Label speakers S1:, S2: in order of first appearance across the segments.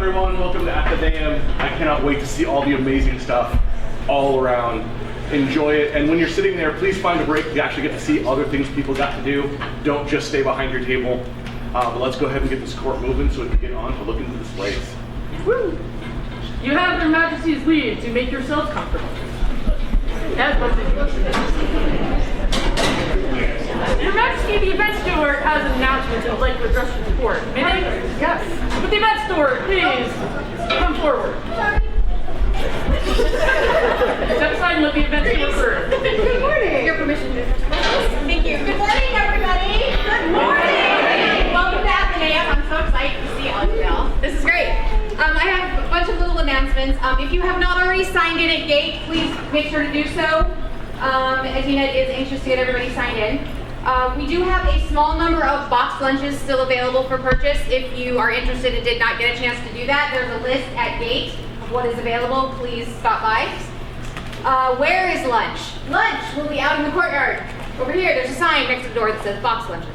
S1: everyone, welcome to Athenaeum. I cannot wait to see all the amazing stuff all around. Enjoy it, and when you're sitting there, please find a break. You actually get to see other things people got to do. Don't just stay behind your table. But let's go ahead and get this court moving so we can get on to look into the displays.
S2: Woo! You have Their Majesty's leave to make yourselves comfortable. Your Majesty, the event steward has an announcement to like to address your report. May they? Yes. Would the event steward please come forward? Step aside and let the event steward through.
S3: Good morning. Your permission to Thank you. Good morning, everybody. Good morning. Welcome to Athenaeum. I'm so excited to see all of y'all. This is great. I have a bunch of little announcements. If you have not already signed in at gate, please make sure to do so. Athena is anxious to get everybody signed in. We do have a small number of box lunches still available for purchase. If you are interested and did not get a chance to do that, there's a list at gate of what is available. Please stop by. Where is lunch? Lunch will be out in the courtyard. Over here, there's a sign next to the door that says box lunches.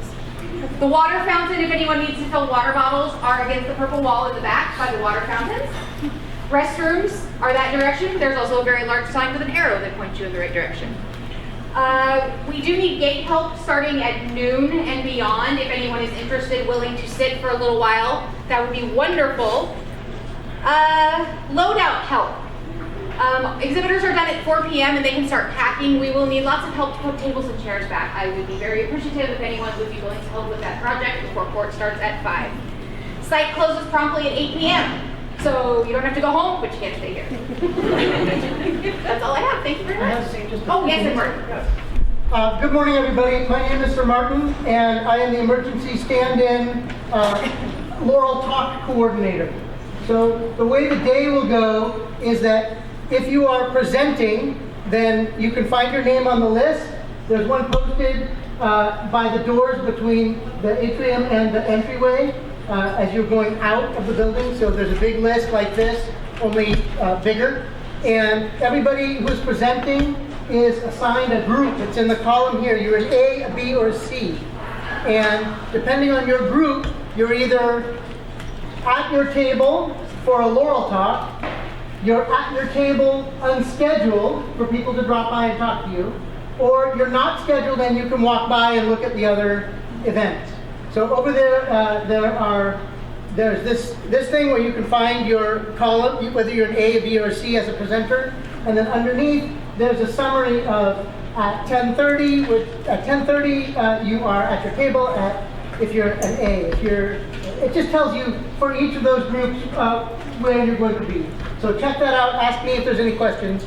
S3: The water fountain, if anyone needs to fill water bottles, are against the purple wall in the back by the water fountains. Restrooms are that direction. There's also a very large sign with an arrow that points you in the right direction. We do need gate help starting at noon and beyond. If anyone is interested, willing to sit for a little while, that would be wonderful. Loadout help. Exhibitors are done at 4 p.m. and they can start packing. We will need lots of help to put tables and chairs back. I would be very appreciative if anyone would be willing to help with that project before court starts at 5. Site closes promptly at 8 p.m. So you don't have to go home, but you can't stay here. That's all I have. Thank you very much. Oh, yes, and Martin.
S4: Good morning, everybody. My name is Mr. Martin, and I am the emergency stand-in Laurel Talk Coordinator. So the way the day will go is that if you are presenting, then you can find your name on the list. There's one posted by the doors between the atrium and the entryway as you're going out of the building. So there's a big list like this, only bigger. And everybody who's presenting is assigned a group. It's in the column here. You're an A, a B, or a C. And depending on your group, you're either at your table for a Laurel Talk, you're at your table unscheduled for people to drop by and talk to you, or you're not scheduled and you can walk by and look at the other events. So over there, there's this thing where you can find your column, whether you're an A, a B, or a C as a presenter, and then underneath there's a summary of at 10:30. At 10:30 you are at your table. If you're an A, it just tells you for each of those groups where you're going to be. So check that out. Ask me if there's any questions.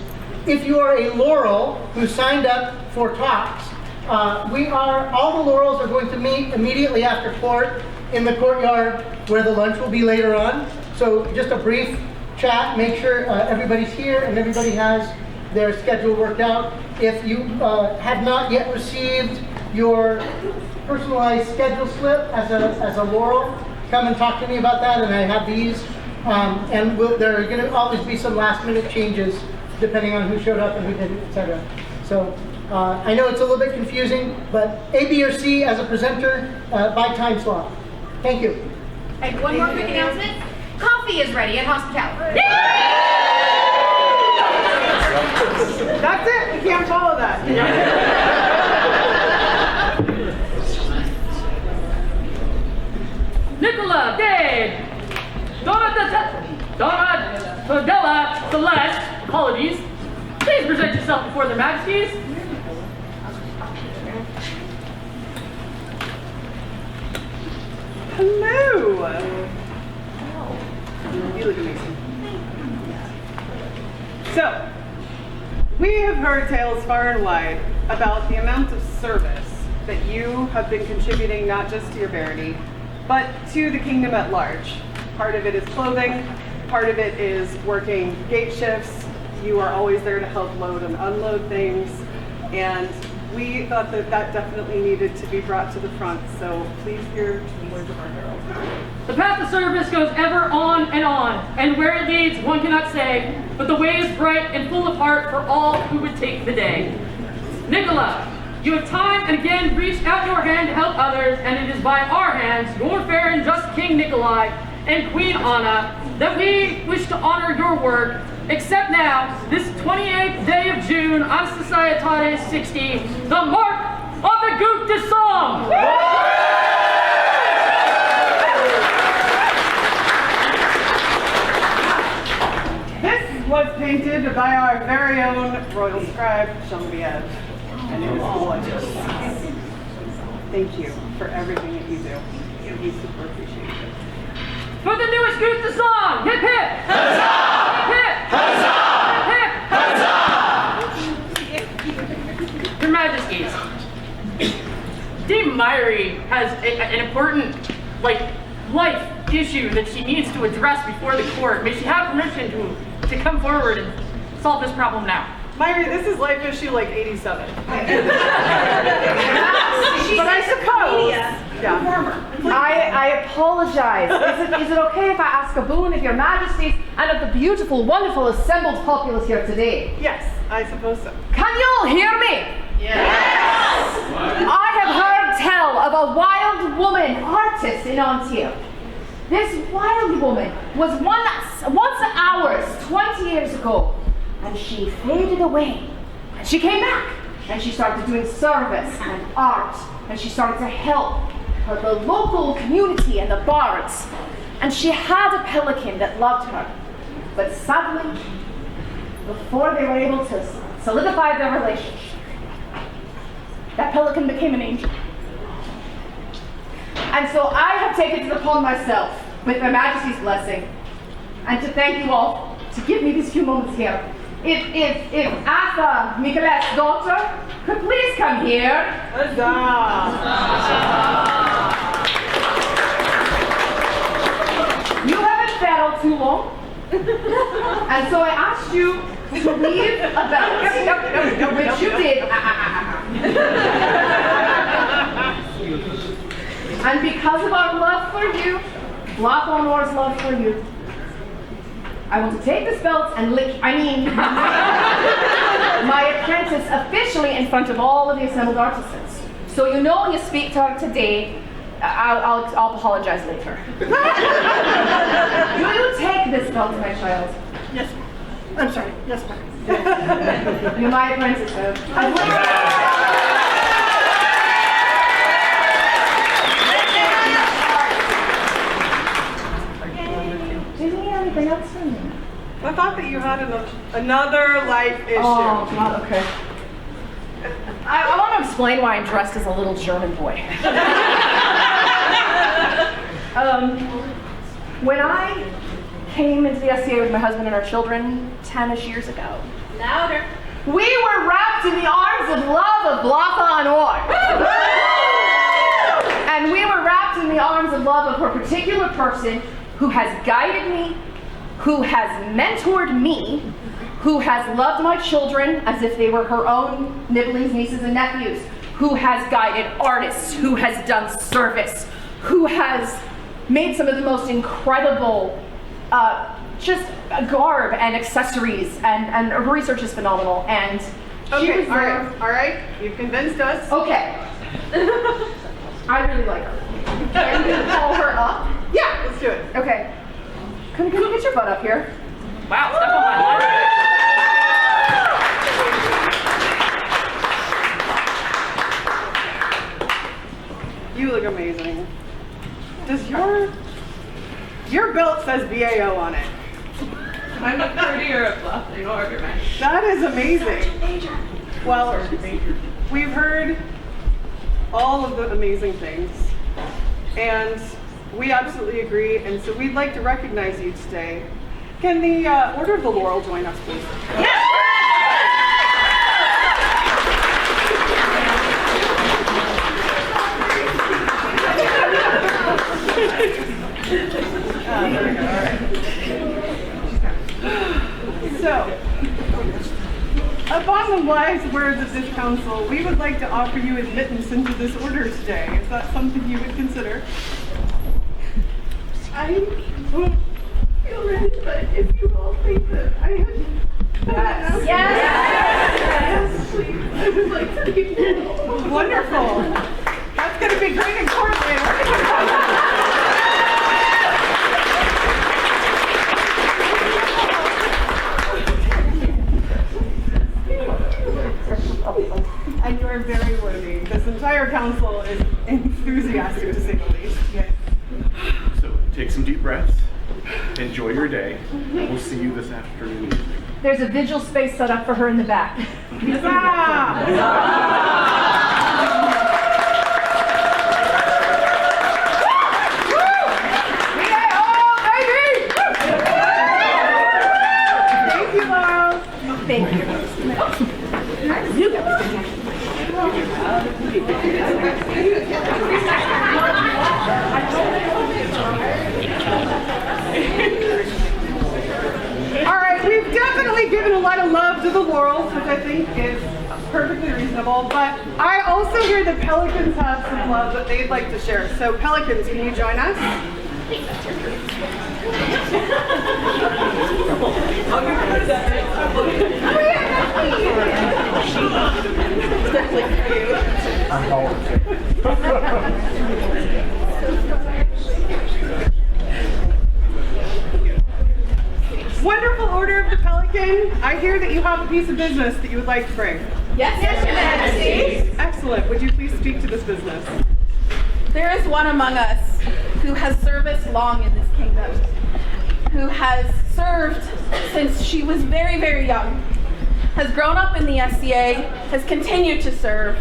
S4: If you are a Laurel who signed up for talks, all the Laurels are going to meet immediately after court in the courtyard where the lunch will be later on. So just a brief chat, make sure everybody's here and everybody has their schedule worked out. If you have not yet received your personalized schedule slip as a Laurel, come and talk to me about that, and I have these. And there are going to always be some last-minute changes depending on who showed up and who didn't, etc. So I know it's a little bit confusing, but A, B, or C as a presenter by time slot. Thank you.
S3: And one more quick announcement. Coffee is ready at hospitality.
S5: That's it. We can't follow that.
S2: Nicola, Dave, Donna, Fadella, Celeste, apologies. Please present yourself before their majesties.
S5: Hello. You look amazing. So, we have heard tales far and wide about the amount of service that you have been contributing not just to your barony, but to the kingdom at large. Part of it is clothing, part of it is working gate shifts. You are always there to help load and unload things, and we thought that definitely needed to be brought to the front, so please hear the words of our herald.
S2: The path of service goes ever on, and where it leads one cannot say, but the way is bright and full of heart for all who would take the day. Nicola, you have time and again reached out your hand to help others, and it is by our hands, your fair and just King Nikolai, and Queen Anna that we wish to honor your work, except now, this 28th day of June on Societatis 60, the mark of the Goutte de Sang.
S5: This was painted by our very own royal scribe, Genevieve, and it is gorgeous. Thank you for everything that you do. We super appreciate it.
S2: For the newest Goutte de Sang, hip hip! Huzzah! Hip hip! Huzzah! Your Majesties, Dame Myrie has an important, life issue that she needs to address before the court. May she have permission to come forward and solve this problem now?
S5: Myrie, this is life issue like 87. But I suppose. Yeah.
S6: I apologize. Is it okay if I ask a boon of your majesties and of the beautiful, wonderful assembled populace here today?
S5: Yes, I suppose so.
S6: Can you all hear me?
S5: Yes!
S6: I have heard tell of a wild woman artist in Antioch. This wild woman was once ours 20 years ago, and she faded away. And she came back, and she started doing service and art, and she started to help the local community and the bards. And she had a pelican that loved her. But sadly, before they were able to solidify their relationship, that pelican became an angel. And so I have taken it upon myself, with Their Majesty's blessing, and to thank you all to give me these few moments here. If Atha, Nicolette's daughter, could please come here. You haven't fed all too long, and so I asked you to leave a belt, which you did. And because of our love for you, Blas Honor's love for you, I want to take this belt and my apprentice officially in front of all of the assembled artisans. So you know when you speak to her today, I'll apologize later. Will you take this belt, my child?
S5: Yes, I'm sorry. Yes, ma'am.
S6: You're my apprentice, though. Do you need anything else from me?
S5: I thought that you had another life issue.
S6: Oh, God, okay. I want to explain why I'm dressed as a little German boy. When I came into the SCA with my husband and our children 10-ish years ago,
S3: Louder.
S6: we were wrapped in the arms of love of Blas Honor. And we were wrapped in the arms of love of her particular person who has guided me, who has mentored me, who has loved my children as if they were her own nibblings, nieces, and nephews, who has guided artists, who has done service, who has made some of the most incredible just garb and accessories, and her research is phenomenal. And she was there.
S5: All right, you've convinced us.
S6: Okay. I really like her. Can you call her up?
S5: Yeah, let's do it.
S6: Okay. Can you get your butt up here?
S2: Wow, step on my leg.
S5: You look amazing. Does your belt says BAO on it?
S7: I'm a prettier at bluffing order, man.
S5: That is amazing. Well, we've heard all of the amazing things, and we absolutely agree, and so we'd like to recognize you today. Can the Order of the Laurel join us, please? So, upon the wise words of this council, we would like to offer you admittance into this order today. Is that something you would consider?
S7: I don't feel ready, but if you all think that I have...
S6: Yes.
S7: Yes, please. I would like to be...
S5: Wonderful. That's going to be great in court later. are very worthy. This entire council is enthusiastic, to say the least.
S1: So take some deep breaths. Enjoy your day. We'll see you this afternoon.
S6: There's a vigil space set up for her in the back.
S5: Thank you, Laurel.
S6: Thank you.
S5: All right, we've definitely given a lot of love to the Laurels, which I think is perfectly reasonable, but I also hear the Pelicans have some love that they'd like to share. So Pelicans, can you join us? Wonderful Order of the Pelican. I hear that you have a piece of business that you would like to bring.
S3: Yes, Your Majesty.
S5: Excellent. Would you please speak to this business?
S3: There is one among us who has serviced long in this kingdom, who has served since she was very, very young, has grown up in the SCA, has continued to serve,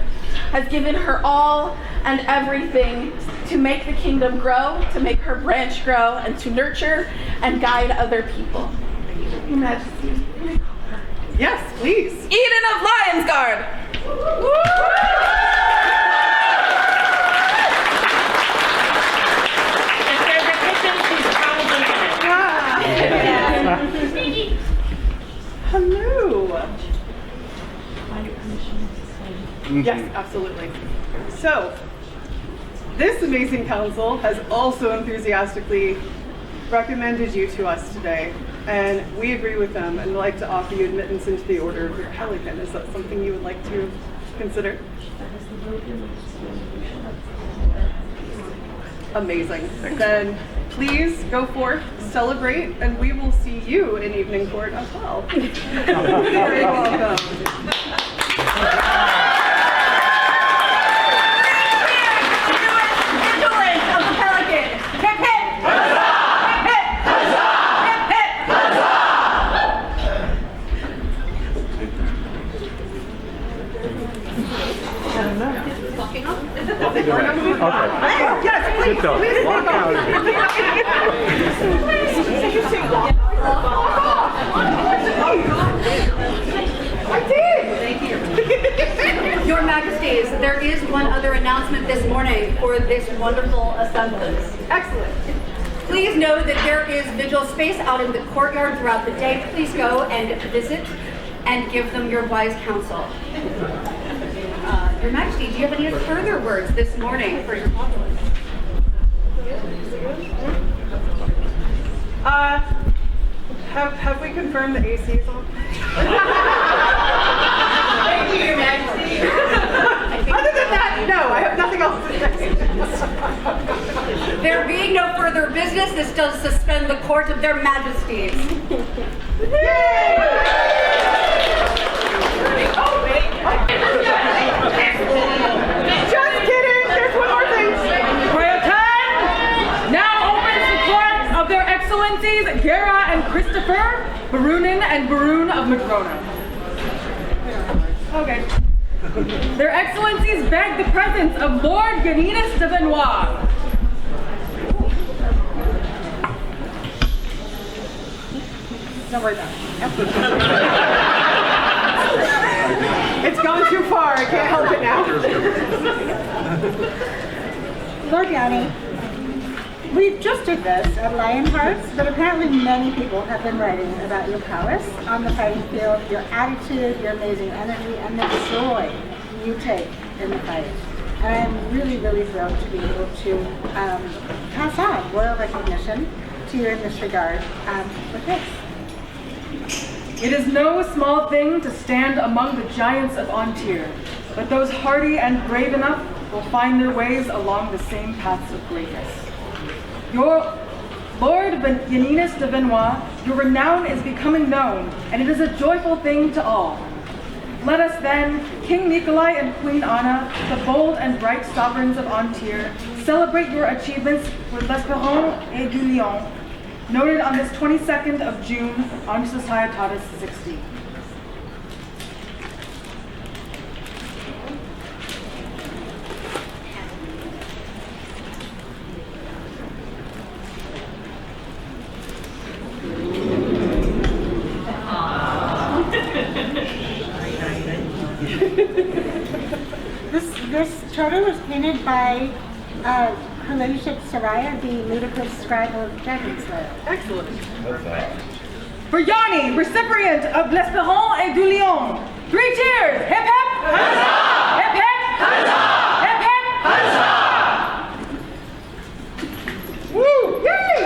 S3: has given her all and everything to make the kingdom grow, to make her branch grow, and to nurture and guide other people. Your Majesty.
S5: Yes, please.
S3: Eden of Lion's Guard.
S2: If there's a kitchen, she's probably in it.
S5: Hello. Yes, absolutely. So, this amazing council has also enthusiastically recommended you to us today, and we agree with them and would like to offer you admittance into the Order of the Pelican. Is that something you would like to consider? Amazing. Then please go forth, celebrate, and we will see you in evening court as well. You're very welcome. Yes, please. Please walk out. I did. Thank you.
S8: Your Majesties, there is one other announcement this morning for this wonderful assembly.
S5: Excellent.
S8: Please know that there is vigil space out in the courtyard throughout the day. Please go and visit and give them your wise counsel. Your Majesty, do you have any further words this morning for your populace?
S5: Have we confirmed the AC is on?
S3: Thank you, Your Majesty.
S5: Other than that, no, I have nothing else to say.
S8: There being no further business, this does suspend the court of their majesties.
S5: Just kidding, there's one more thing.
S2: Royal time now opens the court of their excellencies Gara and Christopher, Baronin and Baroon of Madrona.
S5: Okay.
S2: Their excellencies beg the presence of Lord Ganinus de Benoit.
S5: Don't worry about it. It's gone too far. I can't help it now.
S9: Lord Yanni, we've just heard this at Lionhearts, but apparently many people have been writing about your prowess on the fighting field, your attitude, your amazing energy, and the joy you take in the fight. And I'm really, really thrilled to be able to pass on royal recognition to you in this regard with this.
S2: It is no small thing to stand among the giants of Antir, but those hardy and brave enough will find their ways along the same paths of greatness. Your Lord Ganinus de Benoit, your renown is becoming known, and it is a joyful thing to all.
S5: Let us then, King Nikolai and Queen Anna, the bold and bright sovereigns of Antire, celebrate your achievements with L'Esperon et du Lion, noted on this 22nd of June on Societatis 60.
S9: This charter was painted by Her Ladyship Soraya, the ludicrous scribe of Dragon Slayer.
S5: Excellent. For Yanni, recipient of L'Esperon et du Lion. 3 cheers! Hip hip! Huzzah! Hip hip! Huzzah! Hip hip! Huzzah! Woo! Yay!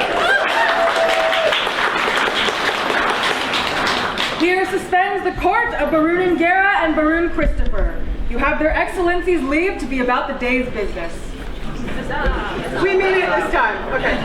S5: Here suspends the court of Baron Guerra and Baron Christopher. You have their excellencies leave to be about the day's business. We made it this time. Okay.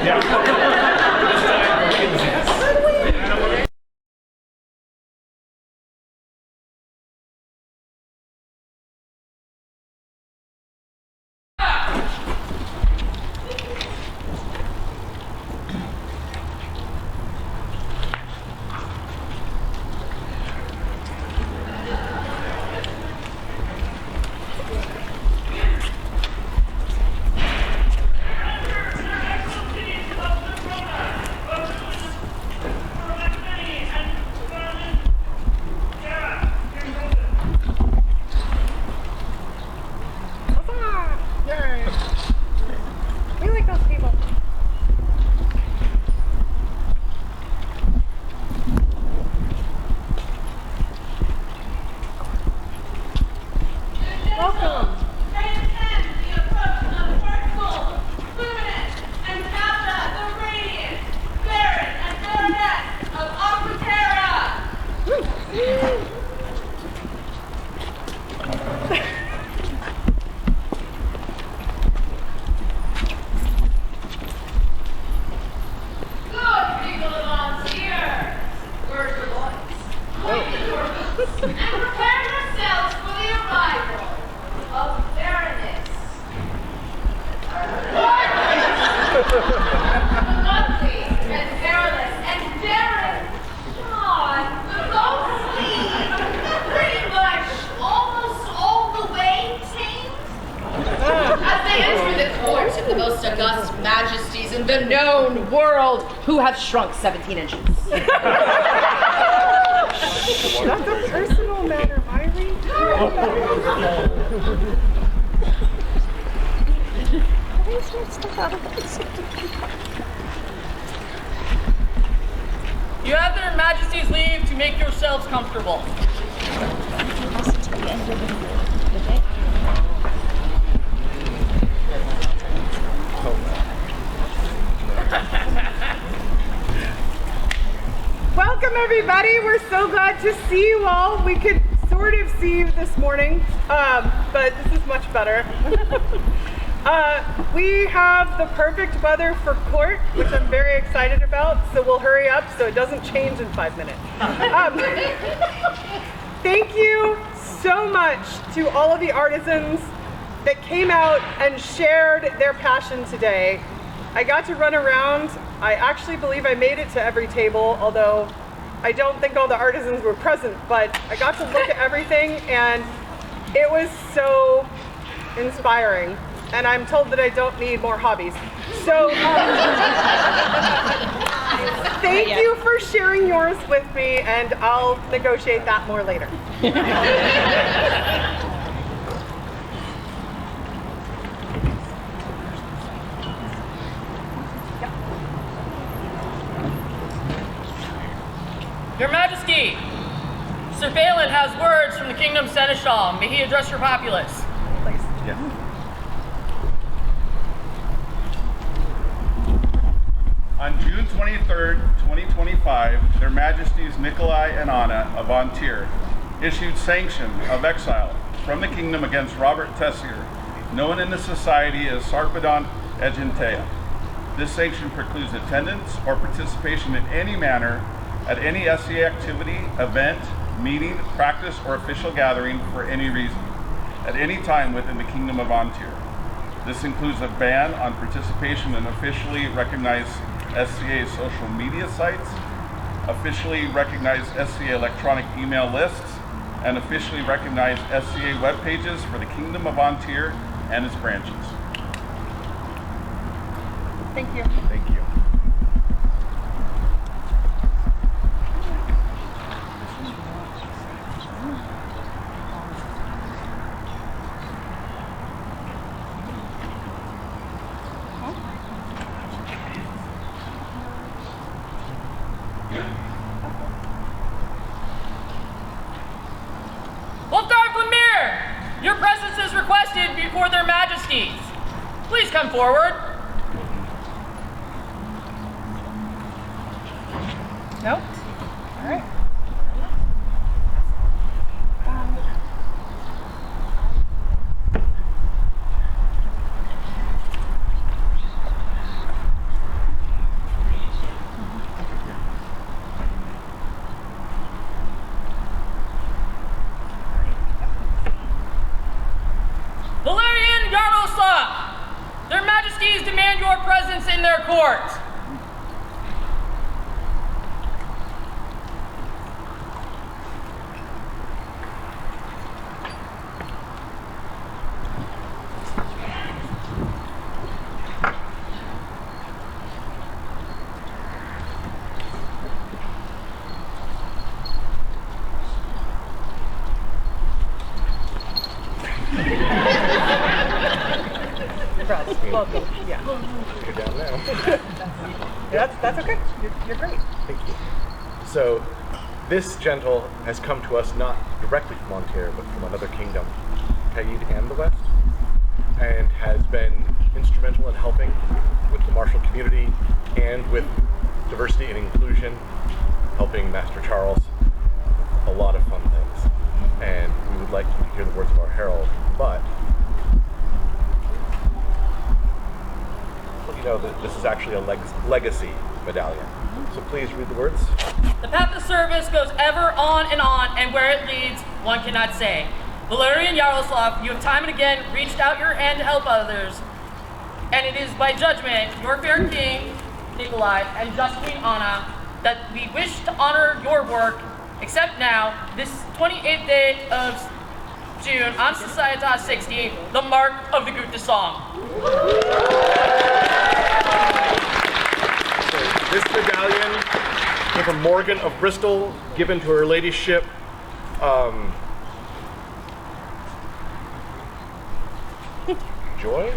S6: In the known world who have shrunk 17 inches.
S5: That's a personal matter, Myri.
S2: You have their majesty's leave to make yourselves comfortable.
S5: Welcome everybody, we're so glad to see you all. We could sort of see you this morning, but this is much better. We have the perfect weather for court, which I'm very excited about, so we'll hurry up so it doesn't change in 5 minutes. Thank you so much to all of the artisans that came out and shared their passion today. I got to run around. I actually believe I made it to every table, although I don't think all the artisans were present, but I got to look at everything and it was so inspiring. And I'm told that I don't need more hobbies. So thank you for sharing yours with me, and I'll negotiate that more later.
S2: Your Majesty, Sir Balin has words from the Kingdom Seneschal. May he address your populace.
S5: Please.
S10: Yeah. On June 23rd, 2025, Their Majesties Nikolai and Anna of Antire issued sanction of exile from the kingdom against Robert Tessier, known in the society as Sarpedon Agentea. This sanction precludes attendance or participation in any manner at any SCA activity, event, meeting, practice, or official gathering for any reason, at any time within the Kingdom of Antir. This includes a ban on participation in officially recognized SCA social media sites, officially recognized SCA electronic email lists, and officially recognized SCA web pages for the Kingdom of Antir and its branches.
S5: Thank you.
S10: Thank you.
S2: Your presence is requested before their majesties. Please come forward.
S5: No? All right.
S2: Their majesties demand your presence in their court.
S5: Welcome. Yeah.
S11: You're down now.
S5: That's okay. You're great.
S11: Thank you. So, this gentle has come to us not directly from Antir, but from another kingdom, Kaid and the West, and has been instrumental in helping with the martial community and with diversity and inclusion, helping Master Charles a lot of fun things. And we would like you to hear the words of our herald, but you know that this is actually a legacy medallion. So please read the words.
S2: The path of service goes ever on, and where it leads, one cannot say. Valerian Yaroslav, you have time and again reached out your hand to help others, and it is by judgment, your fair king, Nikolai, and just Queen Anna, that we wish to honor your work, except now, this 28th day of June, on Societas 60, the mark of the Gute Song.
S11: This medallion came from Morgan of Bristol, given to her ladyship. Joy?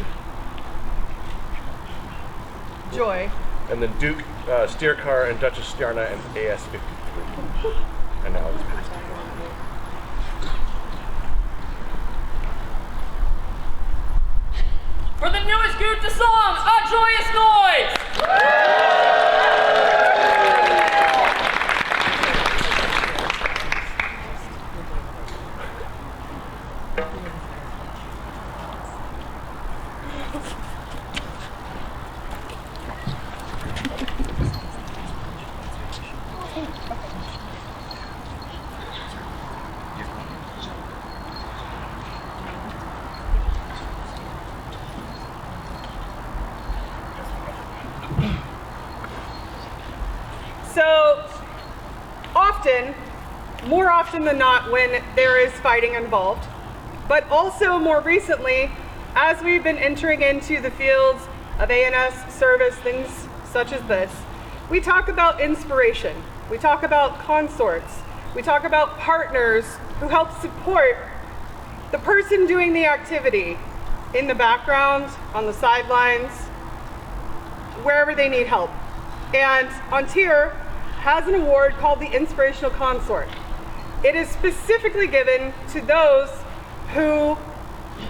S5: Joy.
S11: And then Duke Steercar and Duchess Stjarna and AS-53. And now it's passed.
S2: For the newest Gute Song, a joyous noise!
S5: So, more often than not when there is fighting involved, but also more recently, as we've been entering into the fields of ANS service, things such as this, we talk about inspiration, we talk about consorts, we talk about partners who help support the person doing the activity in the background, on the sidelines, wherever they need help. And Antir has an award called the Inspirational Consort. It is specifically given to those who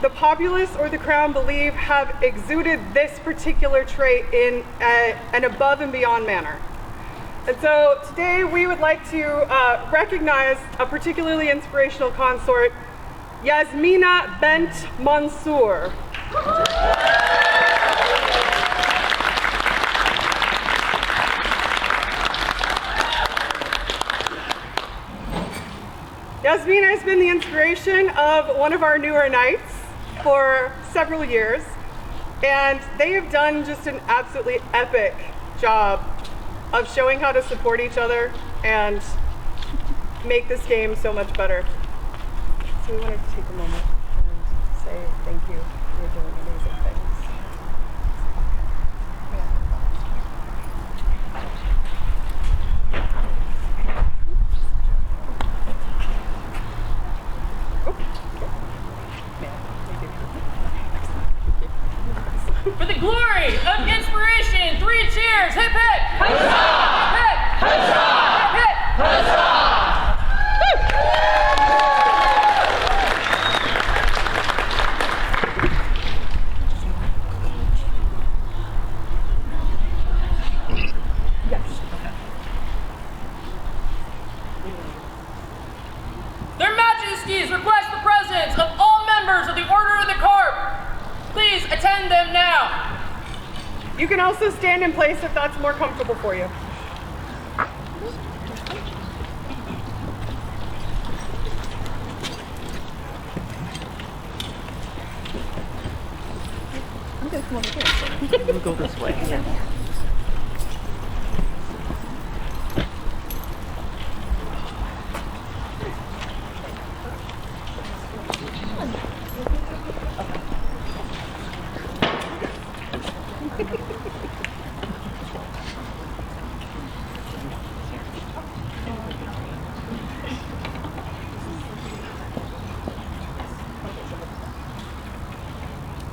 S5: the populace or the crown believe have exuded this particular trait in an above and beyond manner. And so today we would like to recognize a particularly inspirational consort, Yasmina Bent Mansour. Yasmina has been the inspiration of one of our newer knights for several years, and they have done just an absolutely epic job of showing how to support each other and make this game so much better. So we wanted to take a moment and say thank you. You're doing amazing things.
S2: For the glory of inspiration, 3 cheers! Hip hip! Huzzah! Hip hip! Huzzah! Hip hip! Huzzah! Their Majesties request the presence of all members of the Order of the Carp. Please attend them now.
S5: You can also stand in place if that's more comfortable for you.
S7: I'm gonna come over here. We'll go this way. Yeah.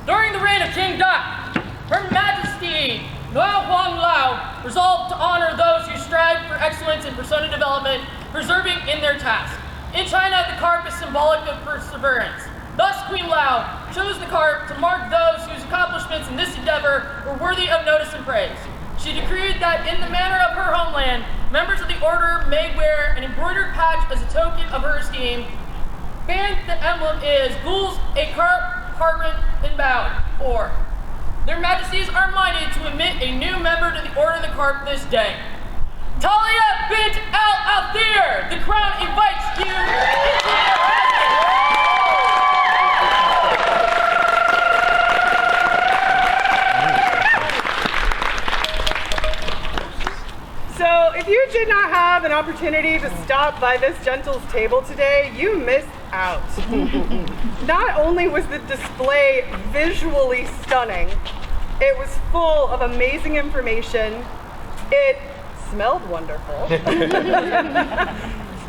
S2: During the reign of King Duck, Her Majesty Lao Huang Lao resolved to honor those who strive for excellence in persona development, persevering in their task. In China, the carp is symbolic of perseverance. Thus, Queen Lao chose the carp to mark those whose accomplishments in this endeavor were worthy of notice and praise. She decreed that in the manner of her homeland, members of the order may wear an embroidered patch as a token of her esteem. And the emblem is Gules, a carp, carpent, and bowed, or. Their Majesties are minded to admit a new member to the Order of the Carp this day. Talia bint Al-Althir, the crown invites you into their presence.
S5: So if you did not have an opportunity to stop by this gentle's table today, you missed out. Not only was the display visually stunning, it was full of amazing information, it smelled wonderful,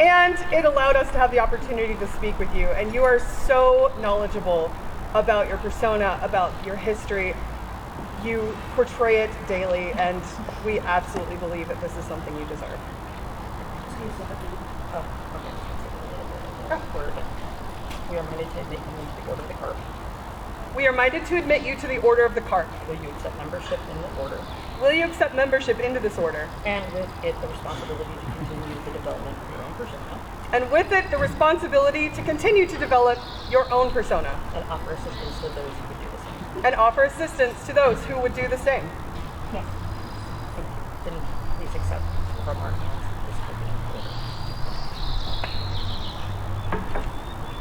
S5: and it allowed us to have the opportunity to speak with you. And you are so knowledgeable about your persona, about your history. You portray it daily, and we absolutely believe that this is something you deserve.
S2: We are minded to admit you to the Order of the Carp.
S5: We are minded to admit you to the Order of the Carp.
S2: Will you accept membership in the Order?
S5: Will you accept membership into this order?
S2: And with it, the responsibility to continue the development of your own persona.
S5: And with it, the responsibility to continue to develop your own persona.
S2: And offer assistance to those who would do the same.
S5: And offer assistance to those who would do the same.
S2: Yes. Then please accept from our hands this token of order.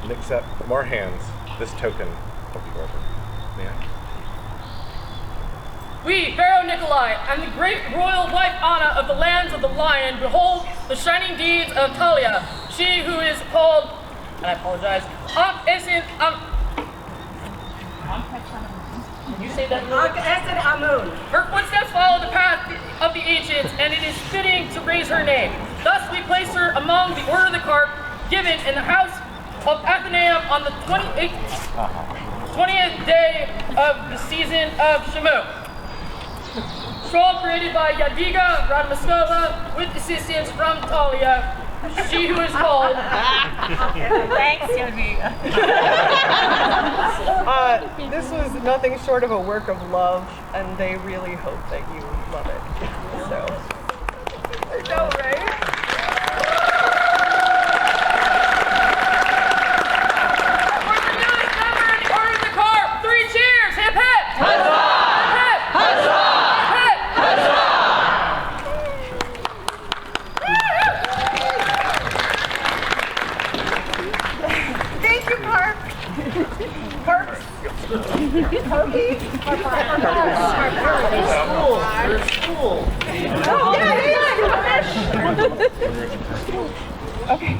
S11: And accept from our hands this token of the order. May I?
S2: We, Pharaoh Nikolai, and the great royal wife Anna of the lands of the Lion, behold the shining deeds of Talia, she who is called, and I apologize, Can you say that? Her footsteps follow the path of the ancients, and it is fitting to raise her name. Thus we place her among the Order of the Carp, given in the house of Athenaeum on the 20th day of the season of Shamu. Scroll created by Yadiga Radmaskova with assistance from Talia, she who is called.
S7: Thanks, Yadiga.
S5: This was nothing short of a work of love, and they really hope that you love it. So, I know, right? Perks. Pokey.
S4: School.
S5: Oh, yeah. Okay.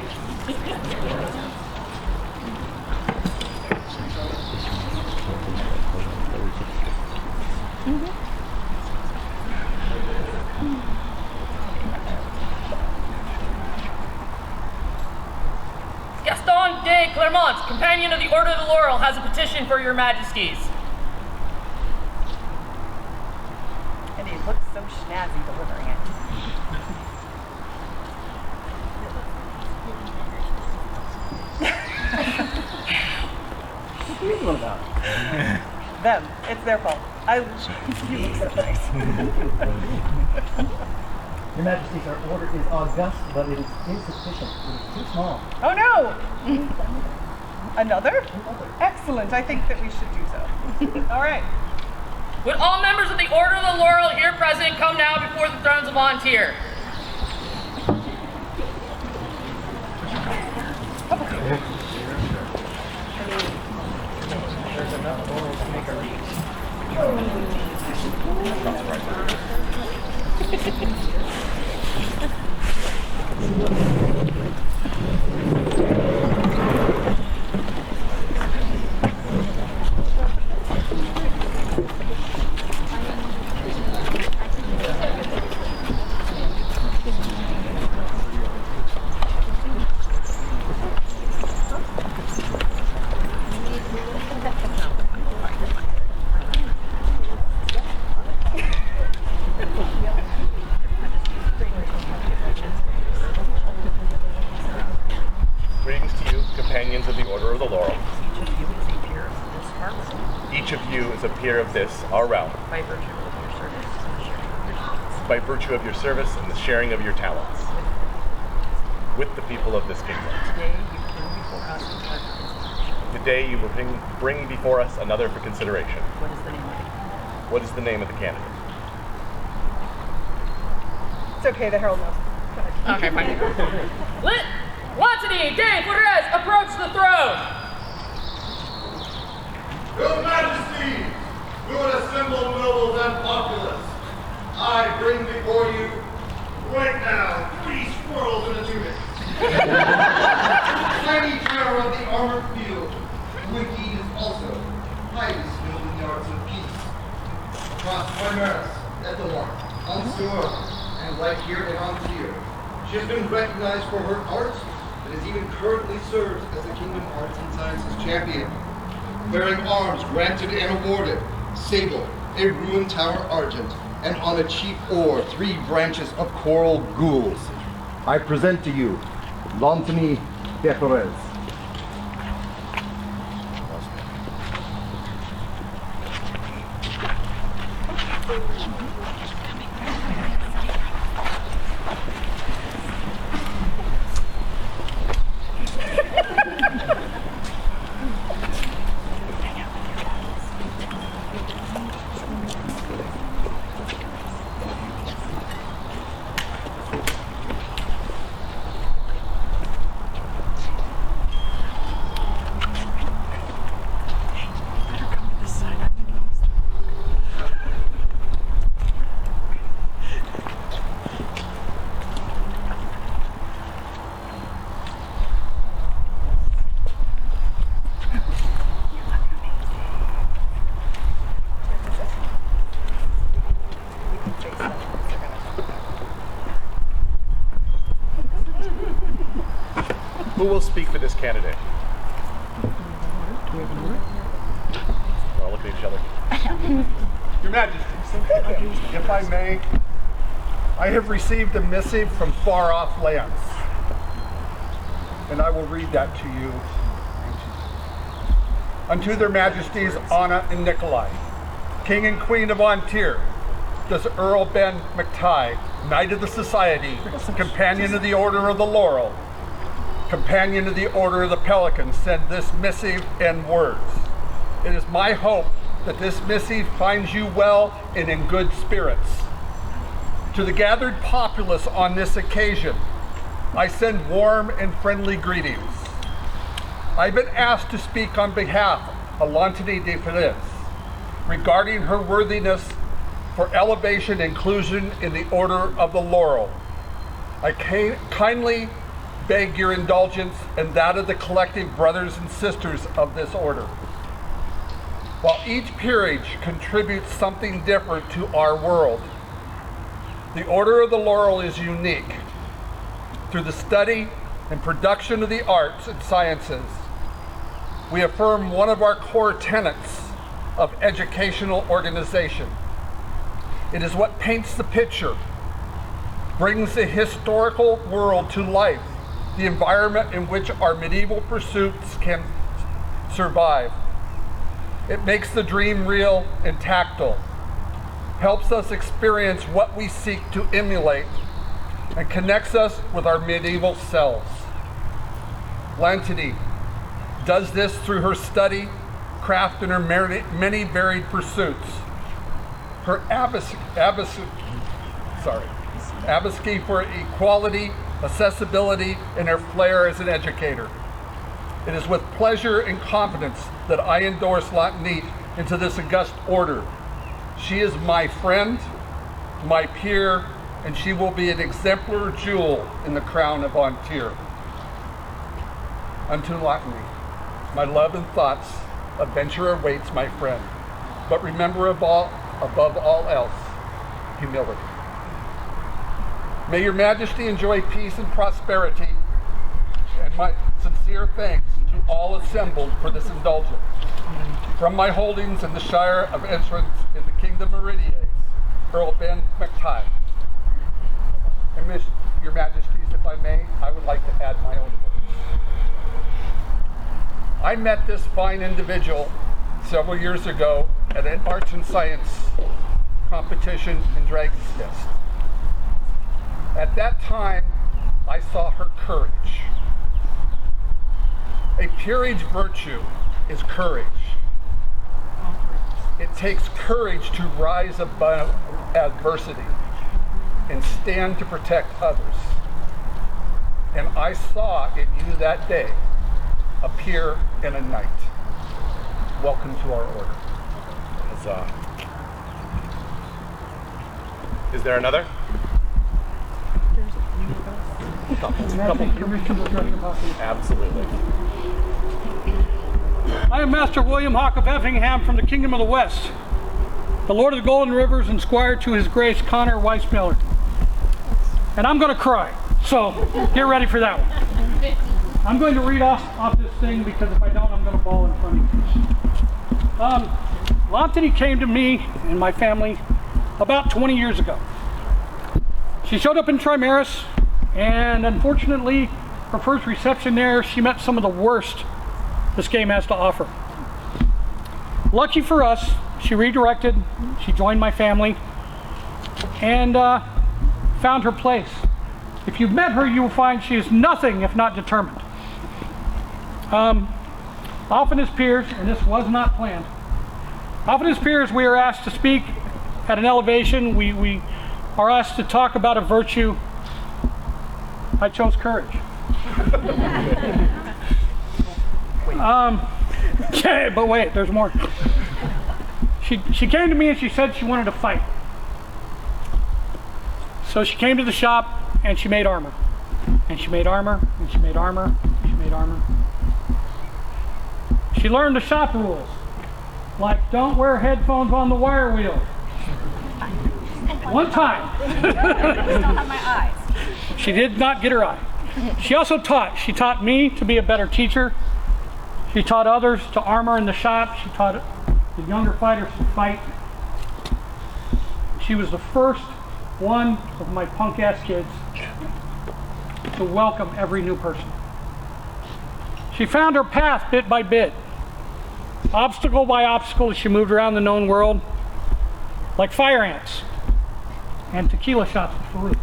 S2: Gaston de Clermont, companion of the Order of the Laurel, has a petition for your majesties.
S5: And he looks so snazzy delivering it.
S4: What's the one about?
S5: Them. It's their fault. You look so nice.
S4: Your Majesties, our order is august, but it is insufficient. It is too small.
S5: Oh no! Another? Excellent. I think that we should do so. All right.
S2: Would all members of the Order of the Laurel here present come now before the thrones of Antir?
S11: Greetings to you, companions of the Order of the Laurel. Each of you is a peer of this, our realm.
S2: By virtue of your service.
S11: By virtue of your service and the sharing of your talents. With the people of this kingdom. Today you will bring before us another for consideration.
S2: What is the name of it?
S11: What is the name of the candidate?
S5: It's okay, the Herald knows.
S2: Okay, fine. Lantini de Flores, approach the throne!
S12: Your Majesty, your assembled nobles and populace, I bring before you, right now, 3 squirrels in a tunic. Tiny terror of the armored field, who indeed is also highly skilled in the arts of peace. Across Primaris, Ethelwar, Ansur, and right here in Antir, she has been recognized for her art and is even currently serves as the Kingdom Arts and Sciences champion. Bearing arms granted and awarded, sable, a ruined tower argent, and on a cheap oar 3 branches of coral gules. I present to you, Lantini de Flores.
S11: Who will speak for this candidate? We'll all look at each other.
S10: Your Majesty, if I may, I have received a missive from far-off lands, and I will read that to you. Unto their Majesties Anna and Nikolai, King and Queen of Antir, does Earl Ben McTighe, Knight of the Society, Companion of the Order of the Laurel, Companion of the Order of the Pelican, send this missive and words. It is my hope that this missive finds you well and in good spirits. To the gathered populace on this occasion, I send warm and friendly greetings.
S13: I've been asked to speak on behalf of Lantini de Feliz regarding her worthiness for elevation and inclusion in the Order of the Laurel. I kindly beg your indulgence and that of the collective brothers and sisters of this order. While each peerage contributes something different to our world, the Order of the Laurel is unique. Through the study and production of the arts and sciences, we affirm one of our core tenets of educational organization. It is what paints the picture, brings the historical world to life, the environment in which our medieval pursuits can survive. It makes the dream real and tactile, helps us experience what we seek to emulate, and connects us with our medieval selves. Lantini does this through her study, craft, and her many varied pursuits. Her advocacy for equality, accessibility, and her flair as an educator. It is with pleasure and confidence that I endorse Lantini into this august order. She is my friend, my peer, and she will be an exemplar jewel in the crown of Antir. Unto Lantini, my love and thoughts, adventure awaits, my friend. But remember above all else, humility. May your majesty enjoy peace and prosperity, and my sincere thanks to all assembled for this indulgence. From my holdings in the Shire of Entrance in the Kingdom of Meridies, Earl Ben McTighe. And your majesties, if I may, I would like to add my own words. I met this fine individual several years ago at an arts and science competition in Dragon's Nest. At that time, I saw her courage. A peerage virtue is courage. It takes courage to rise above adversity and stand to protect others. And I saw in you that day a peer and a knight. Welcome to our order.
S11: Huzzah. Is there another? Absolutely.
S14: I am Master William Hawk of Effingham from the Kingdom of the West, the Lord of the Golden Rivers and Squire to His Grace Connor Weissmiller. And I'm going to cry, so get ready for that one. I'm going to read off this thing because if I don't, I'm going to bawl in front of you. Lantini came to me and my family about 20 years ago. She showed up in Trimaris, and unfortunately, her first reception there, she met some of the worst this game has to offer. Lucky for us, she redirected, she joined my family, and found her place. If you've met her, you will find she is nothing if not determined. Often as peers, and this was not planned, often as peers we are asked to speak at an elevation, we are asked to talk about a virtue. I chose courage. Okay, but wait, there's more. She came to me and she said she wanted to fight. So she came to the shop and she made armor. And she made armor, and she made armor, and she made armor. She learned the shop rules, like don't wear headphones on the wire wheel. One time.
S15: I still have my eyes.
S14: She did not get her eye. She also taught. She taught me to be a better teacher. She taught others to armor in the shop. She taught the younger fighters to fight. She was the first one of my punk-ass kids to welcome every new person. She found her path bit by bit. Obstacle by obstacle as she moved around the known world, like fire ants and tequila shots of Farouk.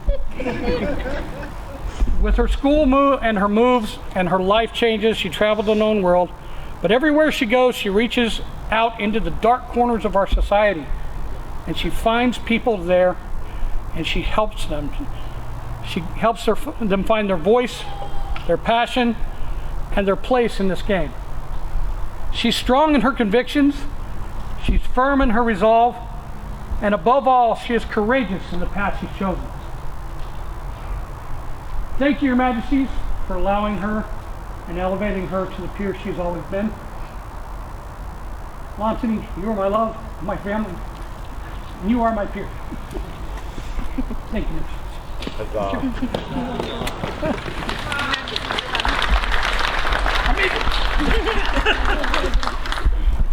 S14: With her school move and her moves and her life changes, she traveled the known world. But everywhere she goes, she reaches out into the dark corners of our society, and she finds people there, and she helps them. She helps them find their voice, their passion, and their place in this game. She's strong in her convictions, she's firm in her resolve, and above all, she is courageous in the path she's chosen. Thank you, Your Majesties, for allowing her and elevating her to the peer she's always been. Lantini, you are my love, my family, and you are my peer. Thank you.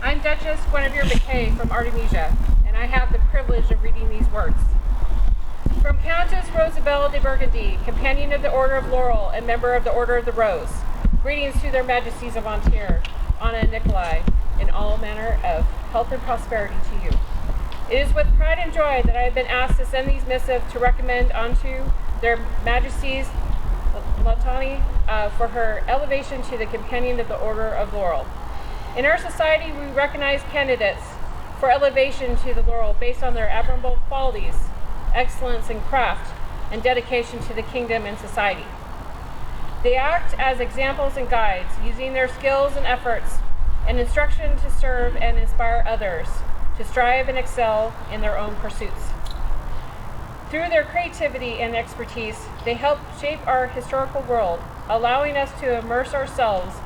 S16: I'm Duchess Guinevere Mackay from Artemisia, and I have the privilege of reading these words. From Countess Rosabelle de Burgundy, Companion of the Order of Laurel and member of the Order of the Rose, greetings to their Majesties of Antir, Anna and Nikolai, in all manner of health and prosperity to you. It is with pride and joy that I have been asked to send these missives to recommend unto their Majesties Lantini for her elevation to the Companion of the Order of Laurel. In our society, we recognize candidates for elevation to the laurel based on their admirable qualities, excellence in craft, and dedication to the kingdom and society. They act as examples and guides, using their skills and efforts and instruction to serve and inspire others to strive and excel in their own pursuits. Through their creativity and expertise, they help shape our historical world, allowing us to immerse ourselves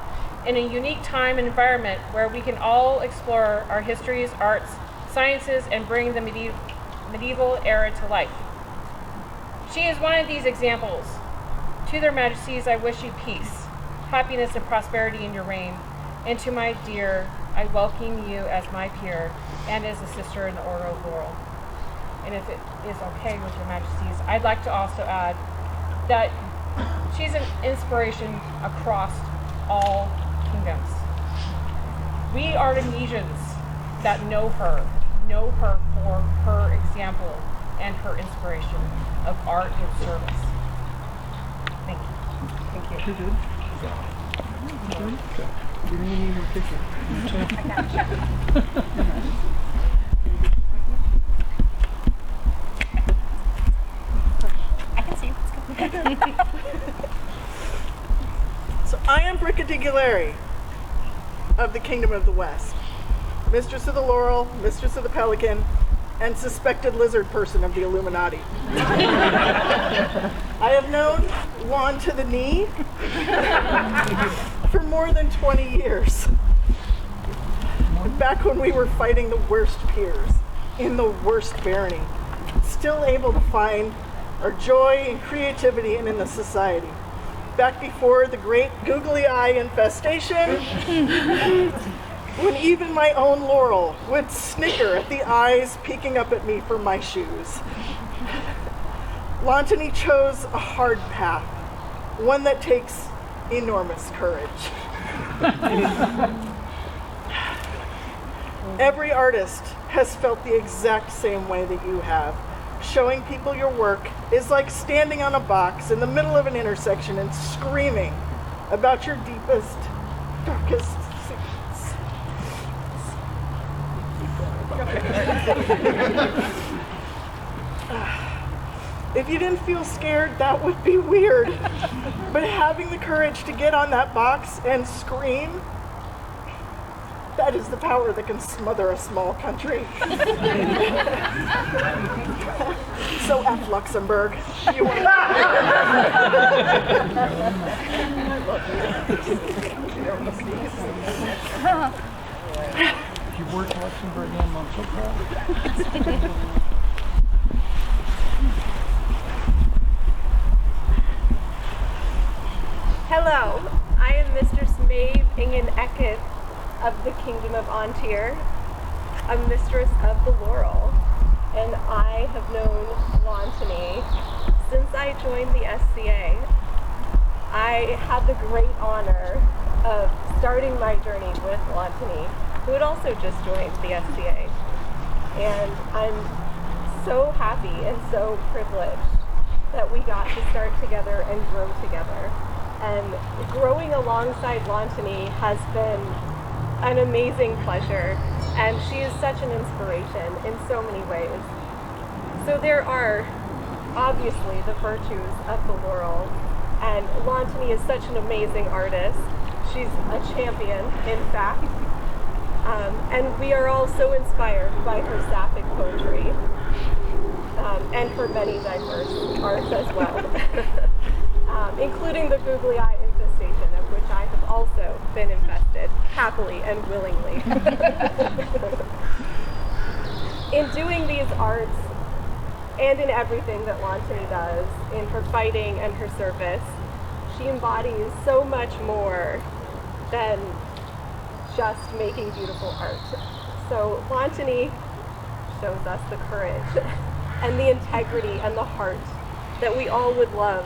S16: in a unique time and environment where we can all explore our histories, arts, sciences, and bring the medieval era to life. She is one of these examples. To their Majesties, I wish you peace, happiness, and prosperity in your reign. And to my dear, I welcome you as my peer and as a sister in the Order of Laurel. And if it is okay with your Majesties, I'd like to also add that she's an inspiration across all kingdoms. We Artemisians that know her for her example and her inspiration of art and service. Thank you. Thank you.
S7: I can see you. It's good.
S17: So I am Brickadigulary of the Kingdom of the West, Mistress of the Laurel, Mistress of the Pelican, and suspected lizard person of the Illuminati. I have known Juan to the knee for more than 20 years. Back when we were fighting the worst peers in the worst barony, still able to find our joy and creativity in the society. Back before the great googly eye infestation, when even my own Laurel would snicker at the eyes peeking up at me from my shoes. Lantini chose a hard path, one that takes enormous courage. Every artist has felt the exact same way that you have. Showing people your work is like standing on a box in the middle of an intersection and screaming about your deepest, darkest secrets. If you didn't feel scared, that would be weird. But having the courage to get on that box and scream, that is the power that can smother a small country. So F Luxembourg, you are.
S14: You worked Luxembourg in, I'm so proud.
S18: Hello, I am Mistress Maeve Ingen Eketh of the Kingdom of Antir. I'm Mistress of the Laurel, and I have known Lantini since I joined the SCA. I had the great honor of starting my journey with Lantini, who had also just joined the SCA. And I'm so happy and so privileged that we got to start together and grow together. And growing alongside Lantini has been an amazing pleasure, and she is such an inspiration in so many ways. So there are obviously the virtues of the Laurel, and Lantini is such an amazing artist. She's a champion, in fact. And we are all so inspired by her sapphic poetry and her many diverse arts as well, including the googly eye infestation, of which I have also been infested, happily and willingly. In doing these arts, and in everything that Lantini does, in her fighting and her service, she embodies so much more than just making beautiful art. So Lantini shows us the courage and the integrity and the heart that we all would love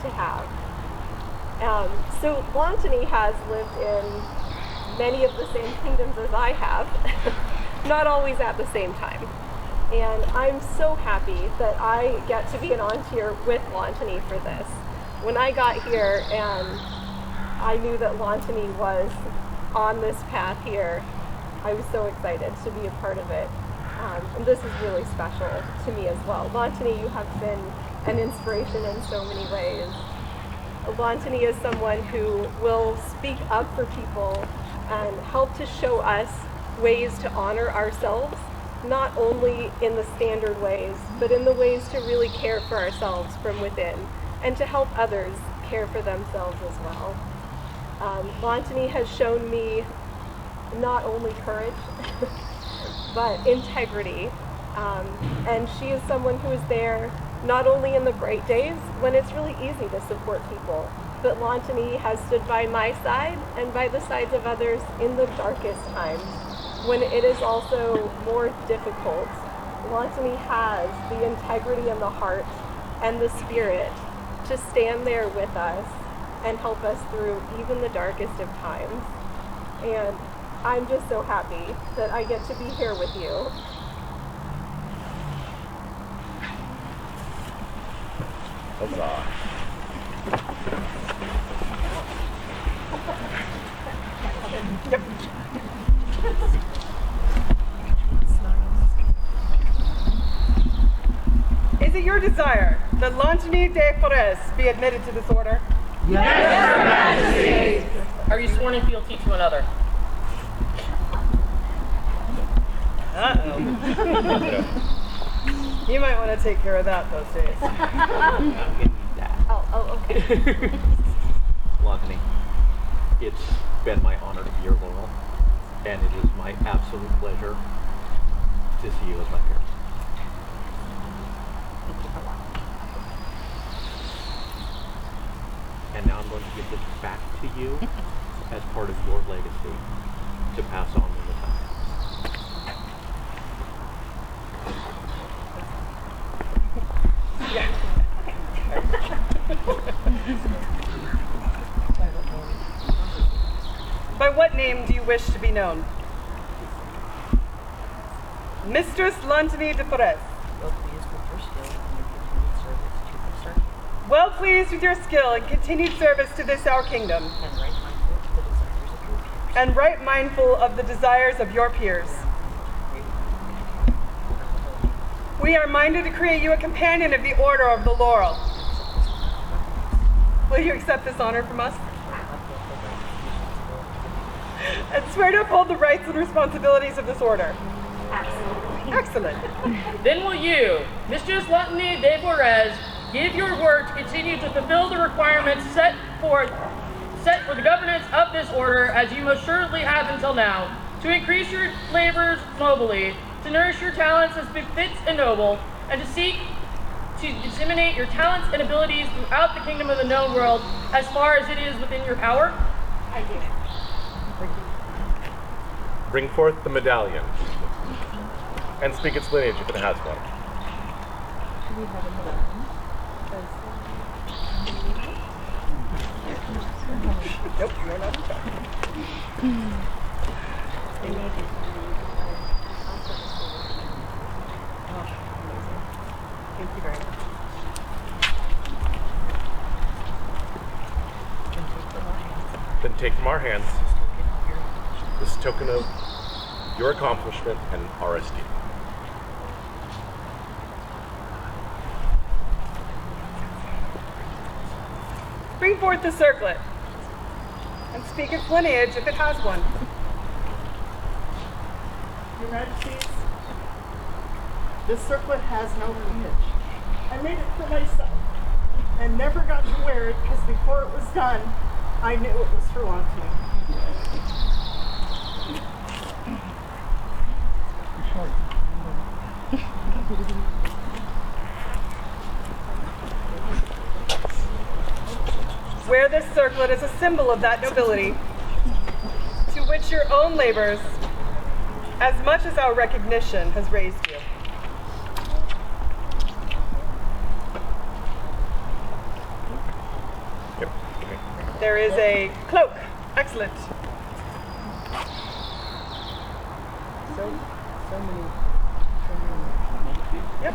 S18: to have. So Lantini has lived in many of the same kingdoms as I have, not always at the same time. And I'm so happy that I get to be an Antir with Lantini for this. When I got here and I knew that Lantini was on this path here, I was so excited to be a part of it. And this is really special to me as well. Lantini, you have been an inspiration in so many ways. Lantini is someone who will speak up for people and help to show us ways to honor ourselves, not only in the standard ways, but in the ways to really care for ourselves from within and to help others care for themselves as well. Lantini has shown me not only courage, but integrity. And she is someone who is there not only in the bright days when it's really easy to support people, but Lantini has stood by my side and by the sides of others in the darkest times, when it is also more difficult. Lantini has the integrity and the heart and the spirit to stand there with us and help us through even the darkest of times. And I'm just so happy that I get to be here with you.
S11: Huzzah.
S5: Yep. Is it your desire that Lantini de Forez be admitted to this order?
S2: Yes, Your Majesty. Are you sworn in fealty to another?
S5: Uh-oh. You might want to take care of that those days.
S8: Oh, okay.
S19: Lantini, it's been my honor to be your loyal, and it is my absolute pleasure to see you as my peer. And now I'm going to give this back to you as part of your legacy to pass on when the time
S5: By what name do you wish to be known? Mistress Lantini de Forez. Well pleased with your skill and continued service to this our kingdom. And right mindful of the desires of your peers. We are minded to create you a companion of the Order of the Laurel. Will you accept this honor from us? And swear to uphold the rights and responsibilities of this order.
S2: Absolutely.
S5: Excellent.
S2: Then will you, Mistress Lantini de Forez, give your word to continue to fulfill the requirements set for the governance of this order, as you most surely have until now, to increase your labors nobly, to nourish your talents as befits a noble, and to seek to disseminate your talents and abilities throughout the kingdom of the known world as far as it is within your power?
S8: I do.
S11: Bring forth the medallion and speak its lineage if it has one.
S7: Do we have a medallion?
S5: Nope, you're not in charge. Thank you very much.
S11: Then take from our hands this token of your accomplishment and our esteem.
S5: Bring forth the circlet. and speak its lineage if it has one.
S17: Your Majesties, this circlet has no lineage. I made it for myself and never got to wear it because before it was done, I knew it was for Lantia.
S5: Wear this circlet as a symbol of that nobility, to which your own labors, as much as our recognition, has raised you. There is a cloak. Excellent. So many. Yep.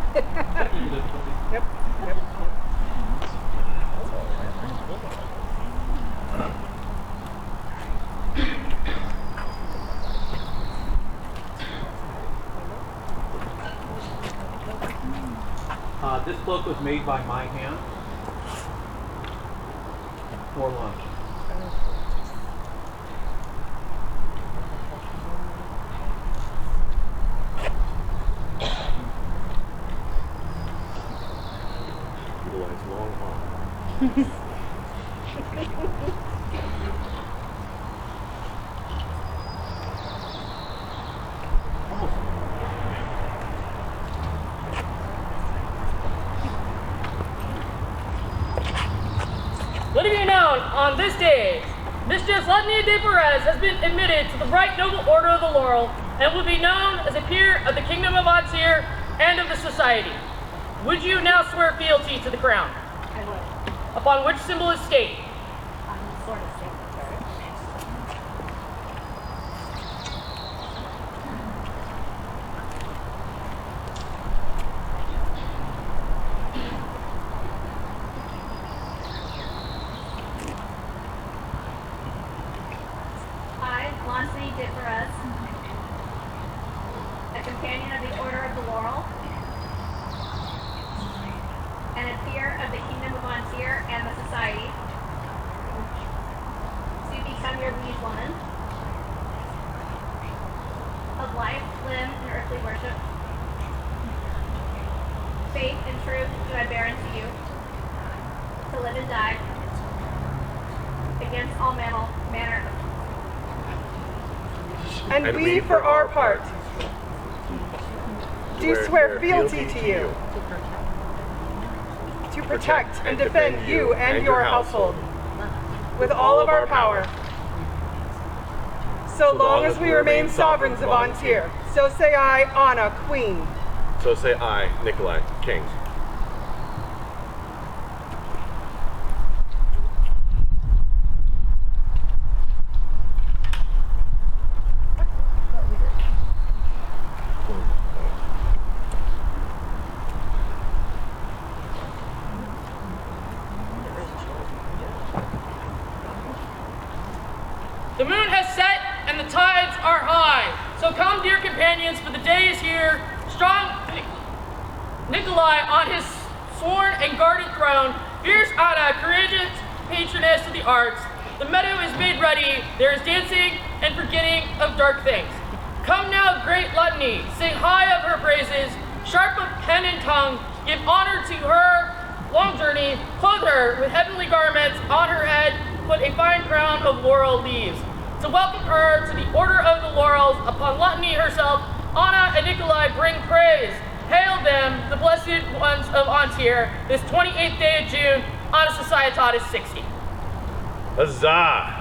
S5: Yep.
S19: This cloak was made by my hand for lunch.
S11: Utilize long arm.
S2: Let it be known, on this day, Mistress Athenaeum de Perez has been admitted to the Right Noble Order of the Laurel and will be known as a peer of the Kingdom of Antir and of the Society. Would you now swear fealty to the crown?
S8: I would.
S2: Upon which symbol is state?
S8: Sort of secretary.
S15: I, Lancy de Perez, a companion of the Order of the Laurel, and a peer of the Kingdom of Antir and the Society, to become your liege woman, of life, limb, and earthly worship, faith and truth do I bear unto you, to live and die, against all manner of
S5: And we, for our part, do swear fealty to you, to protect and defend you and your household with all of our power, so long as we remain sovereigns of Antir. So say I, Anna, Queen.
S11: So say I, Nikolai, King.
S2: The moon has set and the tides are high. So come, dear companions, for the day is here. Strong Nikolai on his sworn and guarded throne. Fierce Anna, courageous patroness of the arts. The meadow is made ready. There is dancing and forgetting of dark things. Come now, great Lutney, sing high of her praises. Sharp of pen and tongue, give honor to her long journey. Clothe her with heavenly garments on her head. Put a fine crown of laurel leaves. To welcome her to the Order of the Laurels, upon Lutney herself, Anna and Nikolai bring praise. Hail them, the blessed ones of Antir, this 28th day of June, Anna Societatis 60.
S11: Huzzah!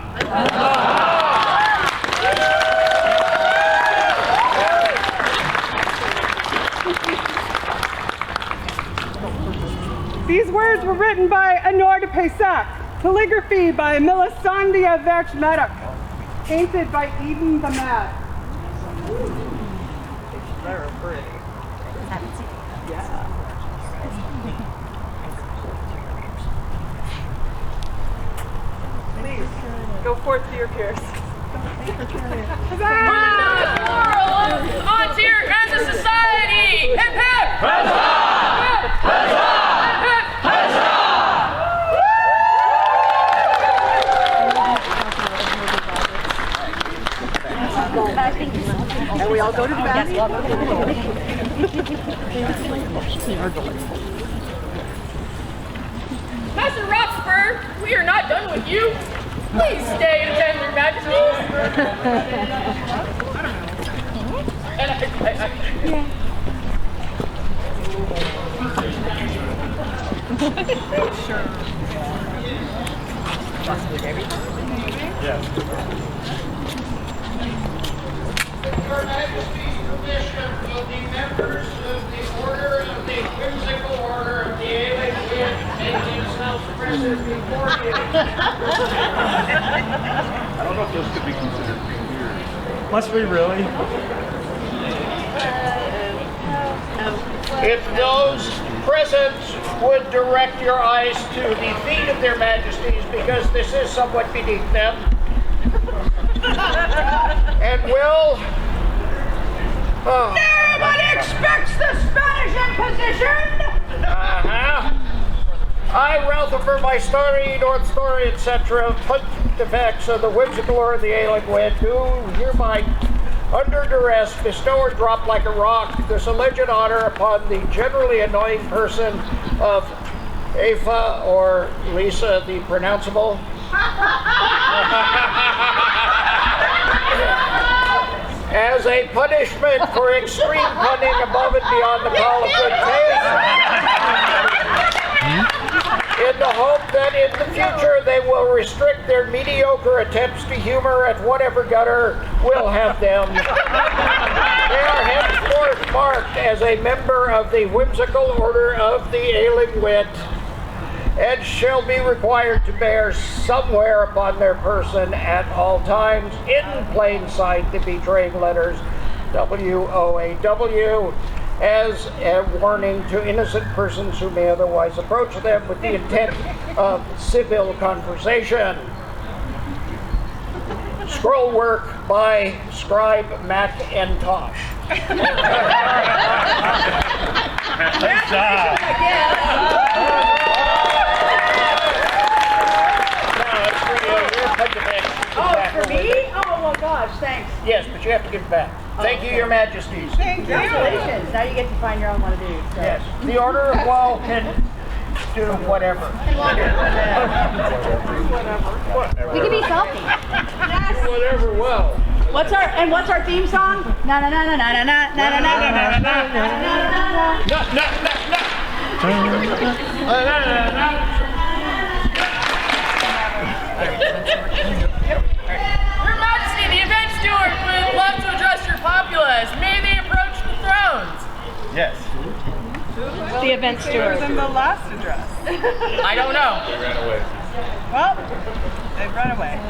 S5: These words were written by Honor de Paysac, calligraphy by Melisandria Verchmedak, painted by Eden the Mad.
S17: It's very pretty. Yeah.
S5: Please, go forth to your peers.
S2: Antir and the Society! Hip hip!
S20: Huzzah! Huzzah!
S2: Hip hip!
S20: Huzzah!
S5: And we all go to the bathroom?
S2: Master Roxburgh, we are not done with you. Please stay and attend your majesties. And
S5: Sure. Possibly, maybe.
S20: Yes.
S21: Your Majesty's permission will be members of the Order of the Whimsical Order of the Aeolian Wind make themselves present before you.
S10: I don't know if those could be considered fingers.
S20: Must we really?
S21: If those present would direct your eyes to the feet of their Majesties, because this is somewhat beneath them, and will...
S20: Nobody expects the Spanish Inquisition!
S21: I, Ralphifer, my story, North Story, etc., Pontifex of the Whimsical Order of the Aeolian Wind, do hereby, under duress, bestow or drop like a rock this alleged honor upon the generally annoying person of Afa or Lisa the Pronounceable. As a punishment for extreme punning above and beyond the call of good taste. In the hope that in the future they will restrict their mediocre attempts to humor at whatever gutter will have them. They are henceforth marked as a member of the Whimsical Order of the Aeolian Wind, and shall be required to bear somewhere upon their person at all times, in plain sight, the betraying letters WOAW, as a warning to innocent persons who may otherwise approach them with the intent of civil conversation. Scroll work by Scribe Mac and Tosh.
S20: Nice job.
S21: Oh,
S17: for me? Oh, my gosh, thanks.
S21: Yes, but you have to give it back. Thank you, Your Majesties.
S17: Thank you. Congratulations. Now you get to find your own one of these. So.
S21: Yes. The Order of Woe can do whatever.
S8: We can be salty.
S21: Yes. Whatever, well.
S8: What's our theme song? Na na na na na na na na na na na na.
S2: Your Majesty, the event steward would love to address your populace. May they approach the thrones?
S10: Yes.
S5: The event steward. In the last address.
S2: I don't know.
S10: They ran away.
S5: Well, they've run away.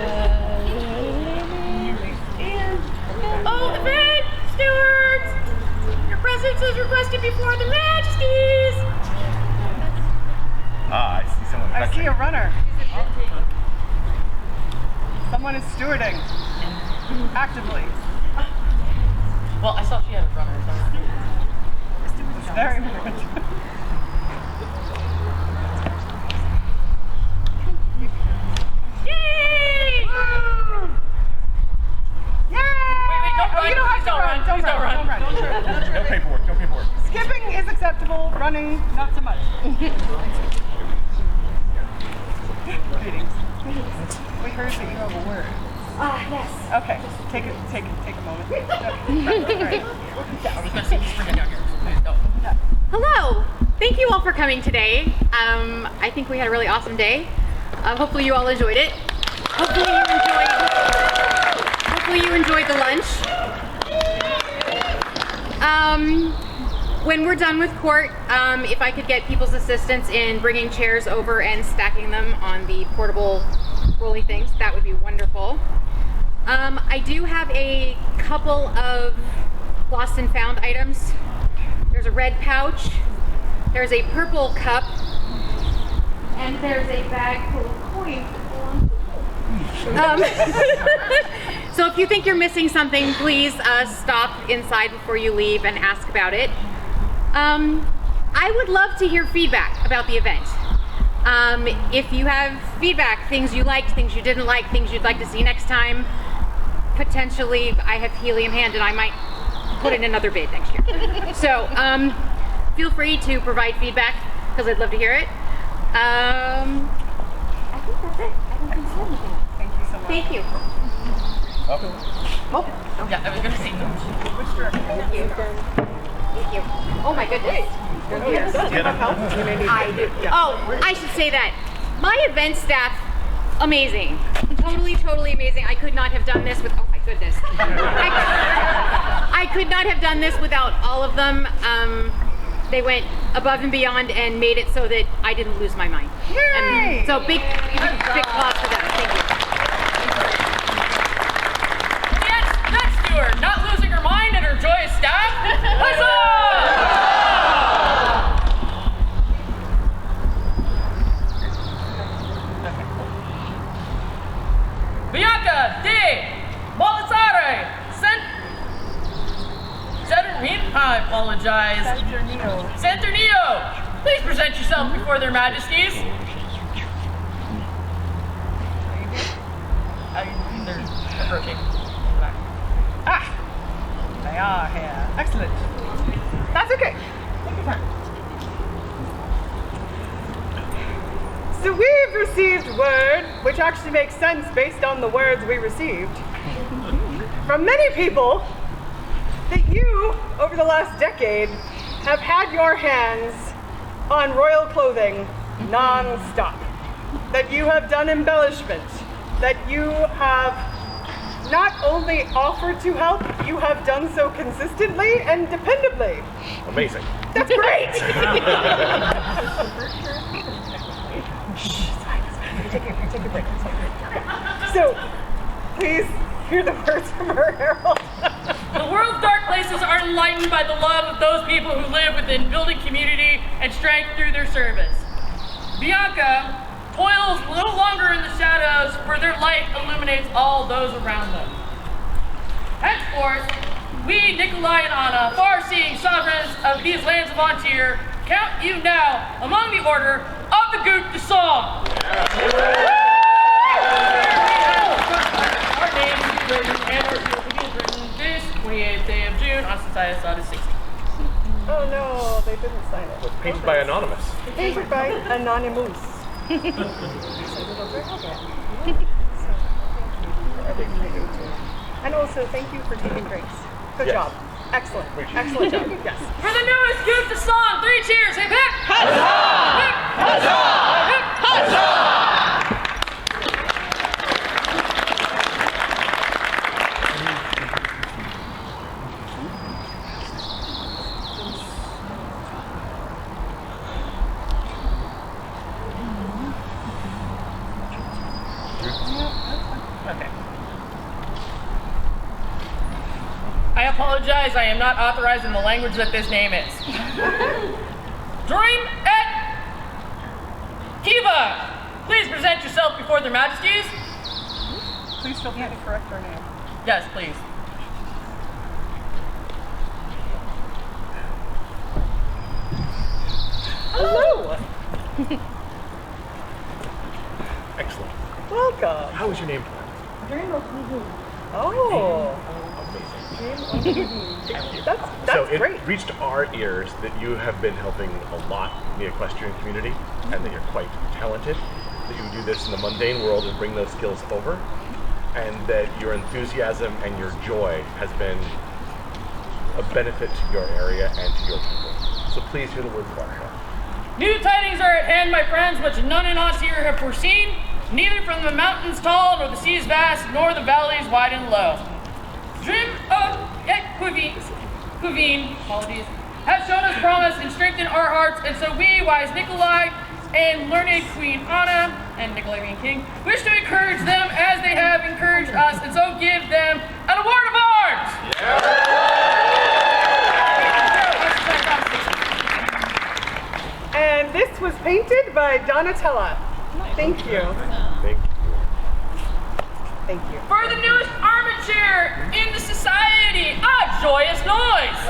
S2: Oh, event stewards! Your presence is requested before the Majesties.
S10: Ah, I see someone.
S5: I see a runner. Someone is stewarding. Actively.
S2: Well, I saw she had a runner.
S5: It's very weird.
S2: Yay! Wait, don't run.
S5: You don't have to run. Don't run.
S10: No paperwork. No paperwork.
S5: Skipping is acceptable. Running, not so much. Greetings. We heard that you have a word.
S8: Yes.
S5: Okay. Take a moment.
S3: Hello. Thank you all for coming today. I think we had a really awesome day. Hopefully you all enjoyed it. Hopefully you enjoyed the lunch. When we're done with court, if I could get people's assistance in bringing chairs over and stacking them on the portable rolly things, that would be wonderful. I do have a couple of lost and found items. There's a red pouch, there's a purple cup, and there's a bag full of coins. So if you think you're missing something, please stop inside before you leave and ask about it. I would love to hear feedback about the event. If you have feedback, things you liked, things you didn't like, things you'd like to see next time, potentially I have helium hand and I might put in another bid next year. So feel free to provide feedback because I'd love to hear it. I think that's it. I don't think so.
S5: Thank you so much.
S3: Thank you.
S2: Oh, yeah, I was gonna say
S5: Which direction?
S3: Thank you. Thank you. Oh my goodness.
S5: Oh, yes. Do you have help? You may need
S3: I do. Oh, I should say that. My event staff, amazing. Totally amazing. I could not have done this with, oh my goodness. I could not have done this without all of them. They went above and beyond and made it so that I didn't lose my mind.
S5: Yay!
S3: So big applause for them. Thank you.
S2: Next to her, not losing her mind and her joyous staff. Huzzah! Bianca de Molizare I apologize. Saturnino, please present yourself before their majesties. They're approaching.
S5: They are here. Excellent. That's okay. Take your time. So we've received word, which actually makes sense based on the words we received, from many people, that you, over the last decade, have had your hands on royal clothing non-stop. That you have done embellishment. That you have not only offered to help, you have done so consistently and dependably.
S11: Amazing.
S5: That's great! Take a break. So, please hear the words from her herald.
S2: The world's dark places are enlightened by the love of those people who live within building community and strength through their service. Bianca toils no longer in the shadows, for their light illuminates all those around them. Henceforth, we, Nikolai and Anna, far-seeing sovereigns of these lands of Antir, count you now among the order of the Goutte de Sang. Our names will be written and our seal will be written this 28th day of June on Society Sada 60.
S5: Oh no, they didn't sign it.
S11: It was painted by Anonymous.
S5: Painted by Anonymous. And also, thank you for taking breaks. Good job. Excellent. Excellent job. Yes.
S2: For the newest Goutte de Sang, 3 cheers. Hip hip!
S20: Huzzah!
S2: Hip!
S20: Huzzah!
S2: Hip!
S20: Huzzah!
S2: I apologize, I am not authorized in the language that this name is. Dream et Kiva, please present yourself before their majesties.
S5: Please feel free to correct our name.
S2: Yes, please.
S5: Hello.
S11: Excellent.
S5: Welcome.
S11: How was your name?
S5: Oh. That's
S11: so it
S5: great.
S11: reached our ears that you have been helping a lot in the equestrian community, and that you're quite talented, that you do this in the mundane world and bring those skills over, and that your enthusiasm and your joy has been a benefit to your area and to your people. So please hear the words of our heart.
S2: New tidings are at hand, my friends, which none in us here have foreseen, neither from the mountains tall, nor the seas vast, nor the valleys wide and low. Dream of Quivine, apologies, has shown us promise and strengthened our hearts, and so we, wise Nikolai and learned Queen Anna, and Nikolai being king, wish to encourage them as they have encouraged us, and so give them an award of arms!
S5: And this was painted by Donatella. Thank you.
S11: Thank you.
S5: Thank you.
S2: For the newest armature in the society, a joyous noise!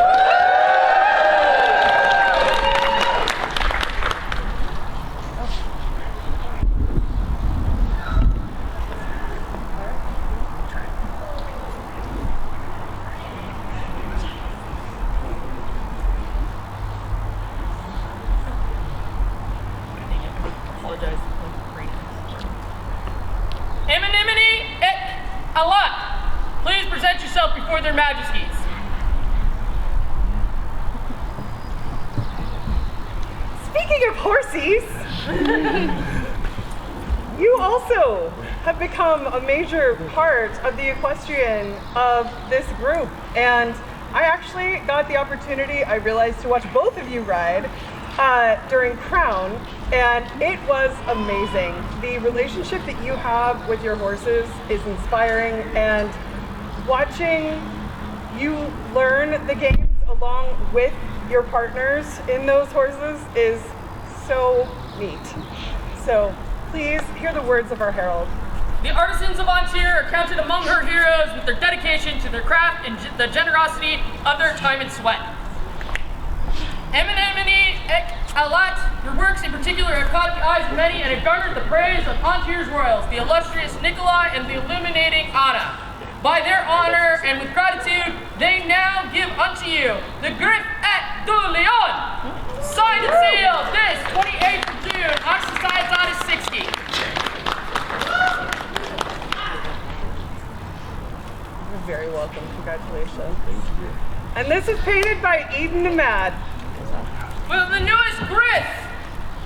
S5: Speaking of horsies, you also have become a major part of the equestrian of this group. And I actually got the opportunity, I realized, to watch both of you ride during Crown, and it was amazing. The relationship that you have with your horses is inspiring, and watching you learn the games along with your partners in those horses is so neat. So please hear the words of our herald.
S2: The artisans of Antir are counted among her heroes with their dedication to their craft and the generosity of their time and sweat. Eminimini ek alat, your works in particular have caught the eyes of many and have garnered the praise of Antir's royals, the illustrious Nikolai and the illuminating Anna. By their honor and with gratitude, they now give unto you the Grif et du Lion, signed and sealed this 28th of June on Societas 60.
S5: You're very welcome. Congratulations. Thank you. And this is painted by Eden the Mad.
S2: With the newest Grif,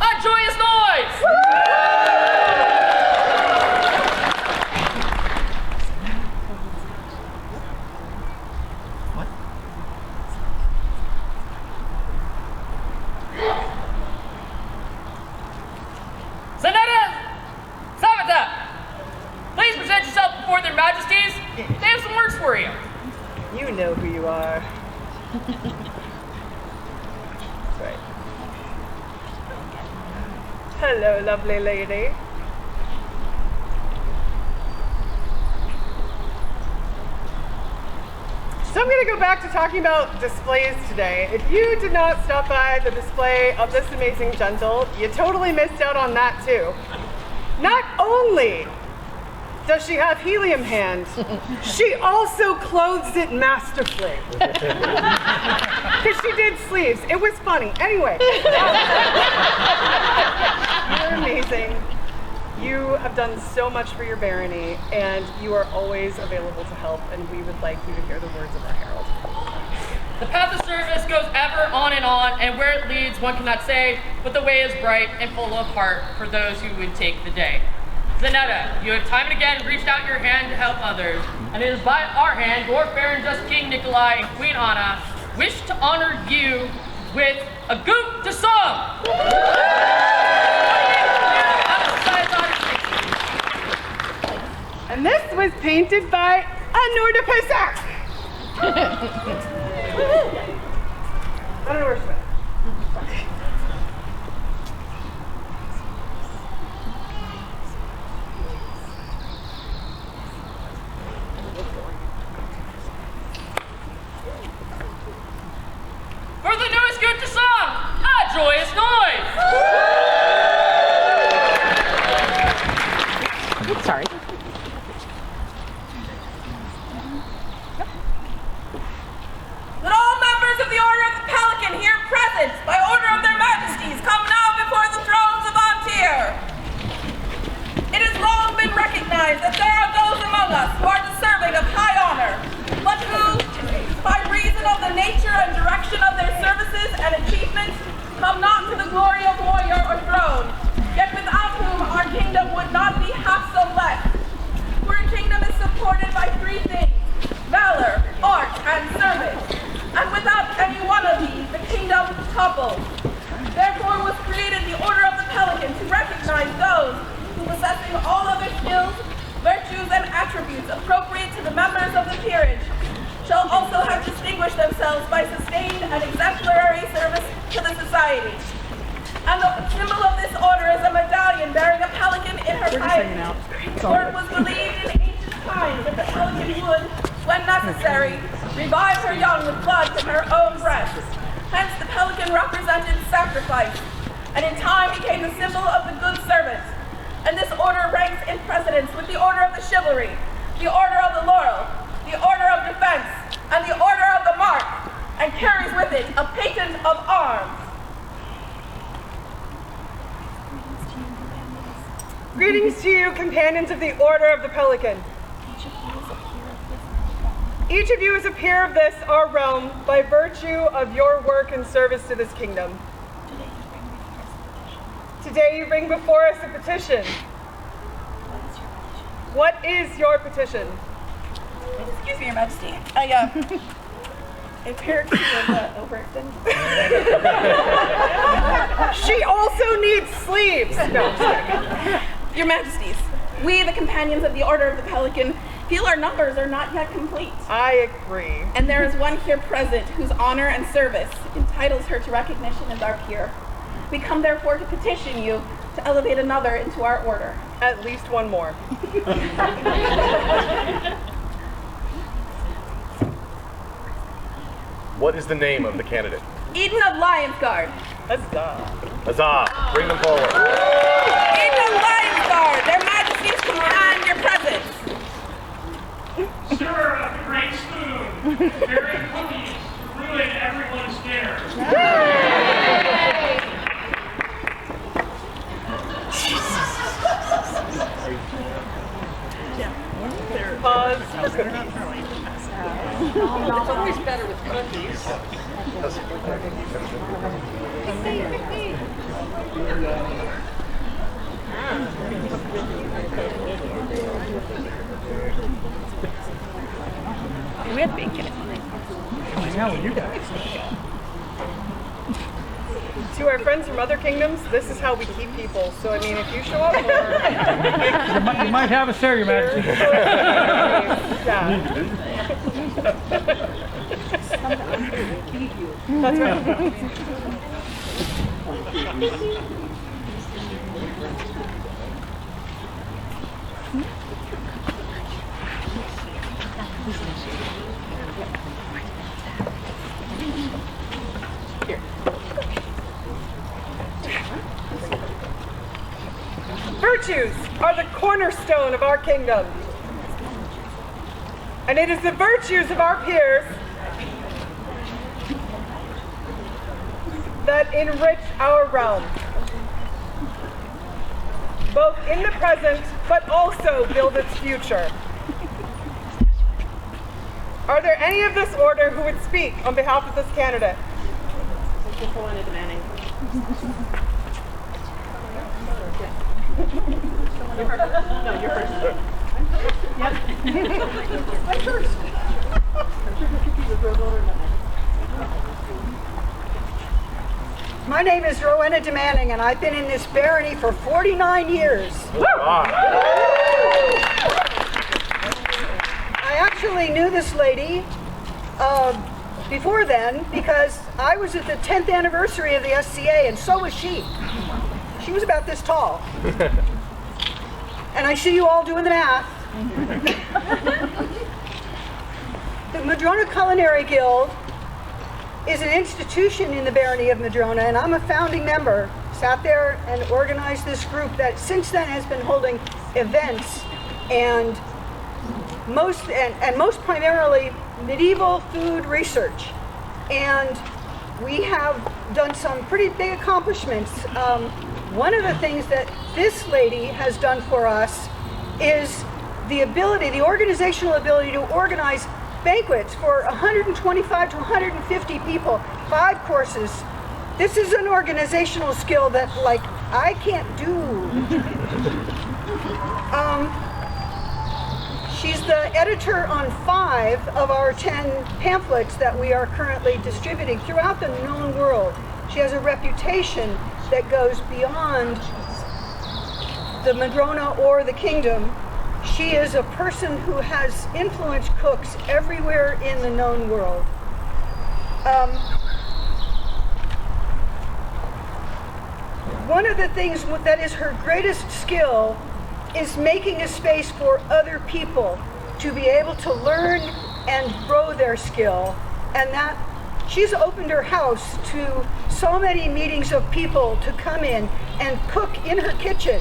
S2: a joyous noise! Please present yourself before their majesties. They have some words for you.
S5: You know who you are. That's right. Hello, lovely lady. So I'm going to go back to talking about displays today. If you did not stop by the display of this amazing gentle, you totally missed out on that too. Not only does she have helium hands, she also clothes it masterfully. Because she did sleeves. It was funny. Anyway. You're amazing. You have done so much for your barony, and you are always available to help, and we would like you to hear the words of our herald.
S2: The path of service goes ever on, and where it leads one cannot say, but the way is bright and full of heart for those who would take the day. Zanetta, you have time and again reached out your hand to help others, and it is by our hand, your fair and just King Nikolai and Queen Anna wish to honor you with a goop de song.
S5: And this was painted by Anurda Pesach. I don't know where she went.
S2: For the newest good to song, a joyous noise!
S6: Sorry.
S1: That all members of the Order of the Pelican here present, by order of their majesties, come now before the thrones of Antir. It has long been recognized that there are those among us who are deserving of high honor, but who, by reason of the nature and direction of their services and achievements, come not to the glory of warrior or throne, yet without whom our kingdom would not be half so blessed. For a kingdom is supported by three things: valor, art, and service. And without any one of these, the kingdom topples. Therefore was created the Order of the Pelican to recognize those who, possessing all other skills, virtues, and attributes appropriate to the members of the peerage, shall also have distinguished themselves by sustained and exemplary service to the society. And the symbol of this order is a medallion bearing a pelican in her pipe. For it was believed in ancient times that the pelican would, when necessary, revive her young with blood from her own breast. Hence the pelican represented sacrifice, and in time became the symbol of the good servant. And this order ranks in precedence with the Order of the Chivalry, the Order of the Laurel, the Order of Defense, and the Order of the Mark, and carries with it a patent of arms.
S5: Greetings to you, companions of the Order of the Pelican. Each of you is a peer of this, our realm, by virtue of your work and service to this kingdom. Today you bring before us a petition. What is your petition?
S1: Excuse me, Your Majesty. A parakeet was overextended.
S5: She also needs sleeves. No, just kidding.
S1: Your Majesties, we, the companions of the Order of the Pelican, feel our numbers are not yet complete.
S5: I agree.
S1: And there is one here present whose honor and service entitles her to recognition as our peer. We come therefore to petition you to elevate another into our order.
S5: At least one more.
S11: What is the name of the candidate?
S1: Eden of Lion's Guard.
S5: Huzzah.
S11: Huzzah! Bring them forward.
S1: Eden of Lion's Guard, their Majesties command your presence.
S9: Sir of the Great Spoon, bearing cookies to ruin everyone's dinner.
S5: Pause.
S2: It's always better with cookies.
S1: We had bacon in it.
S14: Yeah, well, you guys.
S5: To our friends from other kingdoms, this is how we keep people. So, I mean, if you show up more...
S14: You might have us there, Your Majesty.
S5: That's right. Virtues are the cornerstone of our kingdom. And it is the virtues of our peers that enrich our realm, both in the present, but also build its future. Are there any of this order who would speak on behalf of this candidate?
S2: No, you're first.
S5: I'm first.
S17: My name is Rowena Demanning, and I've been in this barony for 49 years. I actually knew this lady before then because I was at the 10th anniversary of the SCA, and so was she. She was about this tall. And I see you all doing the math. The Madrona Culinary Guild is an institution in the barony of Madrona, and I'm a founding member. Sat there and organized this group that since then has been holding events and most primarily medieval food research. And we have done some pretty big accomplishments. One of the things that this lady has done for us is the organizational ability to organize banquets for 125 to 150 people, 5 courses. This is an organizational skill that, like, I can't do. She's the editor on 5 of our 10 pamphlets that we are currently distributing throughout the known world. She has a reputation that goes beyond the Madrona or the kingdom. She is a person who has influenced cooks everywhere in the known world. One of the things that is her greatest skill is making a space for other people to be able to learn and grow their skill, and that she's opened her house to so many meetings of people to come in and cook in her kitchen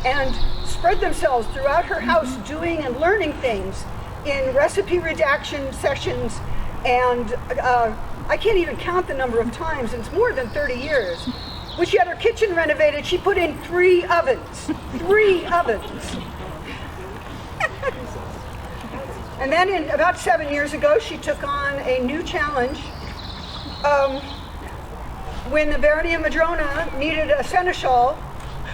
S17: and spread themselves throughout her house doing and learning things in recipe redaction sessions, and I can't even count the number of times. It's more than 30 years. When she had her kitchen renovated, she put in 3 ovens. 3 ovens. And then about 7 years ago, she took on a new challenge. When the barony of Madrona needed a seneschal,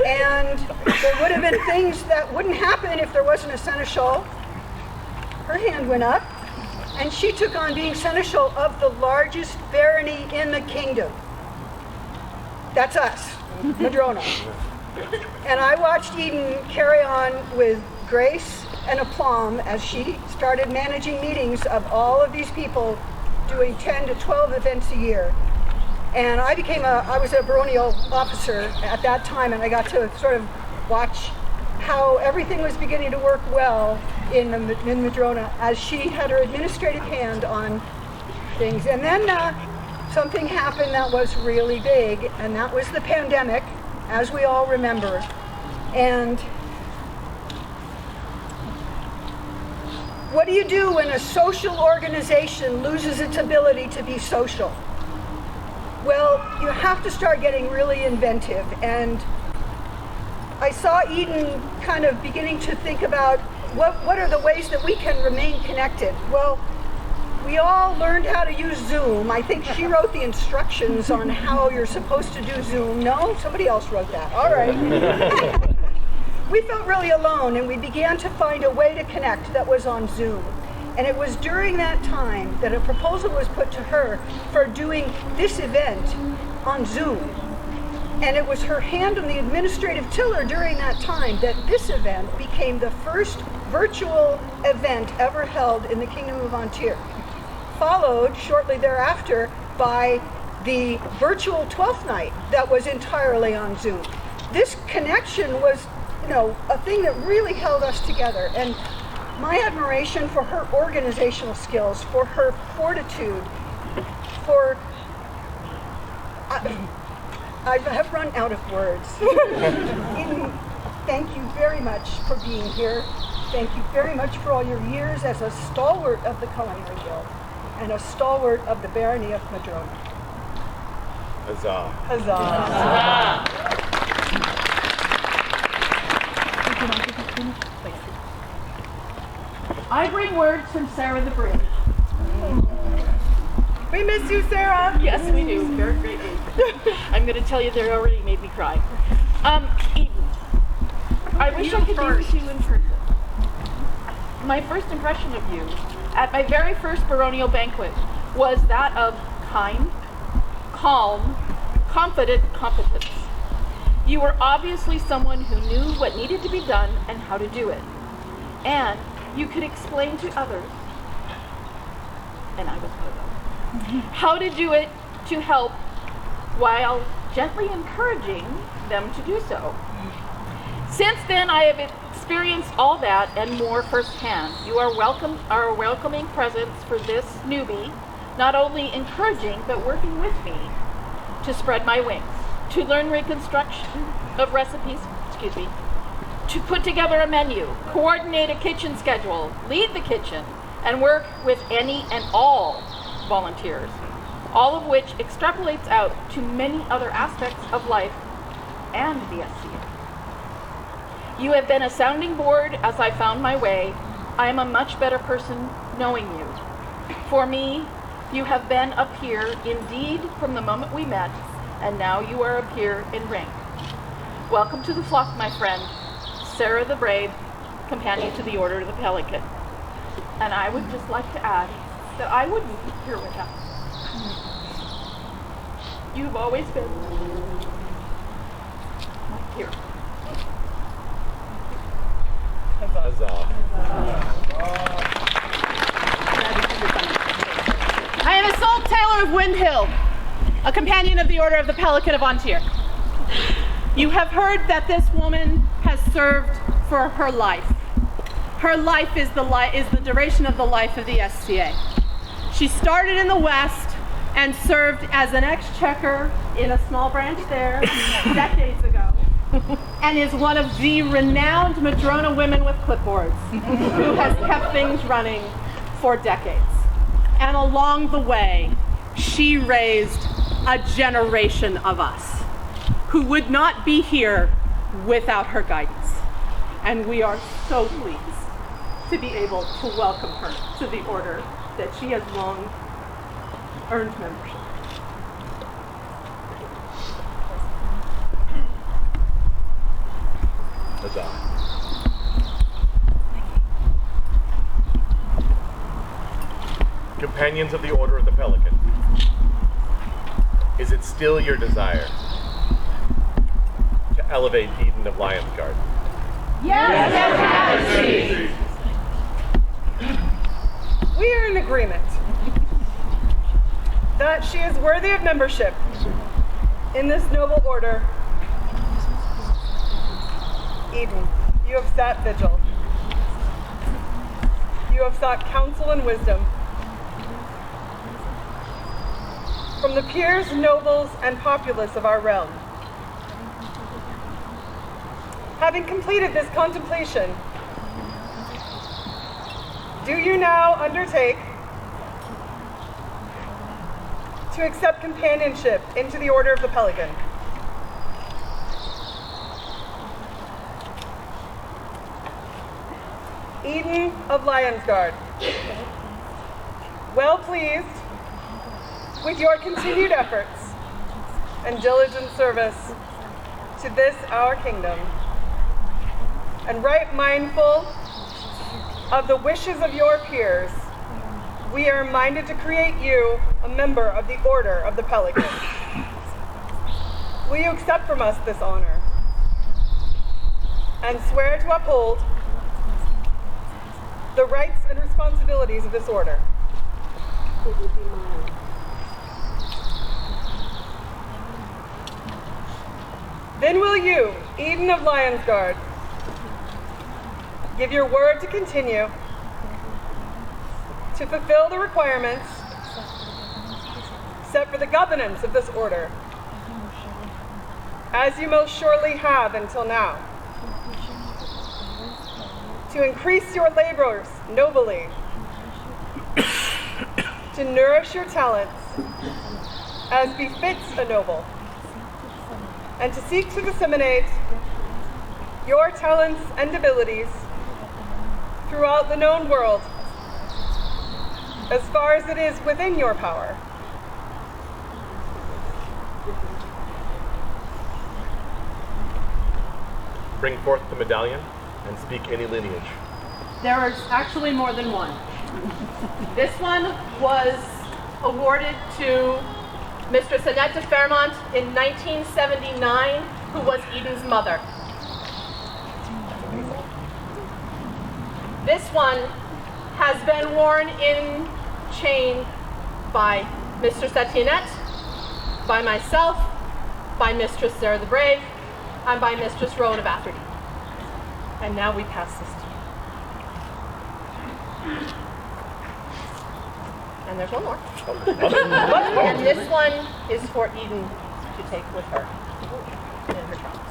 S4: And there would have been things that wouldn't happen if there wasn't a seneschal. Her hand went up, and she took on being seneschal of the largest barony in the kingdom. That's us, Madrona. And I watched Eden carry on with grace and aplomb as she started managing meetings of all of these people doing 10 to 12 events a year. And I was a baronial officer at that time, and I got to sort of watch how everything was beginning to work well in Madrona as she had her administrative hand on things. And then something happened that was really big, and that was the pandemic, as we all remember. And what do you do when a social organization loses its ability to be social? Well, you have to start getting really inventive. And I saw Eden kind of beginning to think about what are the ways that we can remain connected. Well, we all learned how to use Zoom. I think she wrote the instructions on how you're supposed to do Zoom. No? Somebody else wrote that. All right. We felt really alone, and we began to find a way to connect that was on Zoom. And it was during that time that a proposal was put to her for doing this event on Zoom. And it was her hand on the administrative tiller during that time that this event became the first virtual event ever held in the Kingdom of Antir. Followed shortly thereafter by the virtual 12th night that was entirely on Zoom. This connection was, a thing that really held us together. And my admiration for her organizational skills, for her fortitude, for... I have run out of words. Eden, thank you very much for being here. Thank you very much for all your years as a stalwart of the Culinary Guild and a stalwart of the Barony of Madrona.
S11: Huzzah.
S4: Huzzah.
S6: I bring words from Sarah the Brave.
S4: We miss you, Sarah.
S2: Yes, we do. Very greatly. I'm going to tell you they already made me cry. Eden, I wish I could be with you in person. My first impression of you at my very first baronial banquet was that of kind, calm, confident competence. You were obviously someone who knew what needed to be done and how to do it. And you could explain to others, and I was one of them, how to do it to help while gently encouraging them to do so. Since then, I have experienced all that and more firsthand. You are a welcoming presence for this newbie, not only encouraging, but working with me to spread my wings, to learn reconstruction of recipes, to put together a menu, coordinate a kitchen schedule, lead the kitchen, and work with any and all volunteers, all of which extrapolates out to many other aspects of life and the SCA. You have been a sounding board as I found my way. I am a much better person knowing you. For me, you have been up here indeed from the moment we met, and now you are up here in rank. Welcome to the flock, my friend. Sarah the Brave, companion to the Order of the Pelican. And I would just like to add that I wouldn't be here without you. You've always been my hero.
S16: I am Isolde Taylor of Windhill, a companion of the Order of the Pelican of Antir. You have heard that this woman has served for her life. Her life is the duration of the life of the SCA. She started in the West and served as an exchequer in a small branch there decades ago, and is one of the renowned Madrona women with clipboards who has kept things running for decades. And along the way, she raised a generation of us who would not be here without her guidance. And we are so pleased to be able to welcome her to the order that she has long earned membership.
S11: Huzzah. Companions of the Order of the Pelican, is it still your desire to elevate Eden of Lionsguard?
S20: Yes, Majesty.
S5: We are in agreement that she is worthy of membership in this noble order. Eden, you have sat vigil. You have sought counsel and wisdom from the peers, nobles, and populace of our realm. Having completed this contemplation, do you now undertake to accept companionship into the Order of the Pelican? Eden of Lionsguard, well pleased with your continued efforts and diligent service to this our kingdom, and right mindful of the wishes of your peers, we are minded to create you a member of the Order of the Pelican. Will you accept from us this honor and swear to uphold the rights and responsibilities of this order? Then will you, Eden of Lionsguard, give your word to continue to fulfill the requirements set for the governance of this order, as you most surely have until now, to increase your labors nobly, to nourish your talents as befits a noble, and to seek to disseminate your talents and abilities throughout the known world as far as it is within your power.
S11: Bring forth the medallion and speak any lineage.
S16: There is actually more than one. This one was awarded to Mistress Annette de Fairmont in 1979, who was Eden's mother. This one has been worn in chain by Mistress Athenaeum, by myself, by Mistress Sarah the Brave, and by Mistress Rowan of Atherdy. And now we pass this to you. And there's one more. And this one is for Eden to take with her in her travels.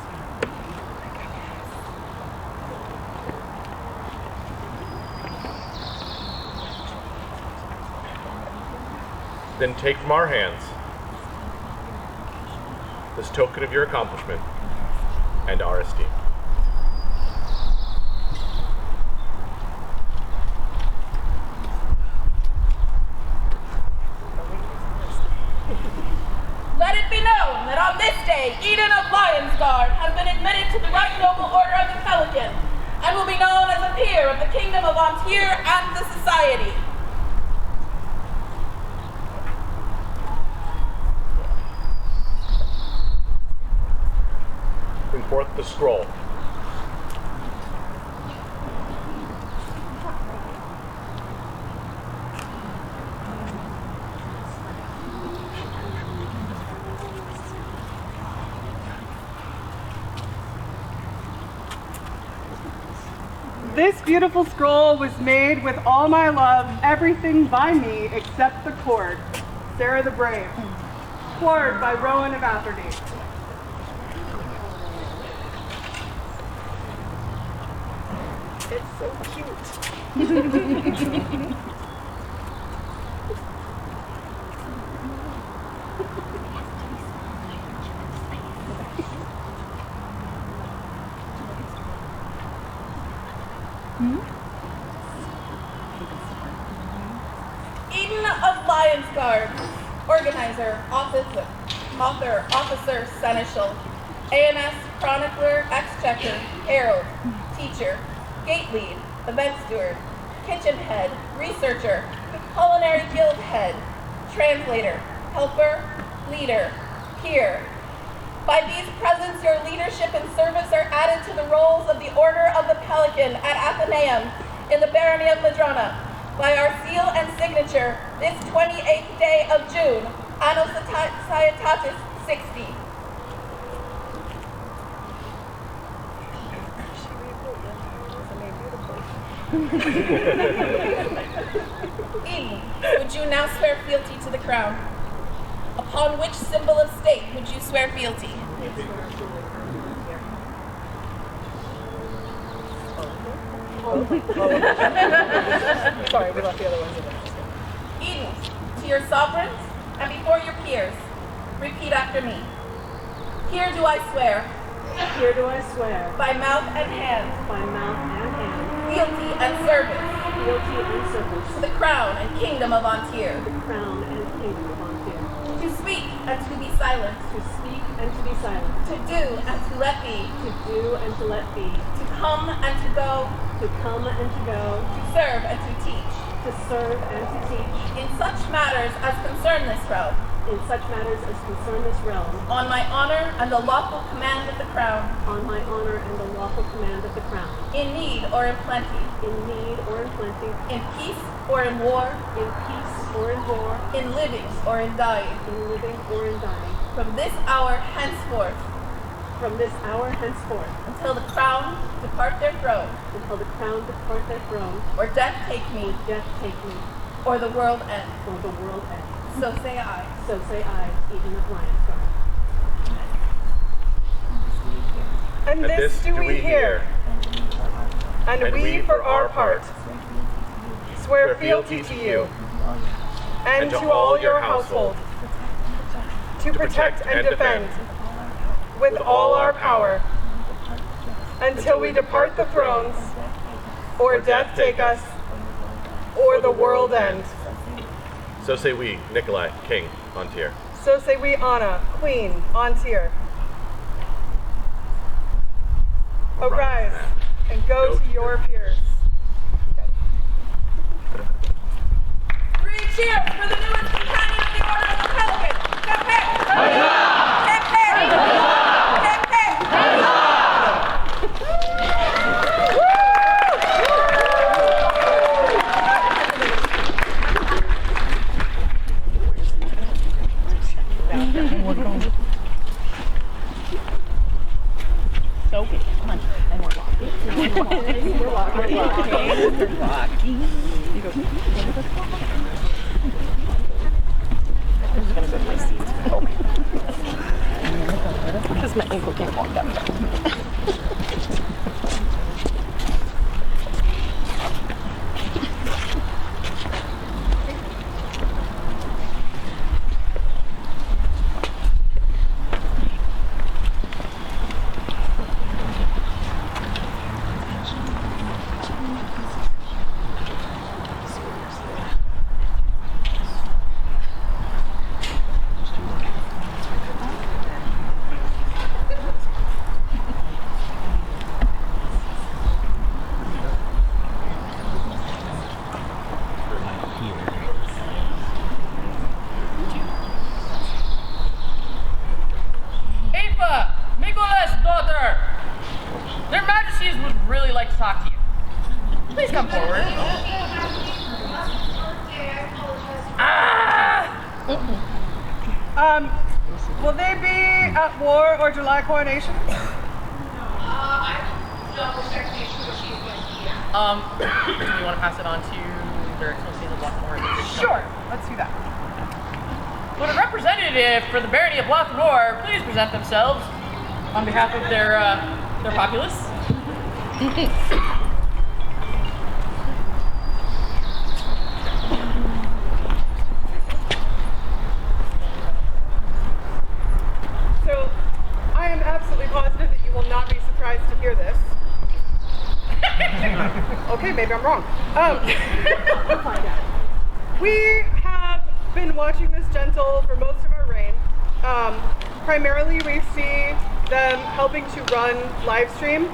S11: Then take from our hands this token of your accomplishment and our esteem.
S1: Let it be known that on this day, Eden of Lionsguard has been admitted to the Right Noble Order of the Pelican and will be known as a peer of the Kingdom of Antir and the Society.
S11: Bring forth the scroll.
S5: This beautiful scroll was made with all my love, everything by me except the cord. Sarah the Brave. Cord by Rowan of Atherdy. It's so cute.
S1: Eden of Lionsguard, organizer, officer, seneschal, ANS, chronicler, exchequer, herald, teacher, gate lead, event steward, kitchen head, researcher, culinary guild head, translator, helper, leader, peer. By these presents, your leadership and service are added to the rolls of the Order of the Pelican at Athenaeum in the Barony of Madrona. By our seal and signature, this 28th day of June, Anno Societatis 60. Eden, would you now swear fealty to the crown? Upon which symbol of state would you swear fealty?
S17: Sorry, we left the other ones in there.
S1: Eden, to your sovereigns and before your peers, repeat after me. Here do I swear.
S18: Here do I swear.
S1: By mouth and hand.
S18: By mouth and hand.
S1: Fealty and service.
S18: Fealty and service.
S1: To the crown and kingdom of Antir.
S18: The crown and kingdom of Antir.
S1: To speak and to be silent.
S18: To speak and to be silent.
S1: To do and to let be.
S18: To do and to let be.
S1: To come and to go.
S18: To come and to go.
S1: To serve and to teach.
S18: To serve and to teach.
S1: In such matters as concern this realm.
S18: In such matters as concern this realm.
S1: On my honor and the lawful command of the crown.
S18: On my honor and the lawful command of the crown.
S1: In need or in plenty.
S18: In need or in plenty.
S1: In peace or in war.
S18: In peace or in war.
S1: In living or in dying.
S18: In living or in dying.
S1: From this hour henceforth.
S18: From this hour henceforth.
S1: Until the crown depart their throne.
S18: Until the crown depart their throne.
S1: Or death take me.
S18: Death take me.
S1: Or the world end.
S18: Or the world end.
S1: So say I.
S18: So say I, Eden of Lionsguard.
S4: And this do we hear. And we, for our part, swear fealty to you and to all your household, to protect and defend with all our power until we depart the thrones, or death take us, or the world end.
S11: So say we, Nikolai, King, Antir.
S4: So say we, Anna, Queen, Antir. Arise and go to your peers.
S1: Three cheers for the newest companion of the Order of the Pelican.
S20: Okay, come on. And we're walking. We're walking. We're walking. You go. I'm just gonna go to my seat. Okay. Because my ankle can't walk that far.
S5: Will they be at war or July coronation?
S2: Do you want to pass it on to their Excellency of Blackmore?
S5: Sure, let's do that.
S2: Would a representative for the Barony of Blackmore please present themselves on behalf of their populace?
S5: So, I am absolutely positive that you will not be surprised to hear this. Okay, maybe I'm wrong. We'll find out. We have been watching this gentle for most of our reign. primarily we see them helping to run live stream,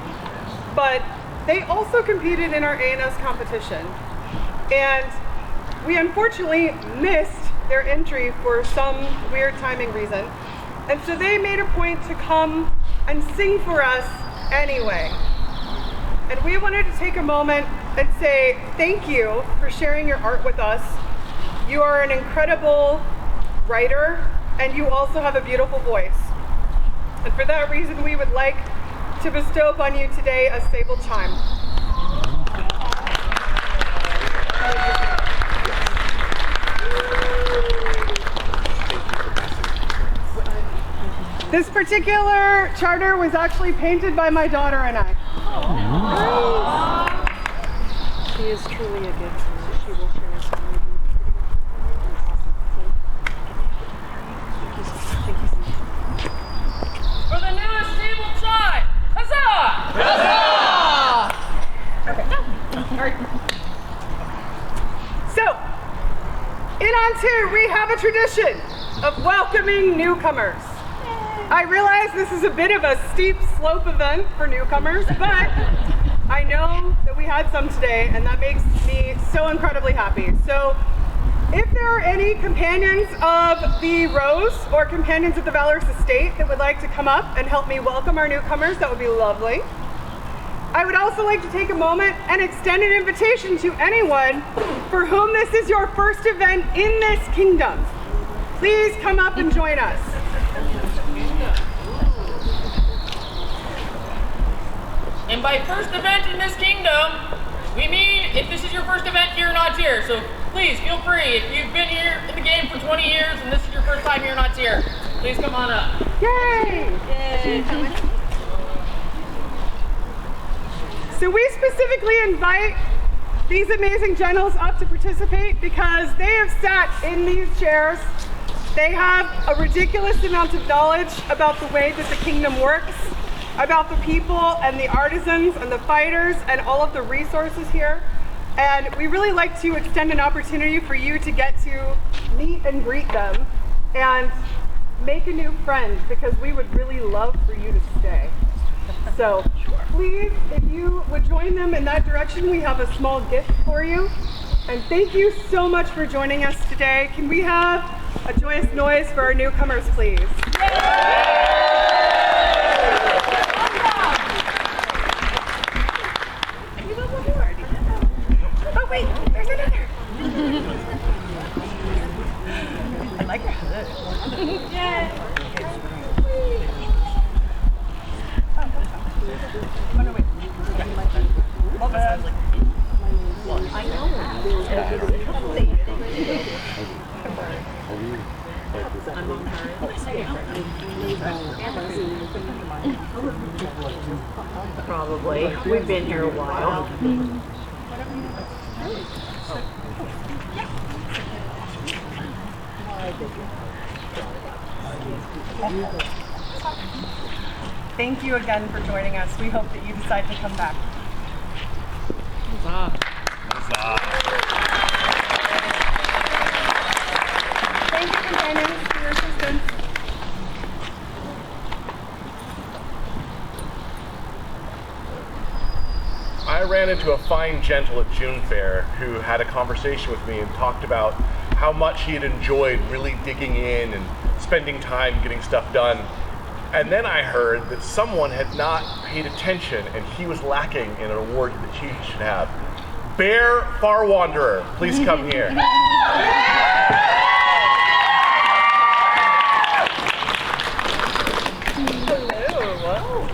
S5: but they also competed in our A&S competition. And we unfortunately missed their entry for some weird timing reason. And so they made a point to come and sing for us anyway. And we wanted to take a moment and say thank you for sharing your art with us. You are an incredible writer, and you also have a beautiful voice. And for that reason, we would like to bestow upon you today a sable chime. This particular charter was actually painted by my daughter and I.
S17: She is truly a gift. She will share some of these. Thank you so much.
S2: For the newest table chime! Huzzah!
S5: Huzzah! Okay. All right. So, in Ontario, we have a tradition of welcoming newcomers. I realize this is a bit of a steep slope event for newcomers, but I know that we had some today, and that makes me so incredibly happy. So if there are any companions of the Rose or companions of the Valorous Estate that would like to come up and help me welcome our newcomers, that would be lovely. I would also like to take a moment and extend an invitation to anyone for whom this is your first event in this kingdom. Please come up and join us.
S2: And by first event in this kingdom, we mean if this is your first event here in Ontario. So please feel free. If you've been here in the game for 20 years and this is your first time here in Ontario, please come on up.
S5: Yay! Yay. So we specifically invite these amazing generals up to participate because they have sat in these chairs. They have a ridiculous amount of knowledge about the way that the kingdom works, about the people and the artisans and the fighters and all of the resources here. And we really like to extend an opportunity for you to get to meet and greet them and make a new friend, because we would really love for you to stay. So please, if you would join them in that direction, we have a small gift for you. And thank you so much for joining us today. Can we have a joyous noise for our newcomers, please? Oh wait, there's another. I like your hood. Yay. Oh no, wait. All this sounds like I know.
S20: Probably. We've been here a while.
S5: Thank you again for joining us. We hope that you decide to come back. Thank you, companions, for your assistance.
S11: I ran into a fine gentle at June Fair who had a conversation with me and talked about how much he had enjoyed really digging in and spending time getting stuff done. And then I heard that someone had not paid attention and he was lacking in an award that he should have. Bear Far Wanderer, please come here.
S5: Hello.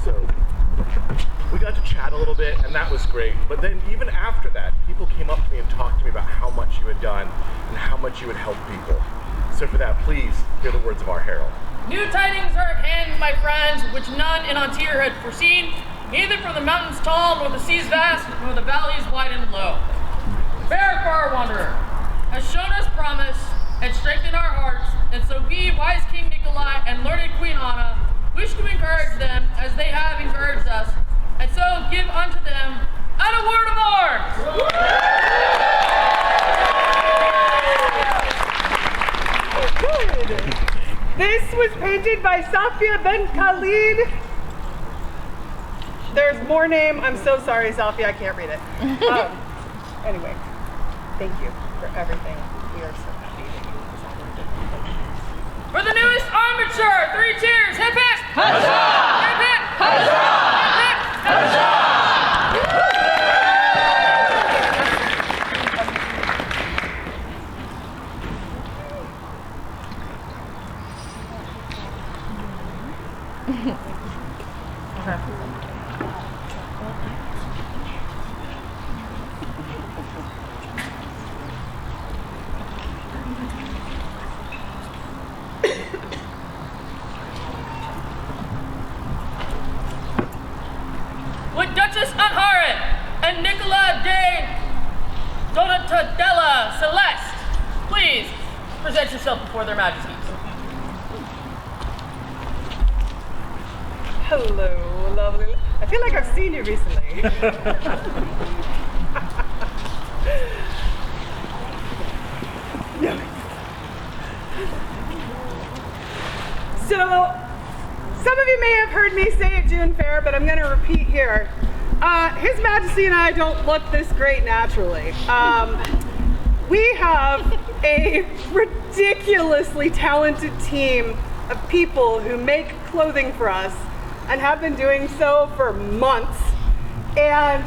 S11: So we got to chat a little bit, and that was great. But then even after that, people came up to me and talked to me about how much you had done and how much you would help people. So for that, please hear the words of our herald.
S2: New tidings are at hand, my friends, which none in Ontario had foreseen, neither from the mountains tall, nor the seas vast, nor the valleys wide and low. Bear Far Wanderer has shown us promise and strengthened our hearts, and so we, wise King Nikolai and learned Queen Anna, wish to encourage them as they have encouraged us, and so give unto them an award of arms!
S5: was painted by Safia Ben Khalid. There's more name. I'm so sorry, Safia, I can't read it. Anyway, thank you for everything. We are so happy that you designed it.
S2: For the newest armature, 3 cheers, hip hip!
S12: Huzzah!
S2: Hip hip!
S12: Huzzah!
S2: Hip hip!
S12: Huzzah!
S2: Would Duchess Anharet and Nicola de Donatella Celeste please present yourself before their majesties?
S5: Hello, lovely. I feel like I've seen you recently. So, some of you may have heard me say at June Fair, but I'm going to repeat here. His Majesty and I don't look this great naturally. We have a ridiculously talented team of people who make clothing for us and have been doing so for months. And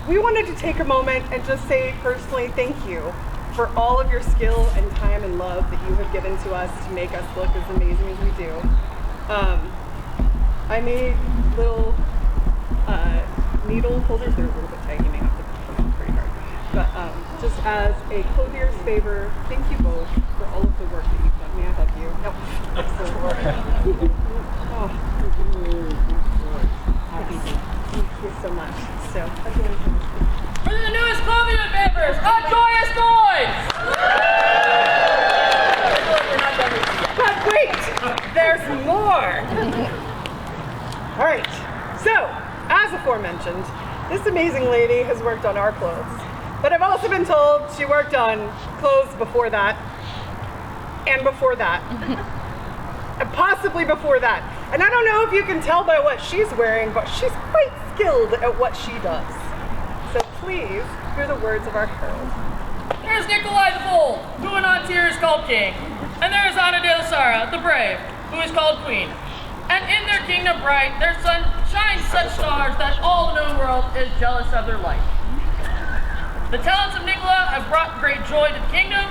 S5: we wanted to take a moment and just say personally thank you for all of your skill and time and love that you have given to us to make us look as amazing as we do. I made little needle holders. They're a little bit tight. You may have to push them pretty hard. But just as a clothier's favor, thank you both for all of the work that you've done. May I help you? No. Oh. Thank you so much. So, again,
S2: For the newest clothing papers, a joyous noise!
S5: But wait, there's more. All right, so as aforementioned, this amazing lady has worked on our clothes, but I've also been told she worked on clothes before that, and before that, and possibly before that. And I don't know if you can tell by what she's wearing, but she's quite skilled at what she does. So please, hear the words of our herald.
S2: There's Nikolai the Bold, who in Antir is called king, and there is Anna de Sara, the brave, who is called queen. And in their kingdom bright, their sun shines such stars that all the known world is jealous of their light. The talents of Nicola have brought great joy to the kingdom,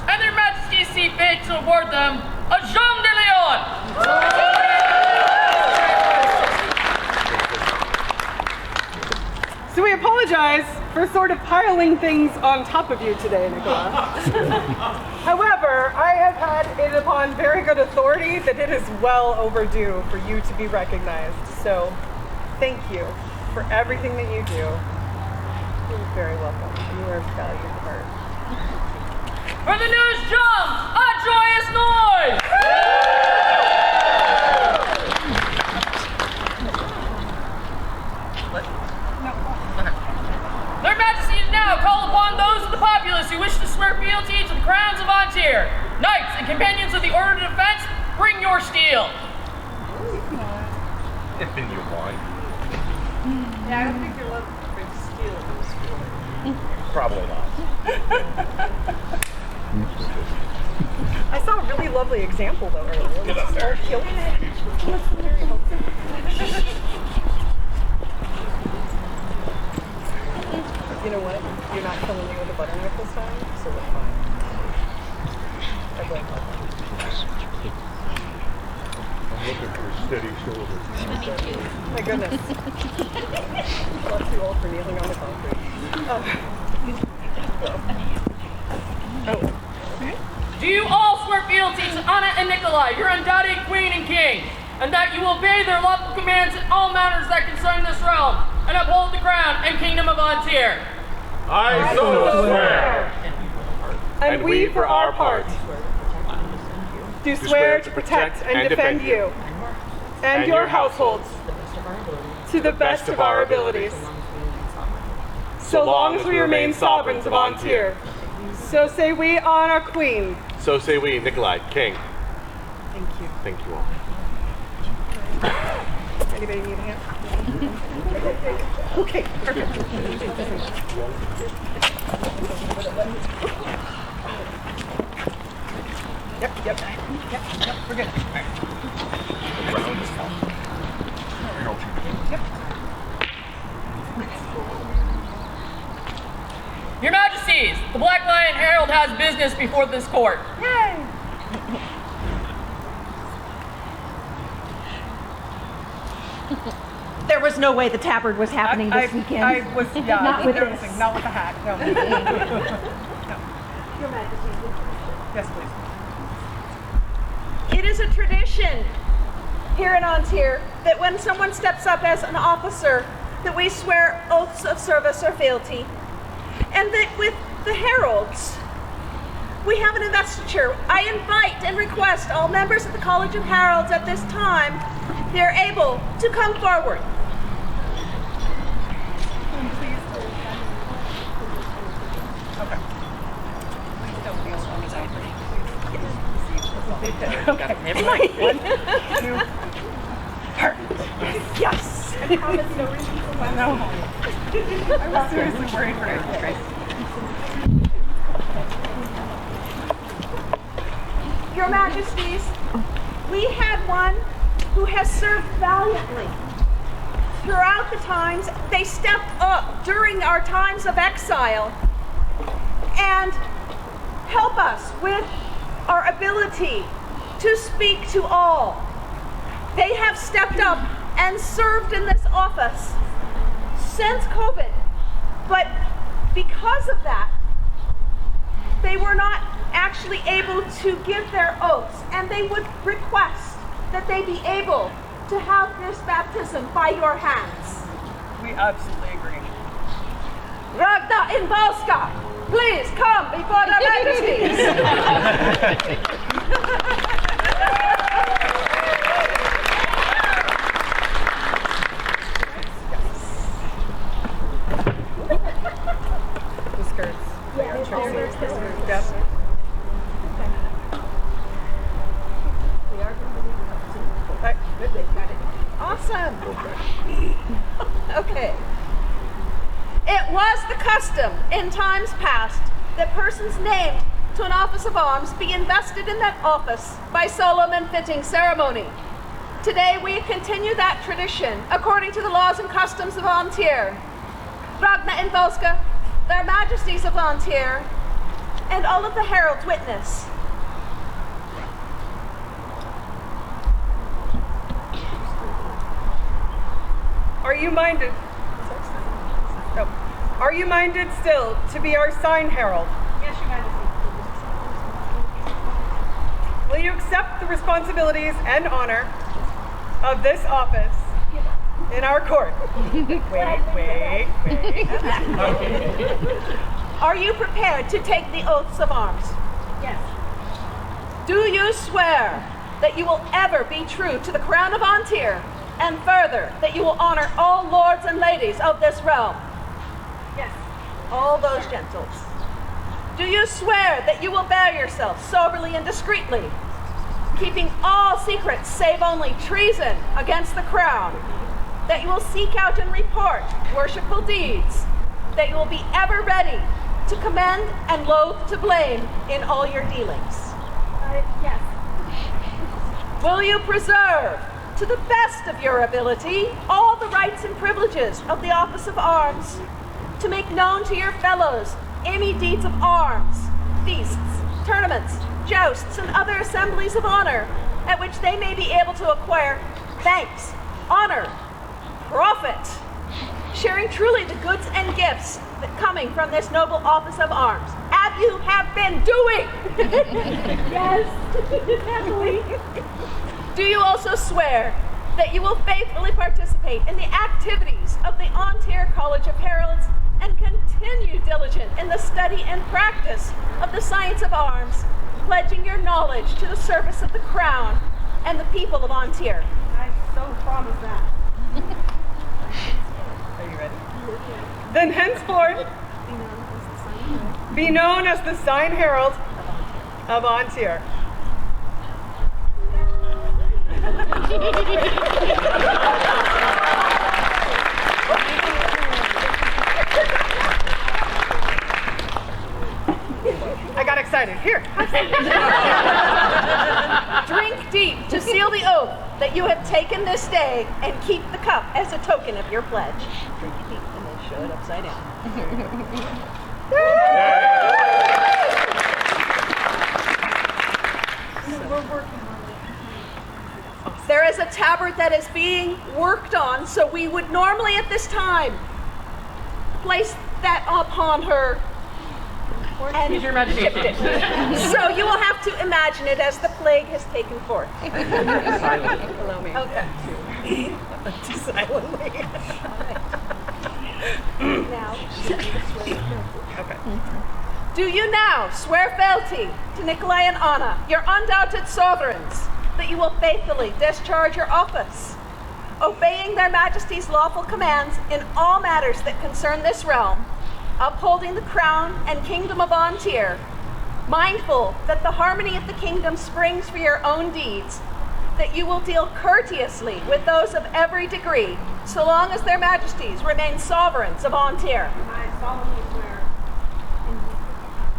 S2: and their majesties see fit to award them a Jean de Leon.
S5: So we apologize for sort of piling things on top of you today, Nicola. However, I have had it upon very good authority that it is well overdue for you to be recognized. So thank you for everything that you do. You're very welcome. You are a valued part.
S2: For the newest jump, a joyous noise! Their majesties now call upon those of the populace who wish to swear fealty to the crowns of Antir. Knights and companions of the Order of Defense, bring your steel.
S11: If you want.
S5: Yeah, I don't think you're allowed to bring steel to the school.
S11: Probably not.
S5: I saw a really lovely example though earlier. Get up there. That's very helpful. You know what? You're not killing me with a butter knife this time, so we're fine. I blame her.
S11: I'm looking for steady shoulders.
S5: My goodness. Not too old for kneeling on the concrete. Oh.
S2: Do you all swear fealty to Anna and Nikolai, your undoubted queen and king, and that you will obey their lawful commands in all matters that concern this realm, and uphold the crown and kingdom of Antir?
S11: I so swear.
S5: And we, for our part, do swear to protect and defend you and your households to the best of our abilities, so long as we remain sovereigns of Antir. So say we, Anna, Queen.
S11: So say we, Nikolai, King.
S5: Thank you.
S11: Thank you all.
S5: Anybody need a hand? Okay, perfect. Yep, we're good. All right. Yep.
S2: Your Majesties, the Black Lion Herald has business before this court.
S4: Yay!
S13: There was no way the tabard was happening this weekend.
S5: I was, yeah,
S13: Not with
S5: noticing,
S13: this.
S5: not with the hat, no.
S13: Your Majesty.
S5: Yes, please.
S1: It is a tradition here in Antir that when someone steps up as an officer, that we swear oaths of service or fealty. And that with the heralds, we have an investiture. I invite and request all members of the College of Heralds at this time, they are able to come forward.
S5: Okay. Please don't be as long as I Okay. One, two, perfect. Yes. I promise no reason for my no. I was seriously worried for it. Great.
S1: Your Majesties, we had one who has served valiantly. Throughout the times, they stepped up during our times of exile and help us with our ability to speak to all. They have stepped up and served in this office since COVID, but because of that, they were not actually able to give their oaths, and they would request that they be able to have this baptism by your hands.
S5: We absolutely agree.
S1: Ragna Invalska, please come before their majesties.
S5: The skirts. Yeah. Yep.
S1: Awesome. Okay. It was the custom in times past that persons named to an office of arms be invested in that office by solemn and fitting ceremony. Today we continue that tradition according to the laws and customs of Antir. Ragna and Volska, their majesties of Antir, and all of the heralds witness.
S5: Are you minded? No. Are you minded still to be our sign herald?
S1: Yes, Your Majesty.
S5: Will you accept the responsibilities and honor of this office in our court? Wait.
S1: Are you prepared to take the oaths of arms?
S13: Yes.
S1: Do you swear that you will ever be true to the crown of Antir, and further, that you will honor all lords and ladies of this realm?
S13: Yes.
S1: All those gentles. Do you swear that you will bear yourself soberly and discreetly, keeping all secrets save only treason against the crown, that you will seek out and report worshipful deeds, that you will be ever ready to commend and loath to blame in all your dealings?
S13: Yes.
S1: Will you preserve, to the best of your ability, all the rights and privileges of the office of arms, to make known to your fellows any deeds of arms, feasts, tournaments, jousts, and other assemblies of honor at which they may be able to acquire thanks, honor, profit, sharing truly the goods and gifts that coming from this noble office of arms, as you have been doing?
S13: Yes. Happily.
S1: Do you also swear that you will faithfully participate in the activities of the Antir College of Heralds and continue diligent in the study and practice of the science of arms, pledging your knowledge to the service of the crown and the people of Antir?
S13: I so promise that.
S5: Are you ready? Then henceforth, be known as the sign herald of Antir.
S17: I got excited. Here.
S13: Drink deep to seal the oath that you have taken this day and keep the cup as a token of your pledge. Drink deep and then show it upside down. There is a tabard that is being worked on, so we would normally at this time place that upon her and
S2: Use your imagination.
S13: shift it. So you will have to imagine it as the plague has taken forth. Allow me. Okay.
S17: Silently.
S13: Now. Okay. Do you now swear fealty to Nikolai and Anna, your undoubted sovereigns, that you will faithfully discharge your office, obeying their majesties' lawful commands in all matters that concern this realm, upholding the crown and kingdom of Antir, mindful that the harmony of the kingdom springs from your own deeds, that you will deal courteously with those of every degree, so long as their majesties remain sovereigns of Antir?
S8: I solemnly swear.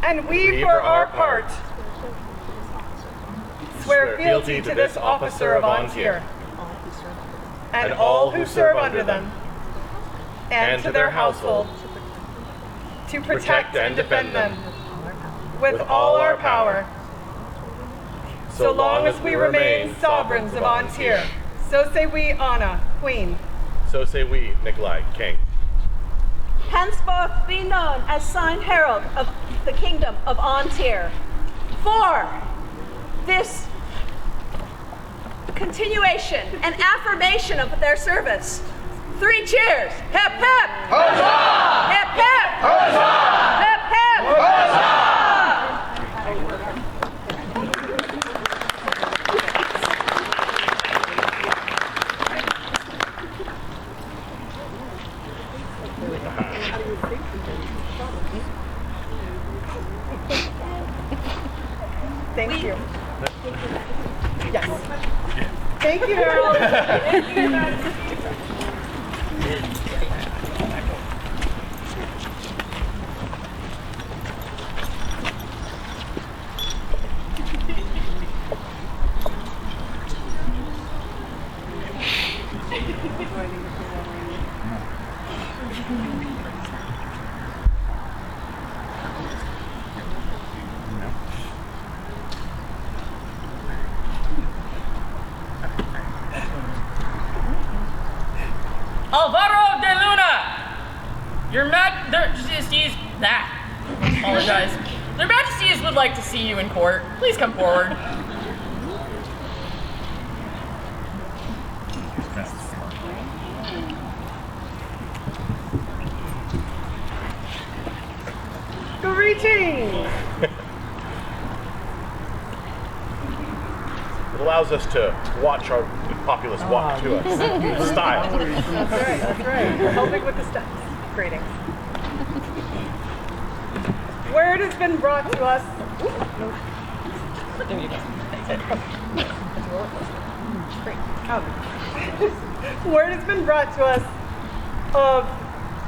S17: And we, for our part, swear fealty to this officer of Antir, and all who serve under them, and to their household, to protect and defend them with all our power, so long as we remain sovereigns of Antir. So say we, Anna, Queen.
S11: So say we, Nikolai, King.
S13: Henceforth be known as signed herald of the kingdom of Antir. For this continuation and affirmation of their service, 3 cheers. Hip hip!
S12: Huzzah!
S13: Hip hip!
S12: Huzzah!
S13: Hip hip!
S12: Huzzah!
S17: Thank you. Yes. Thank you, Harold.
S2: Alvaro de Luna! Their Majesties, apologize. Their Majesties would like to see you in court. Please come forward.
S17: Greetings.
S11: It allows us to watch our populace walk to us. Style.
S17: That's right, that's right. We're helping with the steps. Greetings. Word has been brought to us.
S2: There you go.
S17: Word has been brought to us of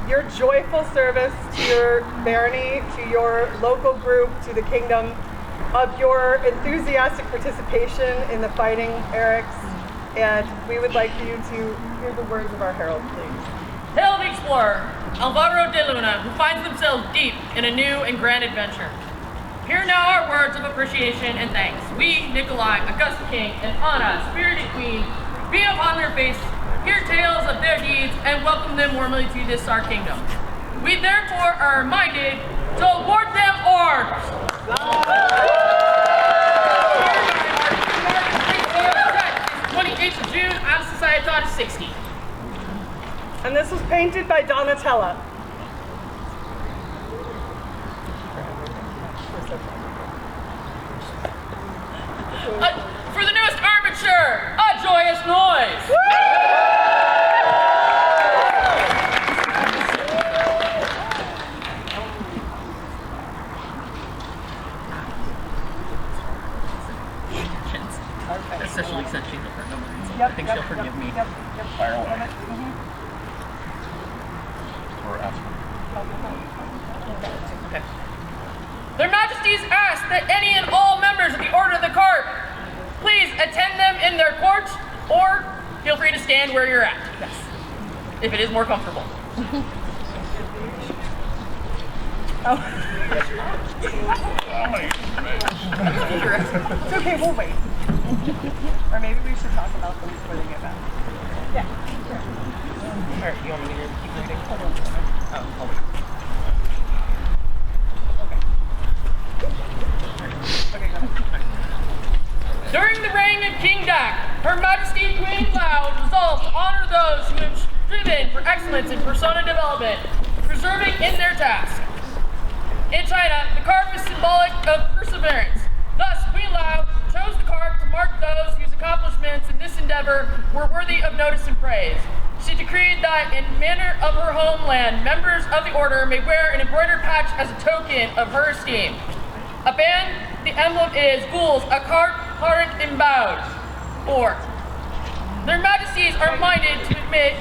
S17: your joyful service to your barony, to your local group, to the kingdom, of your enthusiastic participation in the fighting Erics, and we would like for you to hear the words of our herald, please.
S2: Hail the explorer, Alvaro de Luna, who finds themselves deep in a new and grand adventure. Hear now our words of appreciation and thanks. We, Nikolai, August King, and Anna, spirited Queen, be upon their face, hear tales of their deeds, and welcome them warmly to this our kingdom. We therefore are minded to award them arms. 28th of June, out of Societas 60.
S17: And this was painted by Donatella.
S2: For the newest armature, a joyous noise. Especially since she's a friend of mine.
S10: I think she'll forgive me. Fire away. Or ask her.
S2: Okay. Their Majesties ask that any and all members of the Order of the Carp please attend them in their court, or feel free to stand where you're at. Yes. If it is more comfortable.
S5: It's okay, we'll wait. Or maybe we should talk about them before they get back. Yeah.
S2: Alright, you want me to keep reading?
S5: Hold on.
S2: Oh, I'll wait.
S5: Okay, go ahead.
S2: During the reign of King Dak, Her Majesty Queen Lao resolved to honor those who have striven for excellence in persona development, preserving in their task. In China, the carp is symbolic of perseverance. Thus, Queen Lao chose the carp to mark those whose accomplishments in this endeavor were worthy of notice and praise. She decreed that, in manner of her homeland, members of the order may wear an embroidered patch as a token of her esteem. A band, the emblem is gules, a carp, heart embowed. Or, their Majesties are minded to admit.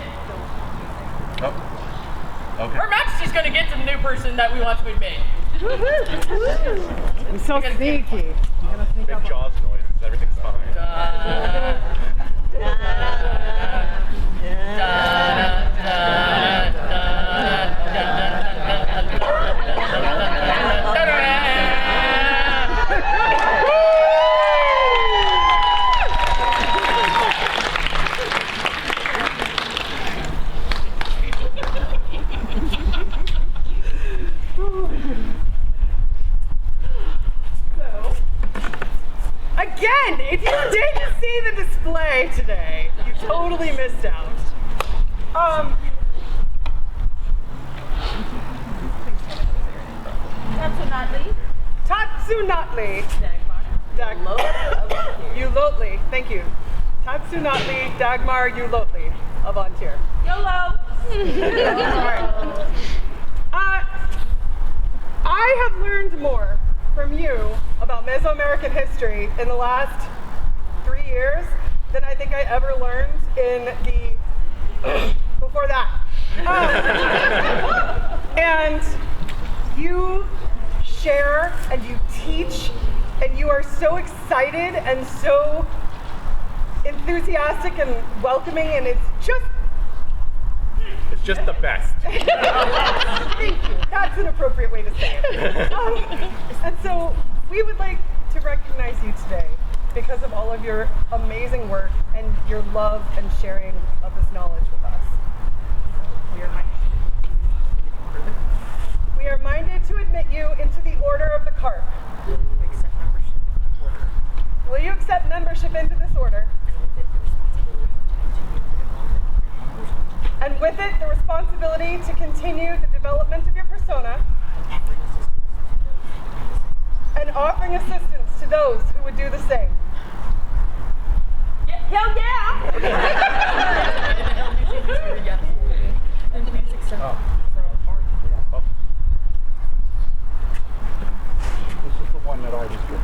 S10: Oh. Okay.
S2: Her Majesty's going to get to the new person that we want to admit.
S5: I'm so sneaky.
S11: Big Jaws noises. Everything's fine.
S5: Again, if you didn't see the display today, you totally missed out. Tatsunatli. Ulotli. Thank you. Tatsunatli Dagmar Ulotli of Ontier.
S1: YOLO!
S5: I have learned more from you about Mesoamerican history in the last 3 years than I think I ever learned in the before that. And you share and you teach and you are so excited and so enthusiastic and welcoming, and it's
S11: just the best.
S5: Thank you. That's an appropriate way to say it. And so we would like to recognize you today because of all of your amazing work and your love and sharing of this knowledge with us. We are minded to admit you into the Order of the Carp. Will you accept membership into this order? And with it, the responsibility to continue the development of your persona and offering assistance to those who would do the same.
S1: Hell yeah!
S2: And please accept
S7: This is the one that I was given.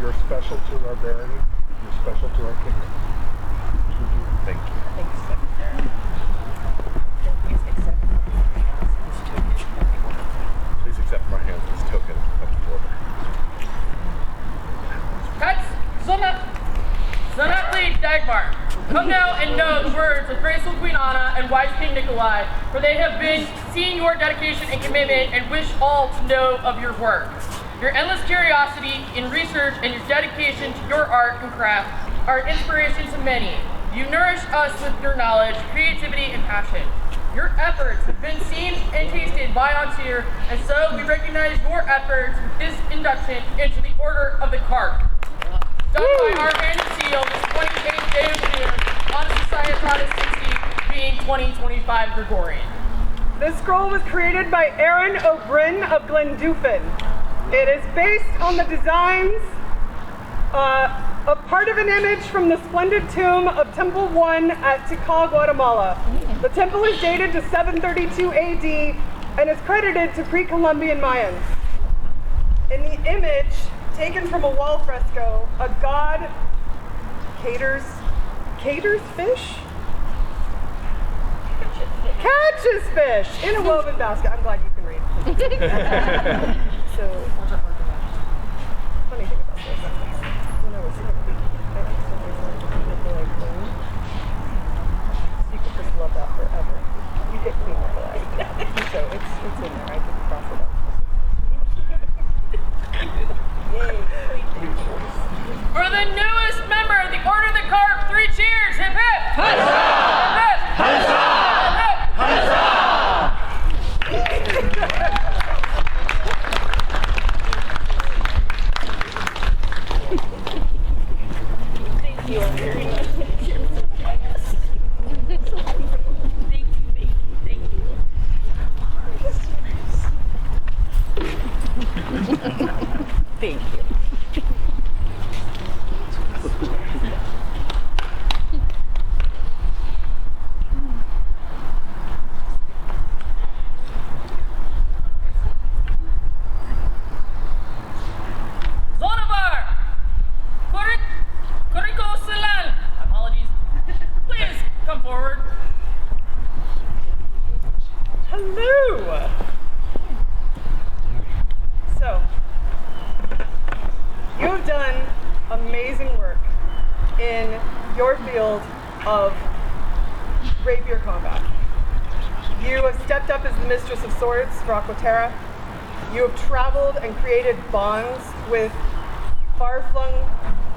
S7: You're special to our barony. You're special to our kingdom. Thank you.
S11: Please accept from our hands this token of the order.
S2: Sonatli Dagmar, come now and know the words of graceful Queen Anna and wise King Nikolai, for they have been seeing your dedication and commitment and wish all to know of your work. Your endless curiosity in research and your dedication to your art and craft are an inspiration to many. You nourish us with your knowledge, creativity, and passion. Your efforts have been seen and tasted by Ontier, and so we recognize your efforts with this induction into the Order of the Carp. Done by our hand and seal this 28th day of June on the Society of Protestancy, being 2025 Gregorian.
S5: This scroll was created by Aaron O'Brien of Glendufin. It is based on the designs a part of an image from the splendid tomb of Temple 1 at Tikal, Guatemala. The temple is dated to 732 AD and is credited to pre-Columbian Mayans. In the image, taken from a wall fresco, a god caters fish? Catches fish in a woven basket. I'm glad you can read. So, funny thing about this, when I was younger, I accidentally started Nikolai Queen. You could just love that forever. You get Queen Nikolai. So it's in there. I can cross it out.
S2: For the newest member of the Order of the Carp, 3 cheers! Hip hip! Huzzah! Hip hip! Huzzah!
S18: Thank you all very much. Thank you.
S5: Hello! So, you have done amazing work in your field of rapier combat. You have stepped up as the Mistress of Swords for Aquaterra. You have traveled and created bonds with far-flung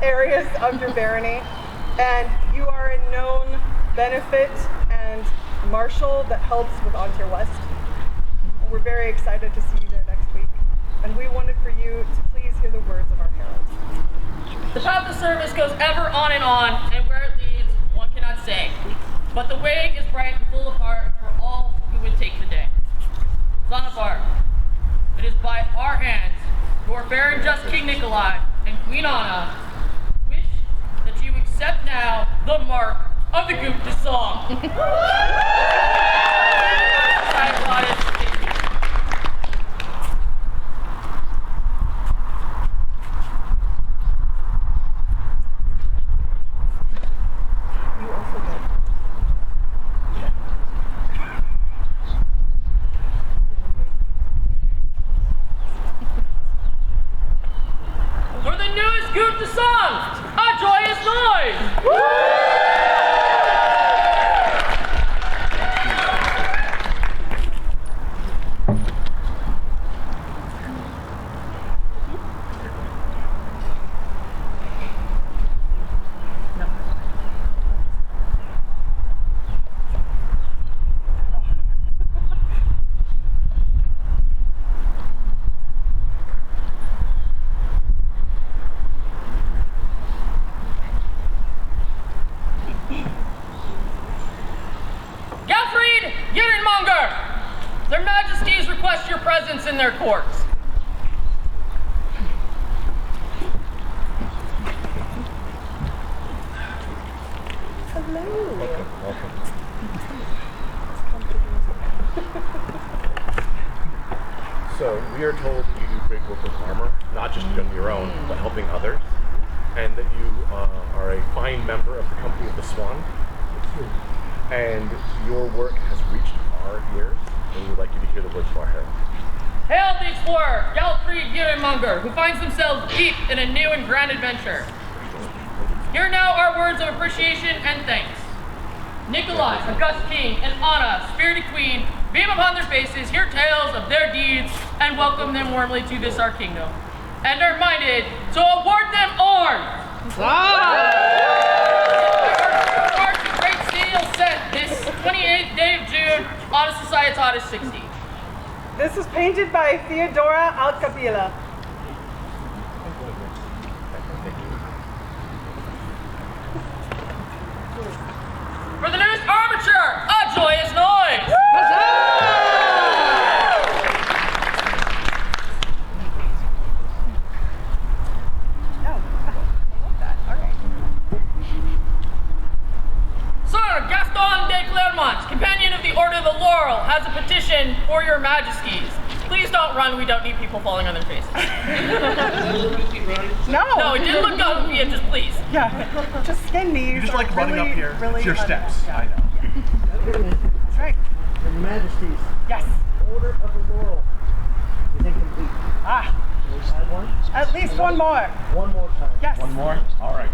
S5: areas of your barony, and you are a known benefit and marshal that helps with Ontier West. We're very excited to see you there next week, and we wanted for you to please hear the words of our herald.
S2: The path of service goes ever on, and where it leads, one cannot say. But the way is bright and full of heart for all who would take the day. Xanathar, it is by our hands, your fair and just King Nikolai and Queen Anna, wish that you accept now the mark of the Goop de Song. For the newest Goop de Song, a joyous noise! Their Majesties request your presence in their courts.
S5: Hello.
S11: Welcome. So we are told that you do great work with armor, not just on your own, but helping others, and that you are a fine member of the Company of the Swan. And your work has reached our ears, and we would like you to hear the words of our herald.
S2: Hail the explorer, Galfried Gierenmonger, who finds himself deep in a new and grand adventure. Here now are words of appreciation and thanks. Nikolai, august king, and Anna, spirited queen, beam upon their faces, hear tales of their deeds, and welcome them warmly to this our kingdom, and are minded to award them arms. Great seal set this 28th day of June on a Societatis 60.
S5: This was painted by Theodora Alcapilla.
S2: For the newest armature, a joyous noise! Sir Gaston de Clermont, companion of the Order of the Laurel, has a petition for your Majesties. Please don't run. We don't need people falling on their faces.
S5: No.
S2: It didn't look good. Yeah, just please.
S5: Yeah, just skin knees.
S11: You just like running
S5: really,
S11: up here.
S5: Really
S11: It's your steps. I know.
S5: That's right.
S19: Your Majesties.
S5: Yes.
S19: The Order of the Laurel is incomplete.
S5: Ah.
S19: Can we add one?
S5: At least one more.
S19: One more time.
S5: Yes.
S11: One more? All right.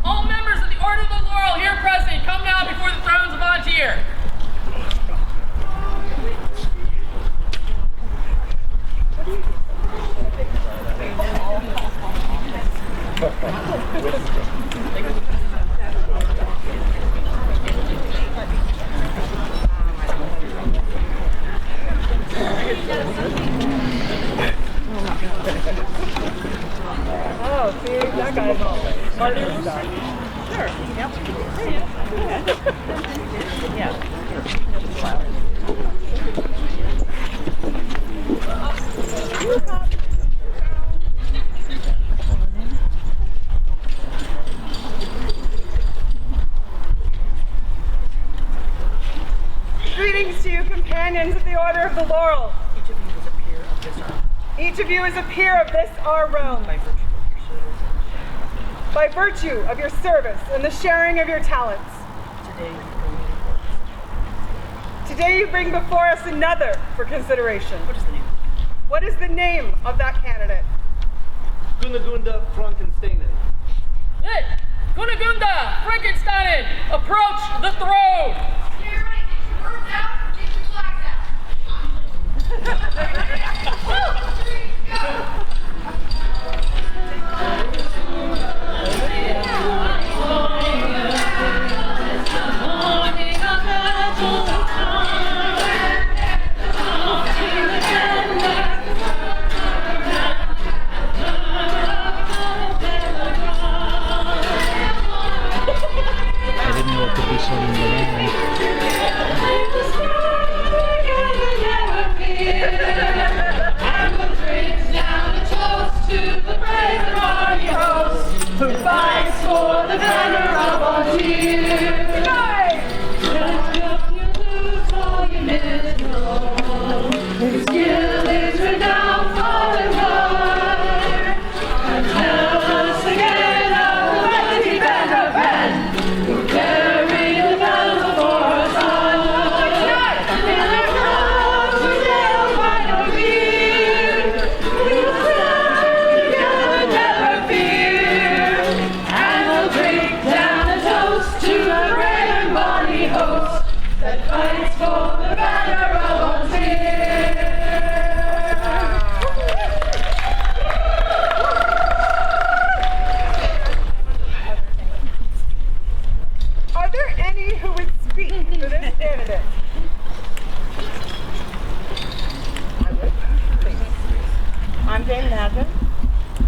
S2: All members of the Order of the Laurel here present, come now before the thrones of Antir.
S5: Oh, see, that guy's all part of the stuff. Sure. Yep. Yeah. Greetings to you, companions of the Order of the Laurel. Each of you is a peer of this our realm. By virtue of your service and the sharing of your talents. Today you bring before us another for consideration. What is the name of that candidate?
S19: Gunagunda Frankensteinen.
S2: It, Gunagunda Frankensteinen, approach the throne.
S22: I didn't know it could be sung in the land.
S12: Who fights for the banner of Antir? Lift up your boots, all you miserable. His skill is renowned far and wide. And tell us again of the mighty band of men who carry the battle for us all. In their crowds we sail by no fear. We will stand together, never fear. And we'll drink down a toast to the brave and bonny host that fights for the banner of Antir.
S5: Are there any who would speak for this candidate? I would, please. I'm Dame Madden.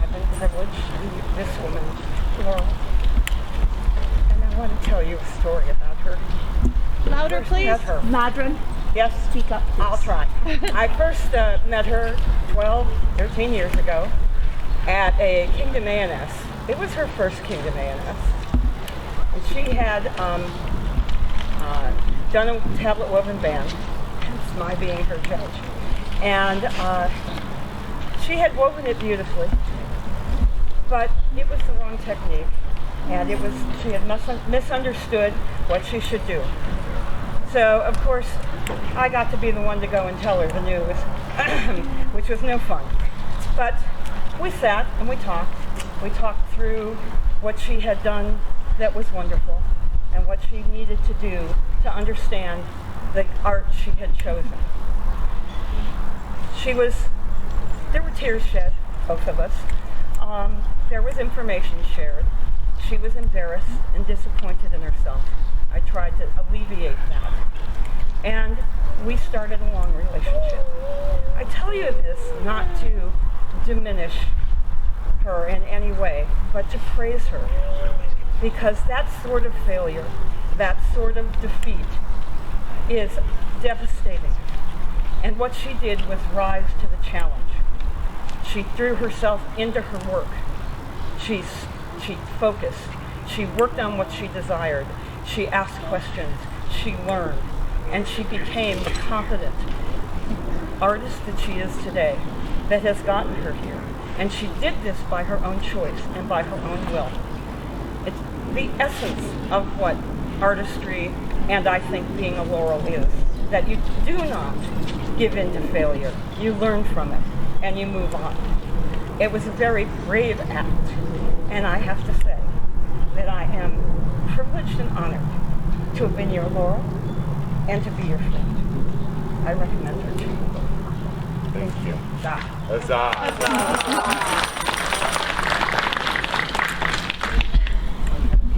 S5: I've been privileged to be this woman's Laurel. And I want to tell you a story about her.
S13: Louder,
S5: First
S13: please.
S5: met her.
S13: Madron.
S5: Yes.
S13: Speak up, please.
S5: I'll try. I first met her 13 years ago at a Kingdom A&S. It was her first Kingdom A&S. And she had done a tablet woven band, hence my being her judge. And she had woven it beautifully, but it was the wrong technique. And she had misunderstood what she should do. So, of course, I got to be the one to go and tell her the news, which was no fun. But we sat and we talked. We talked through what she had done that was wonderful and what she needed to do to understand the art she had chosen. There were tears shed, both of us. There was information shared. She was embarrassed and disappointed in herself. I tried to alleviate that. And we started a long relationship. I tell you this not to diminish her in any way, but to praise her. Because that sort of failure, that sort of defeat is devastating. And what she did was rise to the challenge. She threw herself into her work. She focused. She worked on what she desired. She asked questions. She learned.
S15: and she became the competent artist that she is today, that has gotten her here. And she did this by her own choice and by her own will. It's the essence of what artistry and I think being a Laurel is, that you do not give in to failure. You learn from it and you move on. It was a very brave act, and I have to say that I am privileged and honored to have been your Laurel and to be your friend. I recommend her to you.
S11: Thank you.
S15: Huzzah.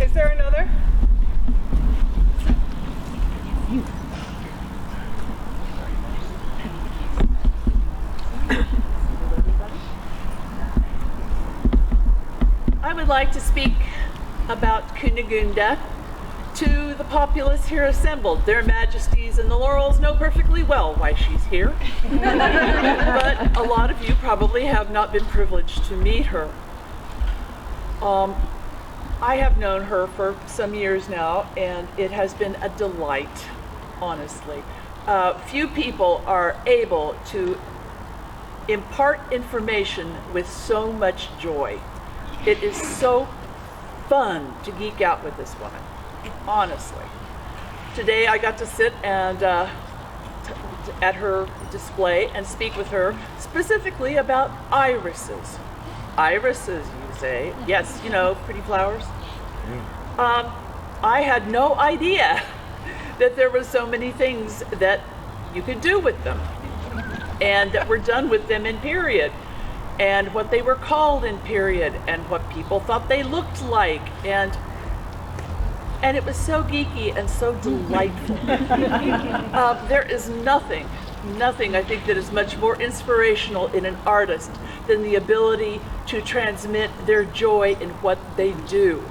S13: Is there another?
S21: I would like to speak about Kunigunda to the populace here assembled. Their Majesties and the Laurels know perfectly well why she's here. But a lot of you probably have not been privileged to meet her. I have known her for some years now, and it has been a delight, honestly. Few people are able to impart information with so much joy. It is so fun to geek out with this woman, honestly. Today I got to sit and at her display and speak with her specifically about irises. Irises, you say? Yes, you know, pretty flowers. I had no idea that there were so many things that you could do with them and that were done with them in period, and what they were called in period, and what people thought they looked like, and it was so geeky and so delightful. There is nothing I think that is much more inspirational in an artist than the ability to transmit their joy in what they do.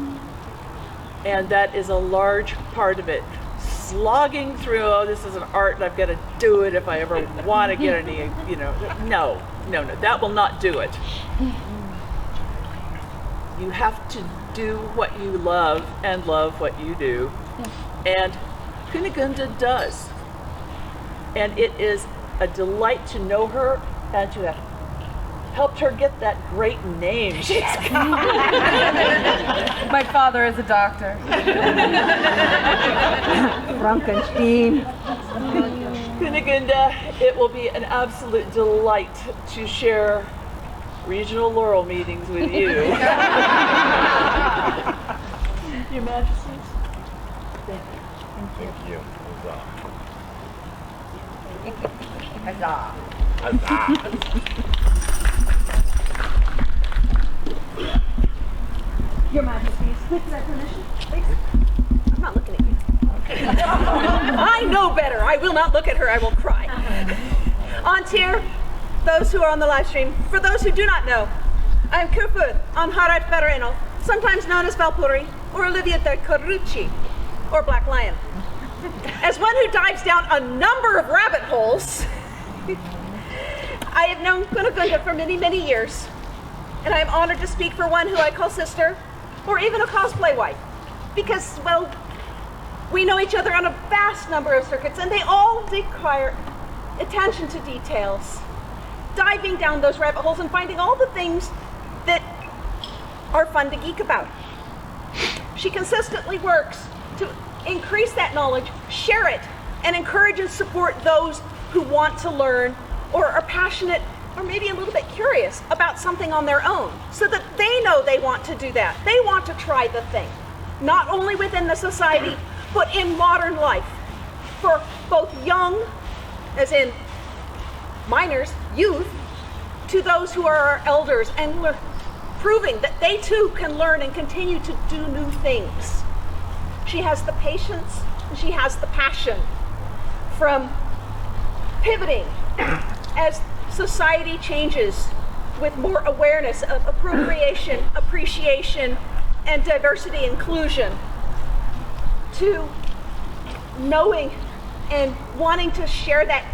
S21: And that is a large part of it. Slogging through, oh, this is an art and I've got to do it if I ever want to get any, no, that will not do it. You have to do what you love and love what you do. And Kunigunda does. And it is a delight to know her and to have helped her get that great name she's got.
S23: My father is a doctor.
S15: Frankenstein.
S21: Kunigunda, it will be an absolute delight to share regional Laurel meetings with you. Your Majesties. Thank you.
S11: Thank you.
S15: Huzzah.
S11: Huzzah.
S8: Your Majesties, with that permission, please. I'm not looking at you.
S13: I know better. I will not look at her. I will cry. Antir, those who are on the live stream, for those who do not know, I am Kufud Anharat Baronial, sometimes known as Valpuri, or Olivia de Carucci, or Black Lion. As one who dives down a number of rabbit holes, I have known Kunigunda for many, many years, and I am honored to speak for one who I call sister, or even a cosplay wife, because, well, we know each other on a vast number of circuits, and they all require attention to details, diving down those rabbit holes and finding all the things that are fun to geek about. She consistently works to increase that knowledge, share it, and encourage and support those who want to learn or are passionate or maybe a little bit curious about something on their own, so that they know they want to do that. They want to try the thing, not only within the society, but in modern life, for both young, as in minors, youth, to those who are our elders, and proving that they too can learn and continue to do new things. She has the patience, and she has the passion from pivoting as society changes with more awareness of appropriation, appreciation, and diversity inclusion, to knowing and wanting to share that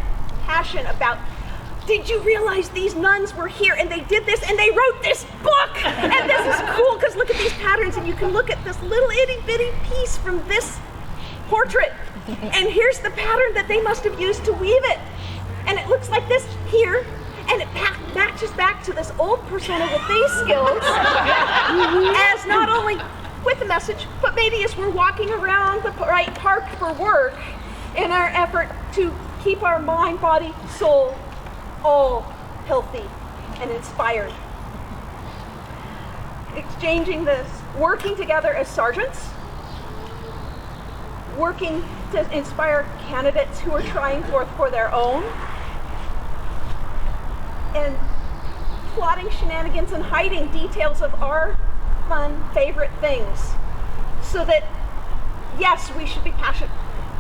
S13: passion about, did you realize these nuns were here and they did this and they wrote this book? And this is cool because look at these patterns, and you can look at this little itty bitty piece from this portrait. And here's the pattern that they must have used to weave it. And it looks like this here. And it matches back to this old persona with these skills as not only with the message, but maybe as we're walking around the right park for work in our effort to keep our mind, body, soul all healthy and inspired. Exchanging this, working together as sergeants, working to inspire candidates who are trying forth for their own, and plotting shenanigans and hiding details of our fun, favorite things. So that, yes, we should be passionate.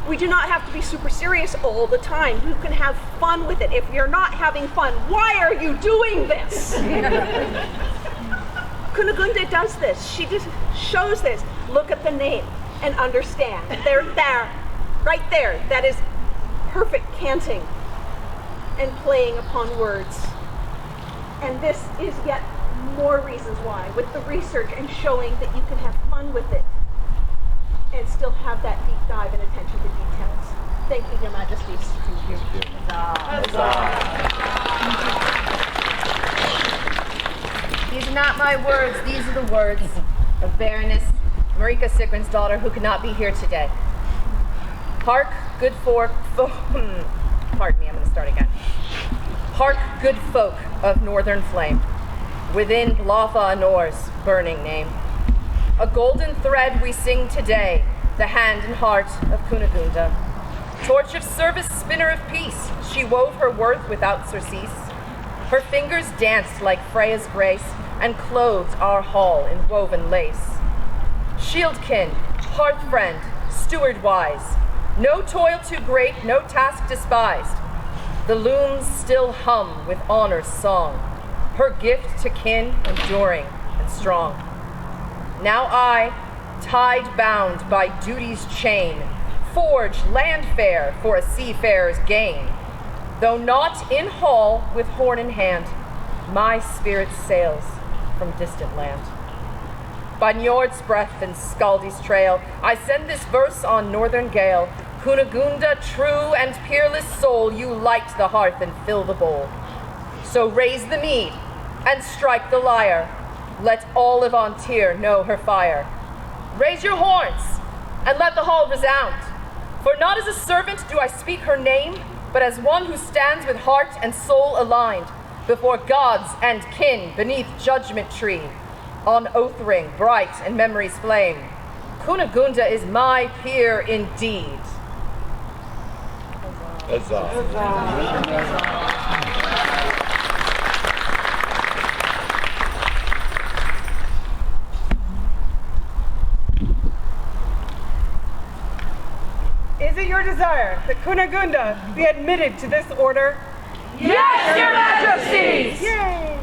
S13: We do not have to be super serious all the time. You can have fun with it. If you're not having fun, why are you doing this? Kunigunda does this. She just shows this. Look at the name and understand. They're there, right there. That is perfect canting and playing upon words. And this is yet more reasons why, with the research and showing that you can have fun with it and still have that deep dive and attention to details. Thank you, Your Majesties. Thank you.
S6: These are not my words, these are the words of Baroness Marika Sigrin's daughter, who could not be here today. Hark, good pardon me, I'm going to start again. Hark, good folk of northern flame, within Blotha Anor's burning name. A golden thread we sing today, the hand and heart of Kunigunda. Torch of service, spinner of peace, she wove her worth without surcease. Her fingers danced like Freya's grace, and clothed our hall in woven lace. Shieldkin, hearth friend, steward wise, no toil too great, no task despised. The looms still hum with honor's song, her gift to kin enduring and strong. Now I, tied bound by duty's chain, forge land fare for a seafarer's gain. Though not in hall with horn in hand, my spirit sails from distant land. By Njord's breath and Scaldi's trail, I send this verse on northern gale. Kunigunda, true and peerless soul, you light the hearth and fill the bowl. So raise the mead and strike the lyre. Let all of Antir know her fire. Raise your horns and let the hall resound. For not as a servant do I speak her name, but as one who stands with heart and soul aligned before gods and kin beneath judgment tree, on oath ring bright and memory's flame. Kunigunda is my peer indeed.
S5: Is it your desire that Kunigunda be admitted to this order?
S12: Yes, Your Majesties!
S5: Yay!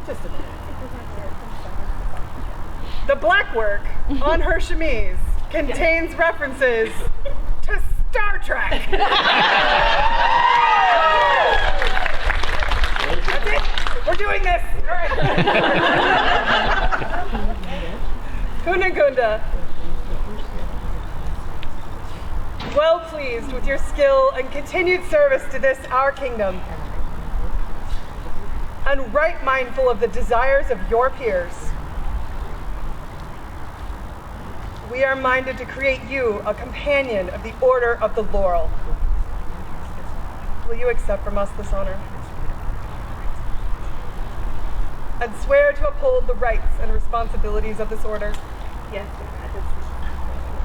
S5: Just a minute. The black work on her chemise contains references to Star Trek. That's it. We're doing this. All right. Kunigunda, well pleased with your skill and continued service to this our kingdom, and right mindful of the desires of your peers, we are minded to create you a companion of the Order of the Laurel. Will you accept from us this honor? And swear to uphold the rights and responsibilities of this order?
S13: Yes,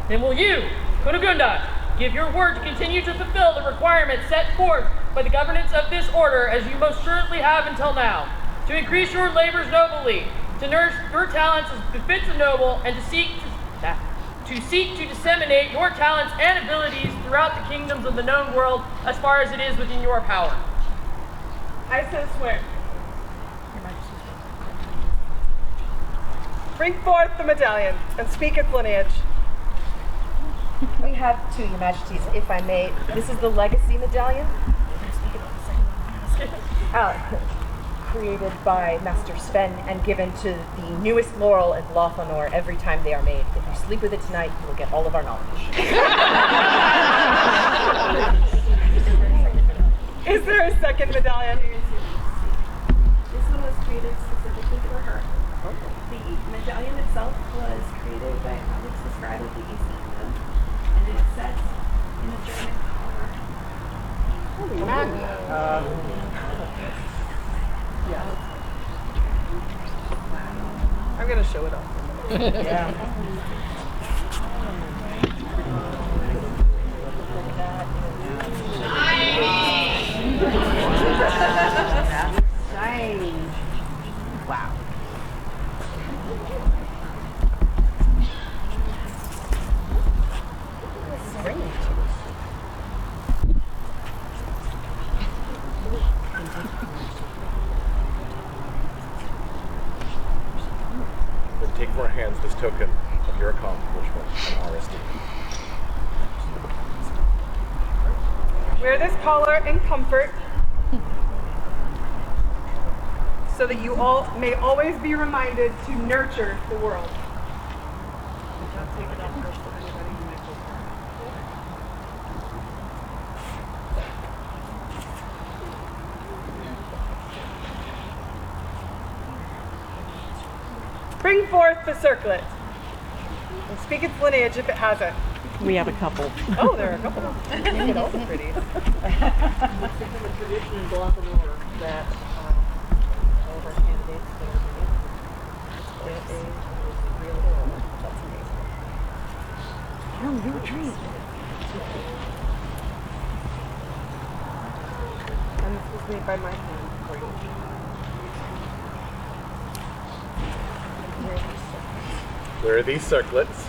S2: Then will you, Kunigunda, give your word to continue to fulfill the requirements set forth by the governance of this order as you most certainly have until now, to increase your labors nobly, to nurse your talents as befits a noble, and to seek to disseminate your talents and abilities throughout the kingdoms of the known world as far as it is within your power.
S5: I so swear. Bring forth the medallion and speak its lineage.
S6: We have two, Your Majesties, if I may. This is the legacy medallion.
S3: created by Master Sven and given to the newest Laurel and Lothanor every time they are made. If you sleep with it tonight, you will get all of our knowledge.
S5: Is there a second medallion?
S18: This one was created specifically for her. The medallion itself was created by Alex the Scribe of the East Kingdom, and it is set in a German collar.
S5: Holy man. Yeah. I'm gonna show it off.
S3: Yeah.
S6: Shiny. Wow.
S11: Then take from our hands this token of your accomplishment and our esteem.
S5: Wear this collar in comfort so that you all may always be reminded to nurture the world. Bring forth the circlet and speak its lineage if it has it.
S15: We have a couple.
S5: Oh, there are a couple. Look at all the pretties.
S15: It's become a tradition in Baltimore that all of our candidates that are get a real laurel. That's amazing. Oh, you're a treat.
S5: And this was made by my hand for you.
S11: Where are these circlets?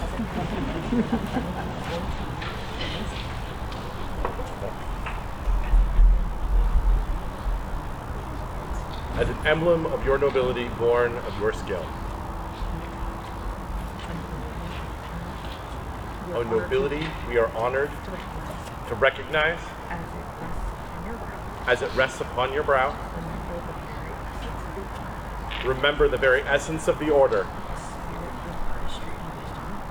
S11: As an emblem of your nobility, born of your skill. O nobility, we are honored to recognize, as it rests upon your brow, remember the very essence of the order,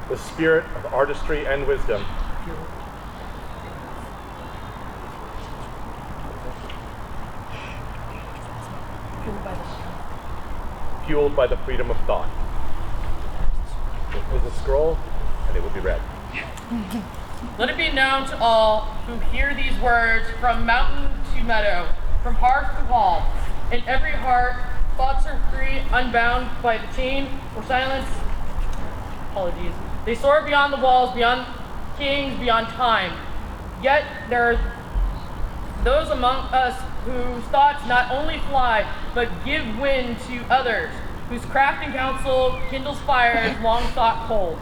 S11: the spirit of artistry and wisdom, fueled by the freedom of thought. It is a scroll, and it will be read.
S2: Let it be known to all who hear these words, from mountain to meadow, from hearth to hall, in every heart, thoughts are free, unbound by the chain or silence. Apologies. They soar beyond the walls, beyond kings, beyond time. Yet there are those among us whose thoughts not only fly, but give wind to others, whose craft and counsel kindles fires long thought cold.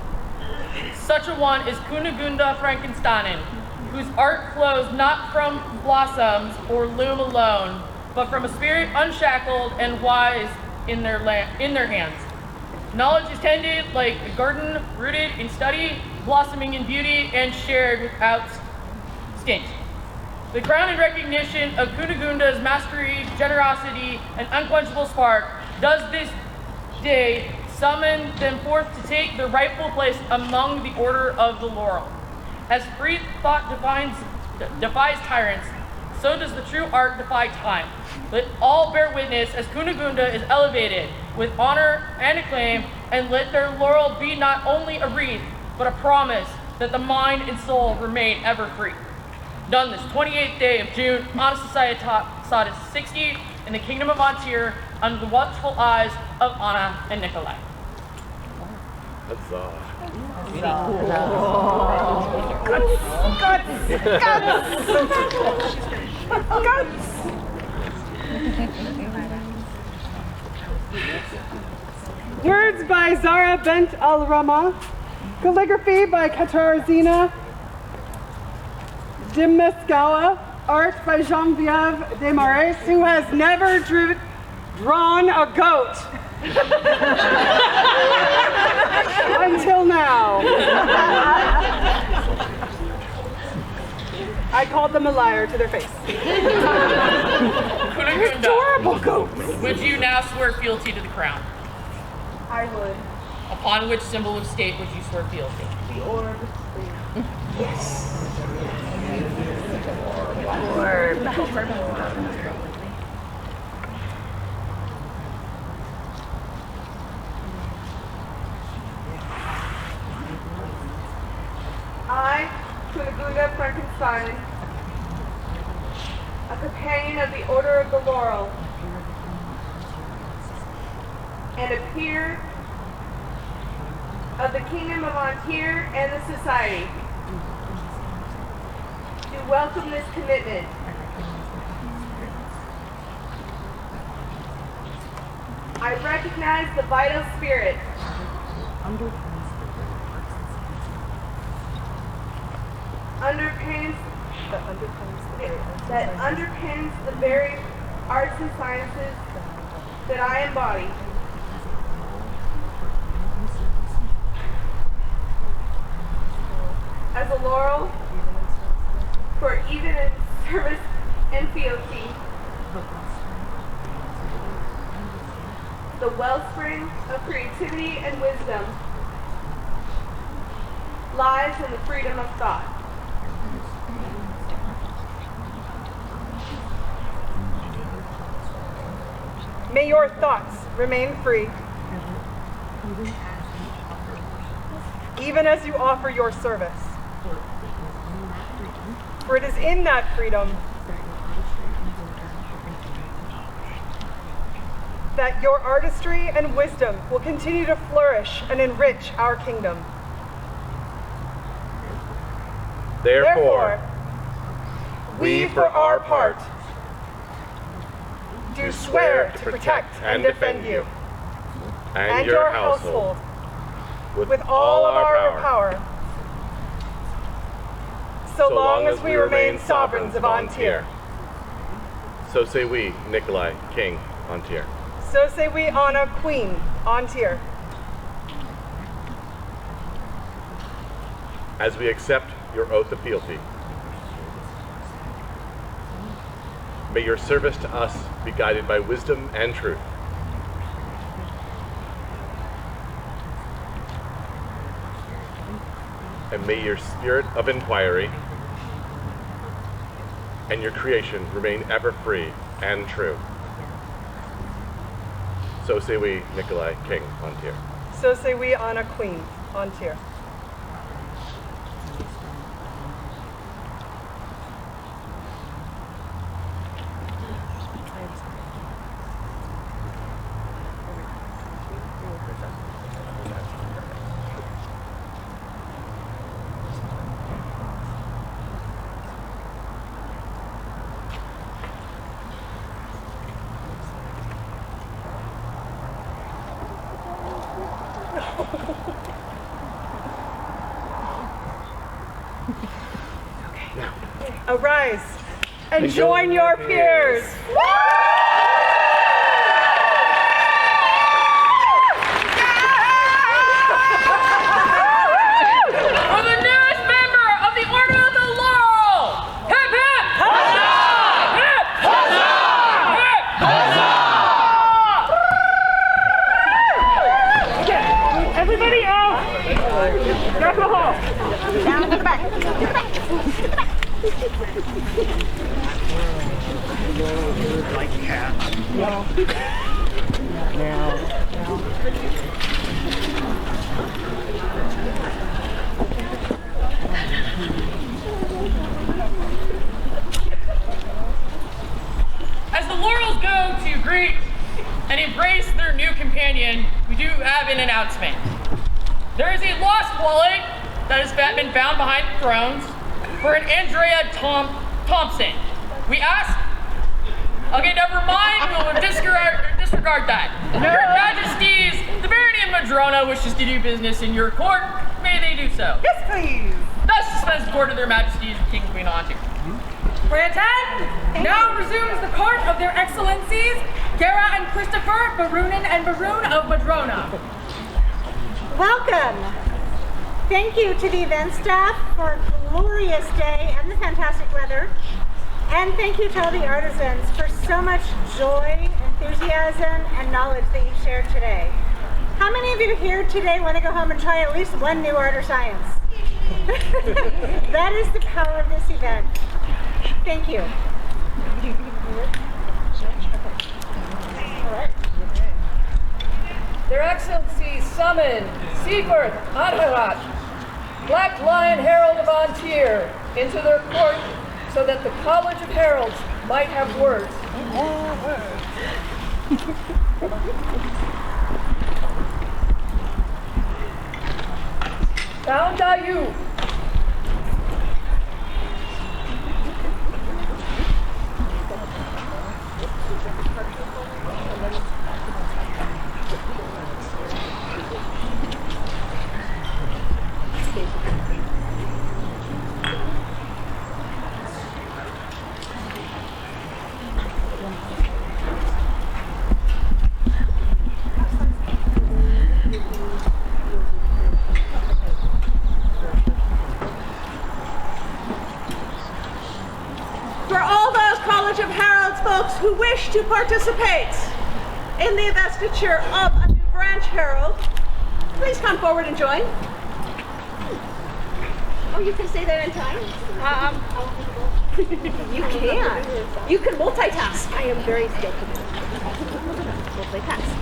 S2: Such a one is Kunigunda Frankensteinen, whose art flows not from blossoms or loom alone, but from a spirit unshackled and wise in their hands. Knowledge is tended like a garden, rooted in study, blossoming in beauty, and shared without stint. The crown and recognition of Kunigunda's mastery, generosity, and unquenchable spark does this day summon them forth to take their rightful place among the Order of the Laurel. As free thought defies tyrants, so does the true art defy time. Let all bear witness as Kunigunda is elevated with honor and acclaim, and let their laurel be not only a wreath, but a promise that the mind and soul remain ever free. Done this 28th day of June, on Society Soddis 60, in the Kingdom of Antir, under the watchful eyes of Anna and Nikolai.
S11: Huzzah.
S5: Words by Zara Bent Al-Rama. Calligraphy by Katarzina Dimescawa. Art by Geneviève Desmarais, who has never drawn a goat. Until now. I called them a liar to their face.
S2: Gunagunda,
S13: adorable goats.
S2: would you now swear fealty to the crown?
S18: I would.
S2: Upon which symbol of state would you swear fealty?
S18: The orb. I, Kunigunda Frankenstein, a companion of the Order of the Laurel, and a peer of the Kingdom of Antir and the Society, do welcome this commitment. I recognize the vital spirit that underpins the very arts and sciences that I embody. As a laurel, for even in service and fealty, the wellspring of creativity and wisdom lies in the freedom of thought.
S3: May your thoughts remain free, even as you offer your service. For it is in that freedom that your artistry and wisdom will continue to flourish and enrich our kingdom.
S11: Therefore,
S3: we, for our part, do swear to protect and defend you and your household with all of our power, so long as we remain sovereigns of Antir.
S11: So say we, Nikolai, King, Antir.
S3: So say we, Anna, Queen, Antir.
S11: As we accept your oath of fealty, may your service to us be guided by wisdom and truth. And may your spirit of inquiry and your creation remain ever free and true. So say we, Nikolai, King, Antir.
S3: So say we, Anna, Queen, Antir. Arise and join your peers.
S2: For the newest member of the Order of the Laurel! Hip hip! Huzzah! Hip! Huzzah! Hip! Huzzah!
S13: Everybody out! Down the hall!
S12: Down to the back.
S7: Like cats.
S12: Now.
S2: As the Laurels go to greet and embrace their new companion, we do have an announcement. There is a lost wallet that has been found behind the thrones for an Andrea Thompson. We ask, okay, never mind, we'll disregard that. Your Majesties, the Barony of Madrona wishes to do business in your court. May they do so.
S13: Yes, please.
S2: Thus dispense the court of their Majesties, King and Queen Antir.
S13: Brantan now resumes the court of their excellencies, Gara and Christopher, Baronin and Baroon of Madrona.
S9: Welcome. Thank you to the event staff for a glorious day and the fantastic weather. And thank you to all the artisans for so much joy, enthusiasm, and knowledge that you've shared today. How many of you here today want to go home and try at least one new art or science? That is the power of this event. Thank you.
S13: Their Excellencies summon Siegfried Anharat, Black Lion Herald of Antir, into their court so that the College of Heralds might have words. Bound are you.
S1: For all those College of Heralds folks who wish to participate in the investiture of a new branch herald, please come forward and join. Oh, you can say that in time? You can. You can multitask. I am very skillful. Multitask.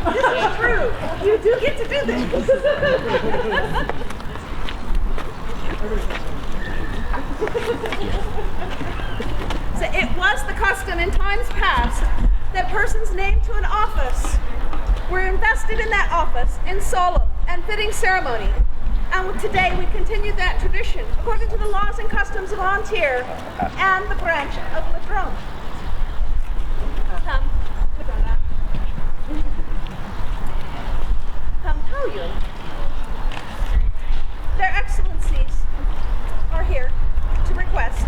S1: This is true. You do get to do this. So it was the custom in times past that persons named to an office were invested in that office in solemn and fitting ceremony. And today we continue that tradition according to the laws and customs of Antir and the branch of Madrona. Come tell you. Their Excellencies are here to request,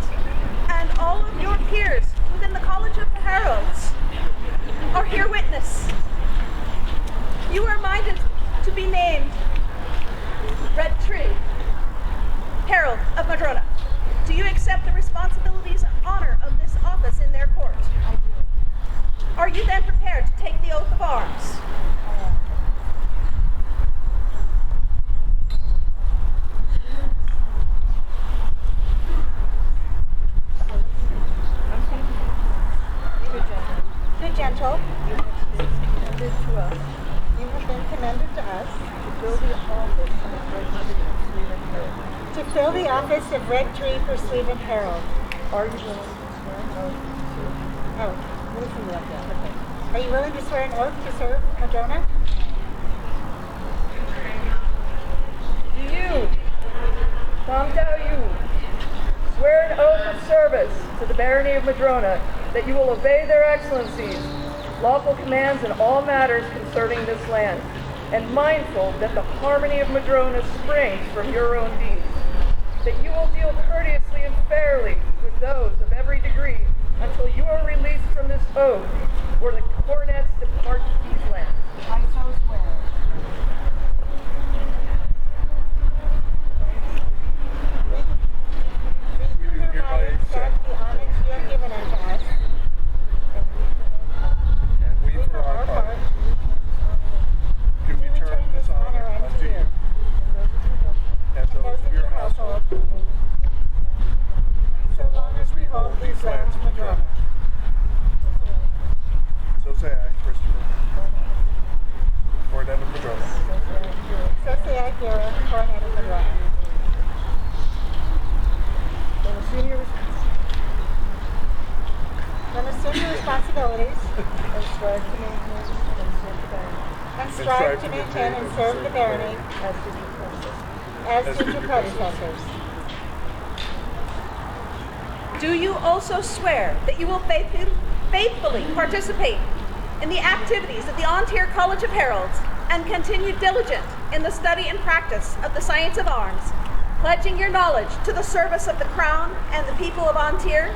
S1: and all of your peers within the College of the Heralds are here witness. You are minded to be named Red Tree, Herald of Madrona. Do you accept the responsibilities and honor of this office in their court? I do. Are you then prepared to take the oath of arms?
S9: Good gentle. You have been commended to us to fill the office of Red Tree for Sweden Herald. Are you willing to swear an oath to serve? Oh, listen like that. Okay. Are you willing to swear an oath to serve Madrona?
S13: Do you, Tom you, swear an oath of service to the Barony of Madrona that you will obey their Excellencies' lawful commands in all matters concerning this land, and mindful that the harmony of Madrona springs from your own deeds, that you will deal courteously and fairly with those of every degree until you are released from this oath, or the coronets depart these lands.
S9: I so swear.
S7: We do hereby accept,
S9: The homage you have given unto us,
S7: and we for our part do return this honor unto you, and those of your household, so long as we hold these lands of Madrona. So say I, Christopher, Coronet of Madrona.
S9: So say I, Kira, Coronet of Madrona. Then assume your responsibilities and strive to maintain and serve the barony as did your predecessors.
S1: Do you also swear that you will faithfully participate in the activities of the Antir College of Heralds and continue diligent in the study and practice of the science of arms, pledging your knowledge to the service of the Crown and the people of Antir?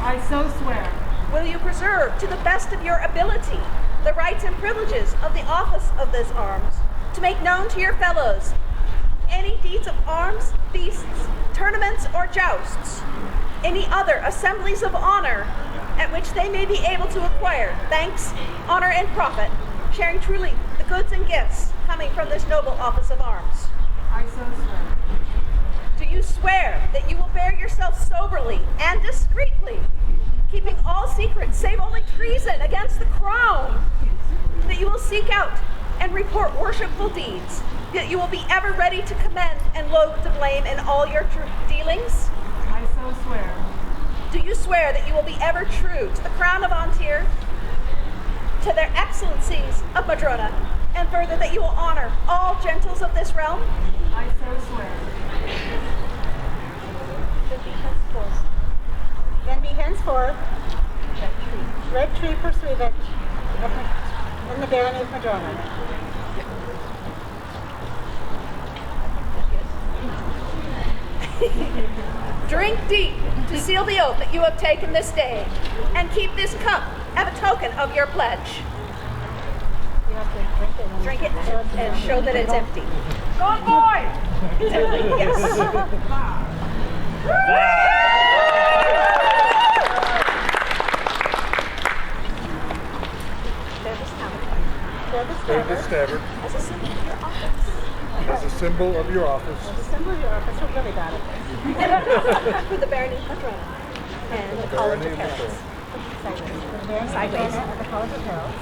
S13: I so swear.
S1: Will you preserve to the best of your ability
S13: the rights and privileges of the office of this arms, to make known to your fellows any deeds of arms, feasts, tournaments, or jousts, any other assemblies of honor at which they may be able to acquire thanks, honor, and profit, sharing truly the goods and gifts coming from this noble office of arms.
S14: I so swear.
S13: Do you swear that you will bear yourself soberly and discreetly, keeping all secrets save only treason against the crown, that you will seek out and report worshipful deeds, that you will be ever ready to commend and loathe to blame in all your dealings?
S14: I so swear.
S13: Do you swear that you will be ever true to the crown of Antir, to their excellencies of Madrona, and further that you will honor all gentles of this realm?
S14: I so swear.
S9: Then be henceforth Red Tree Pursuivant in the barony of Madrona.
S13: Drink deep to seal the oath that you have taken this day, and keep this cup as a token of your pledge.
S9: You have to
S13: Drink it and show that it's empty.
S14: Good boy!
S13: Yes.
S7: Bear the stabber.
S9: As a symbol of your office.
S7: As a symbol of your office.
S9: As a symbol of your office. We're really bad at this.
S13: For the barony of Madrona.
S9: And the College of Heralds. Sideways.
S13: Sideways.
S9: And the College of Heralds.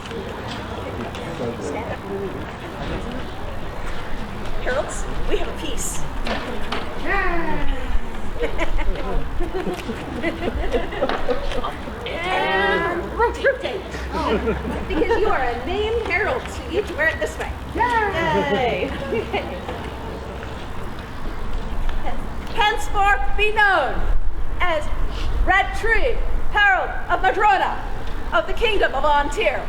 S13: Stand up. Heralds, we have a peace. And rotate. Because you are a named herald, so you get to wear it this way. Yay! Henceforth be known as Red Tree, Herald of Madrona, of the Kingdom of Antir.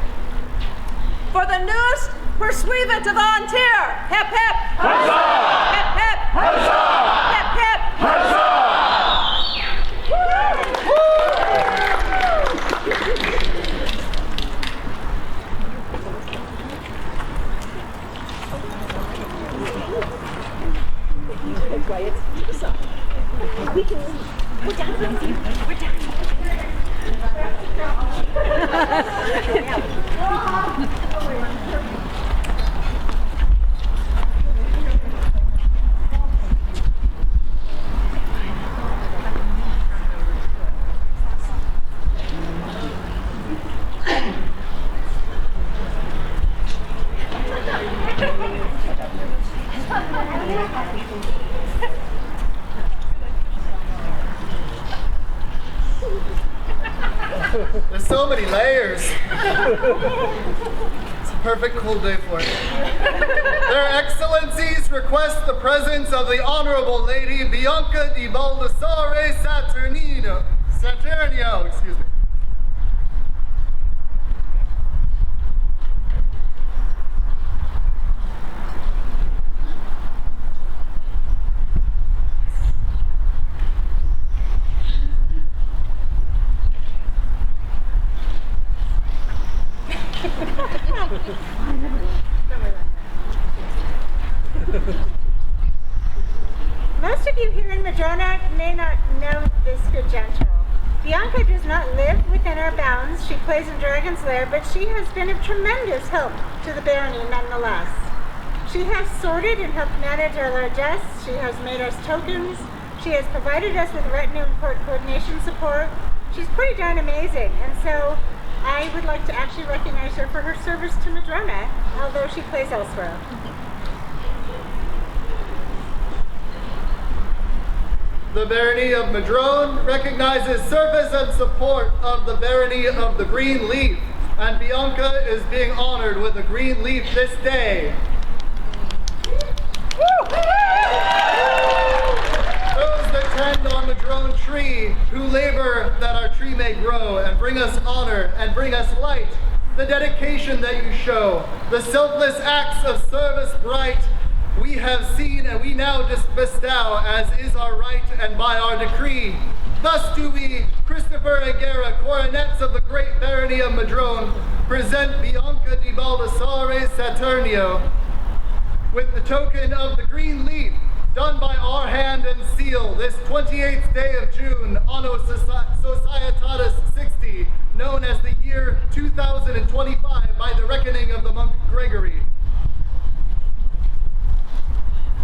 S13: For the newest pursuivant of Antir, hip hip! Huzzah! Hip hip! Huzzah! Hip hip! Huzzah! Quiet to the side. We can leave. We're done. We're done.
S16: There's so many layers. It's a perfect cool day for it. Their Excellencies request the presence of the Honorable Lady Bianca di Baldassare Saturnino, excuse me.
S9: Most of you here in Madrona may not know this good gentle. Bianca does not live within our bounds. She plays in Dragon's Lair, but she has been of tremendous help to the barony nonetheless. She has sorted and helped manage our largesse. She has made us tokens. She has provided us with retinue and court coordination support. She's pretty darn amazing, and so I would like to actually recognize her for her service to Madrona, although she plays elsewhere.
S16: The Barony of Madrone recognizes service and support of the Barony of the Green Leaf, and Bianca is being honored with a green leaf this day. Those that tend on the Madrone tree, who labor that our tree may grow and bring us honor and bring us light, the dedication that you show, the selfless acts of service bright, we have seen and we now just bestow as is our right and by our decree. Thus do we, Christopher and Guerra, coronets of the great barony of Madrone, present Bianca di Baldassare Saturnio with the token of the green leaf, done by our hand and seal, this 28th day of June, Anno Societatis 60, known as the year 2025 by the reckoning of the monk Gregory.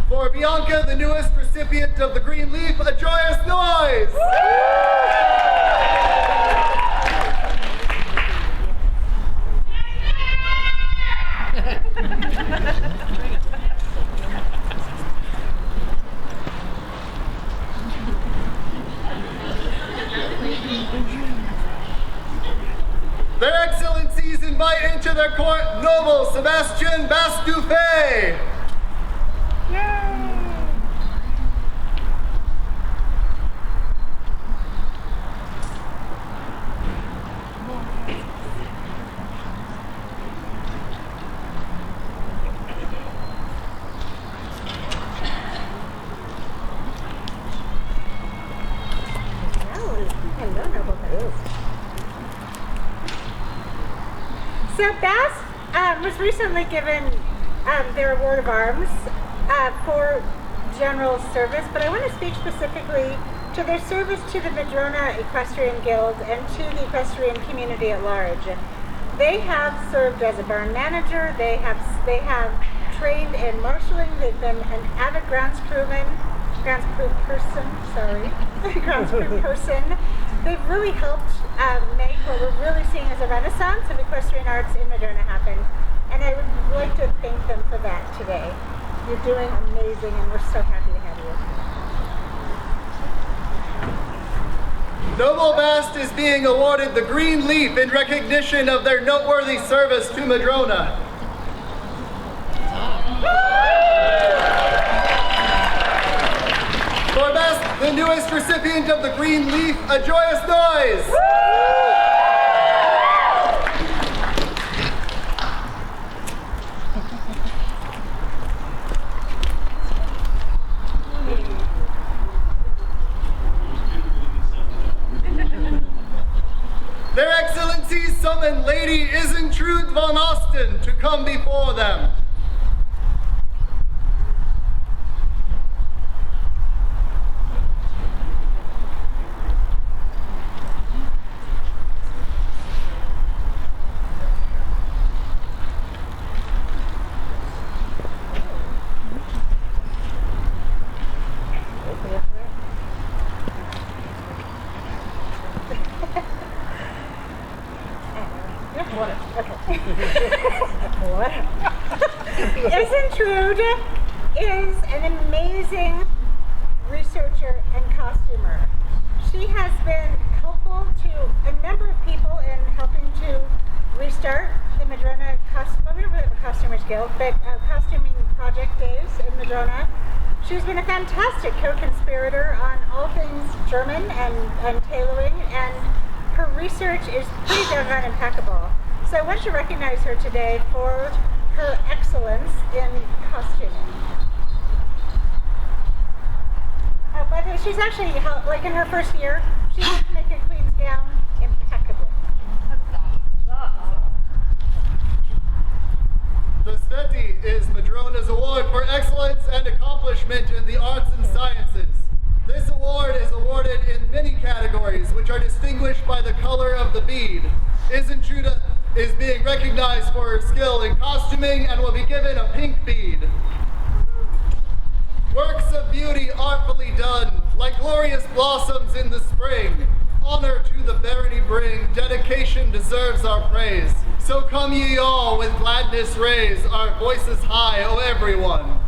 S16: For Bianca, the newest recipient of the green leaf, a joyous noise! Their Excellencies invite into their court Noble Sebastian Bastouffet.
S9: So Bast was recently given their award of arms for general service, but I want to speak specifically to their service to the Madrona Equestrian Guild and to the equestrian community at large. And they have served as a barn manager, they have trained in marshalling, they've been an avid grounds crew person. They've really helped make what we're really seeing as a renaissance of equestrian arts in Madrona happen. And I would like to thank them for that today. You're doing amazing and we're so happy to have you.
S16: Noble Bast is being awarded the green leaf in recognition of their noteworthy service to Madrona. For Bast, the newest recipient of the green leaf, a joyous noise! Their Excellencies summon Lady Isentrude von Osten to come before them.
S9: Isentrude is an amazing researcher and costumer. She has been helpful to a number of people in helping to restart the Madrona Costumers Guild, but costuming project days in Madrona. She's been a fantastic co-conspirator on all things German and tailoring, and her research is pretty doggone impeccable. So I want to recognize her today for her excellence in costuming. By the way, she's actually, like in her first year, she has to make a queen's gown impeccably.
S16: The Sveti is Madrona's award for excellence and accomplishment in the arts and sciences. This award is awarded in many categories, which are distinguished by the color of the bead. Isentrude is being recognized for her skill in costuming and will be given a pink bead. Works of beauty artfully done, like glorious blossoms in the spring. Honor to the barony bring, dedication deserves our praise. So come ye all with gladness raise our voices high, O everyone.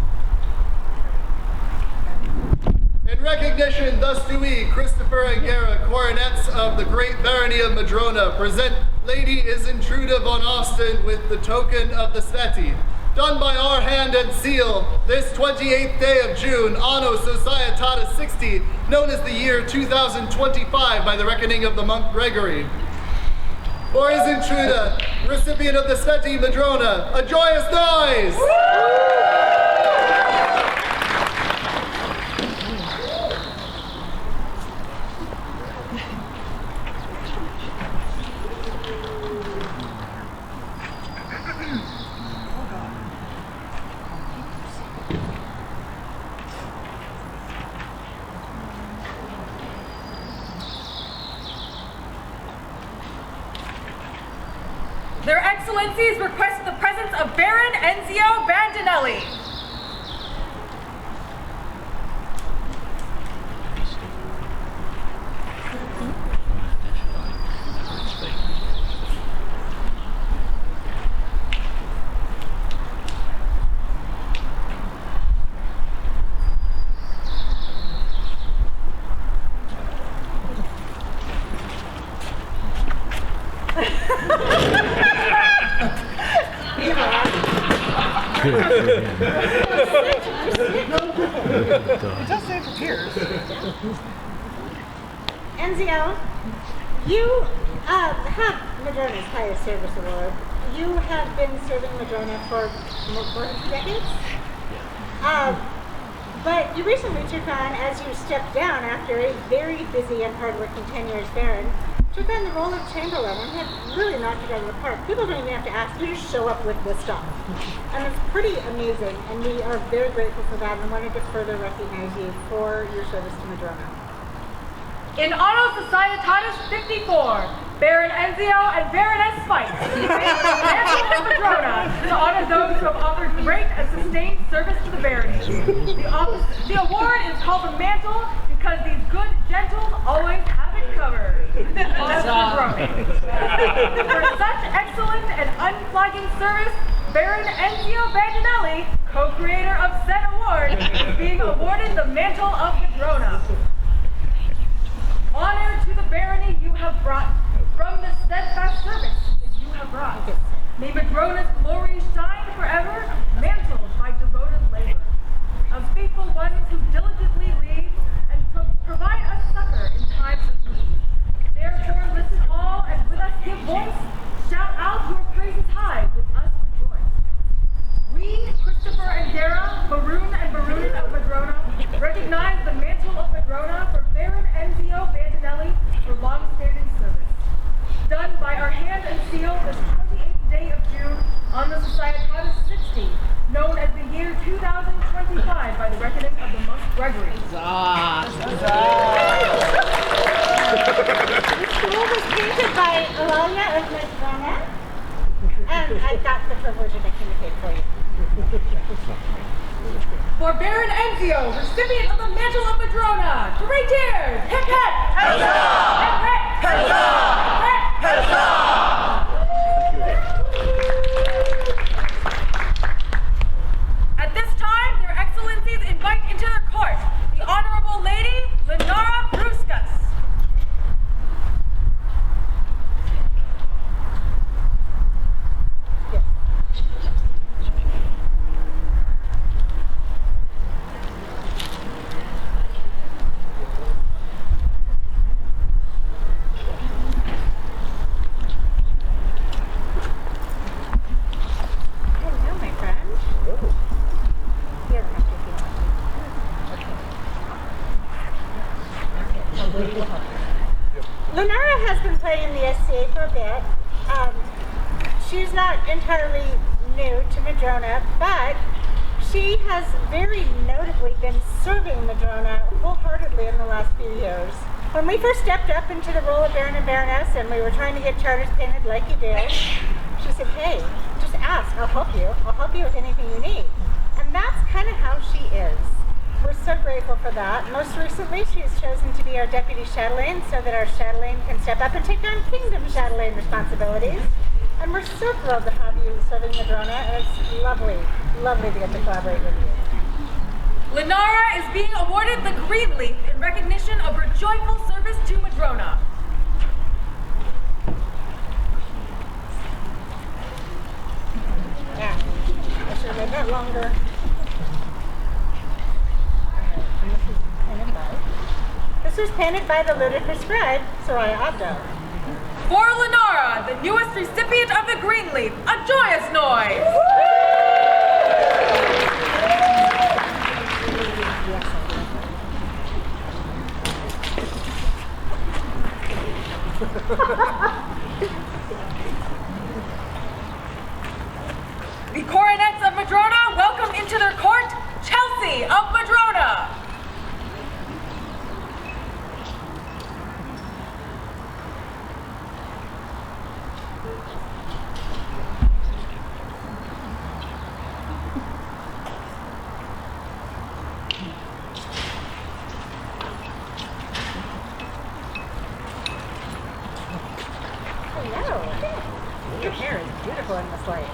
S16: In recognition, thus do we, Christopher and Guerra, coronets of the great barony of Madrona, present Lady Isentrude von Osten with the token of the Sveti, done by our hand and seal, this 28th day of June, Anno Societatis 60, known as the year 2025 by the reckoning of the monk Gregory. For Isentrude, recipient of the Sveti Madrona, a joyous noise!
S13: Their Excellencies request the presence of Baron Enzio Bandinelli.
S9: Just say it appears. Enzio, you have Madrona's highest service award. You have been serving Madrona for more than 2 decades. But you recently took on, as you stepped down after a very busy and hardworking 10 years Baron, took on the role of Chamberlain and have really knocked it out of the park. People don't even have to ask, you just show up with the stuff. And it's pretty amazing, and we are very grateful for that and wanted to further recognize you for your service to Madrona.
S13: In Anno Societatis 54, Baron Enzio and Baroness Spike, Mantle of Madrona, to honor those who have offered great and sustained service to the barony. The award is called the Mantle because these good gentles always have it covered. For such excellent and unflagging service, Baron Enzio Bandinelli, co-creator of said award, is being awarded the Mantle of Madrona. Honor to the barony you have brought, from the steadfast service that you have brought. May Madrona's glory shine forever, mantled by devoted labor, of faithful ones who diligently lead and provide us succor in times of need. Therefore, listen all, and with us give voice, shout out your praises high, with us rejoice. We, Christopher and Dara, Baroon and Baroonin of Madrona, recognize the Mantle of Madrona for Baron Enzio Bandinelli for long-standing service. Done by our hand and seal this 28th day of June on the Societatis 60, known as the year 2025 by the reckoning of the monk Gregory.
S9: This school was painted by Eulalia of Madrona, and I got the privilege of making the cake for you.
S13: For Baron Enzio, recipient of the Mantle of Madrona, 3 cheers! Hip hip! Huzzah! Hip hip! Huzzah! Hip hip! At this time, their excellencies invite into their court the Honorable Lady Lenara Bruscas.
S9: Lenara has been playing the SCA for a bit. She's not entirely new to Madrona, but she has very notably been serving Madrona wholeheartedly in the last few years. When we first stepped up into the role of Baron and Baroness and we were trying to get charters painted like you do, she said, hey, just ask, I'll help you. I'll help you with anything you need. And that's kind of how she is. We're so grateful for that. Most recently, she has chosen to be our deputy chatelaine so that our chatelaine can step up and take on kingdom chatelaine responsibilities. And we're so thrilled to have you serving Madrona, and it's lovely, lovely to get to collaborate with you.
S13: Lenara is being awarded the Green Leaf in recognition of her joyful service to Madrona.
S9: Yeah, I should have made that longer. This was painted by the ludicrous scribe, Soraya Abdo.
S13: For Lenara, the newest recipient of the Green Leaf, a joyous noise! The coronets of Madrona welcome into their court, Chelsea of Madrona.
S9: I know. Your hair is beautiful in this light.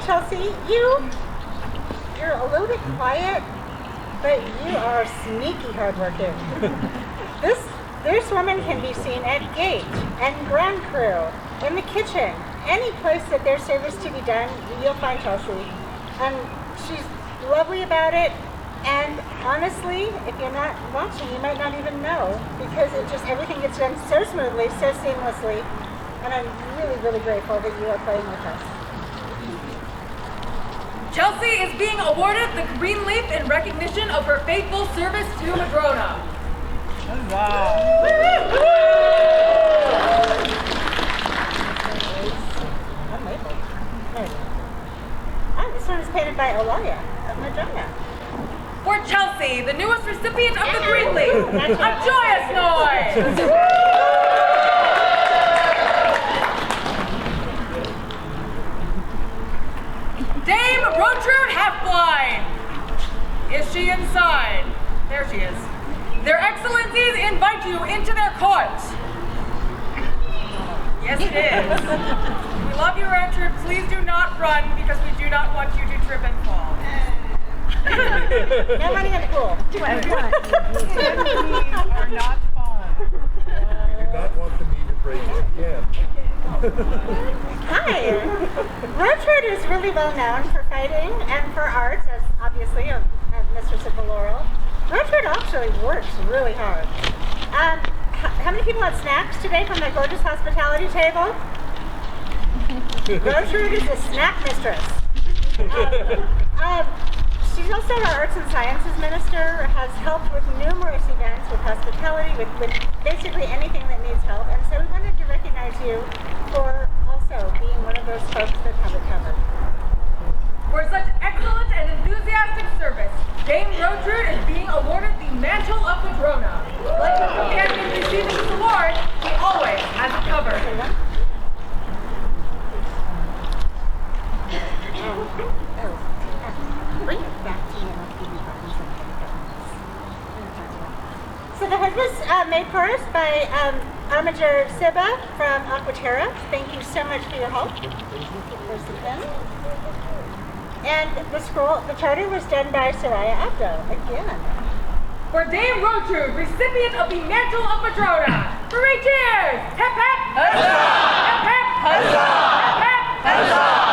S9: Chelsea, you're a little bit quiet, but you are sneaky hardworking. This woman can be seen at gate and ground crew, in the kitchen, any place that there's service to be done, you'll find Chelsea. And she's lovely about it. And honestly, if you're not watching, you might not even know, because everything gets done so smoothly, so seamlessly. And I'm really, really grateful that you are playing with us.
S1: Chelsea is being awarded the Green Leaf in recognition of her faithful service to Madrona.
S9: This one is painted by Olaya of Madrona.
S1: For Chelsea, the newest recipient of the Green Leaf, a joyous noise! Dame Rotrude Half-Blind! Is she inside? There she is. Their Excellencies invite you into their court. Yes, it is. We love you, Rotrude. Please do not run, because we do not want you to trip and fall.
S9: No money in the pool.
S7: Are not fun. I do not want the knee to break again.
S9: Hi. Rotrude is really well known for fighting and for arts, as obviously a mistress of the laurel. Rotrude actually works really hard. How many people had snacks today from their gorgeous hospitality table? Rotrude is a snack mistress. She's also our Arts and Sciences Minister, has helped with numerous events with hospitality, with basically anything that needs help. And so we wanted to recognize you for also being one of those folks that have it covered.
S1: For such excellent and enthusiastic service, Dame Rotrude is being awarded the Mantle of Madrona. Like her companion receiving this award, he always has it covered.
S9: Bring it back to you and I'll give you buttons and so the head was made for us by Armiger Siba from Aquaterra. Thank you so much for your help. There's the pen. And the scroll, the charter was done by Soraya Abdo, again.
S1: For Dame Rotrude, recipient of the Mantle of Madrona, 3 cheers! Hep hep! Huzzah! Hep hep! Huzzah! Hep hep! Huzzah!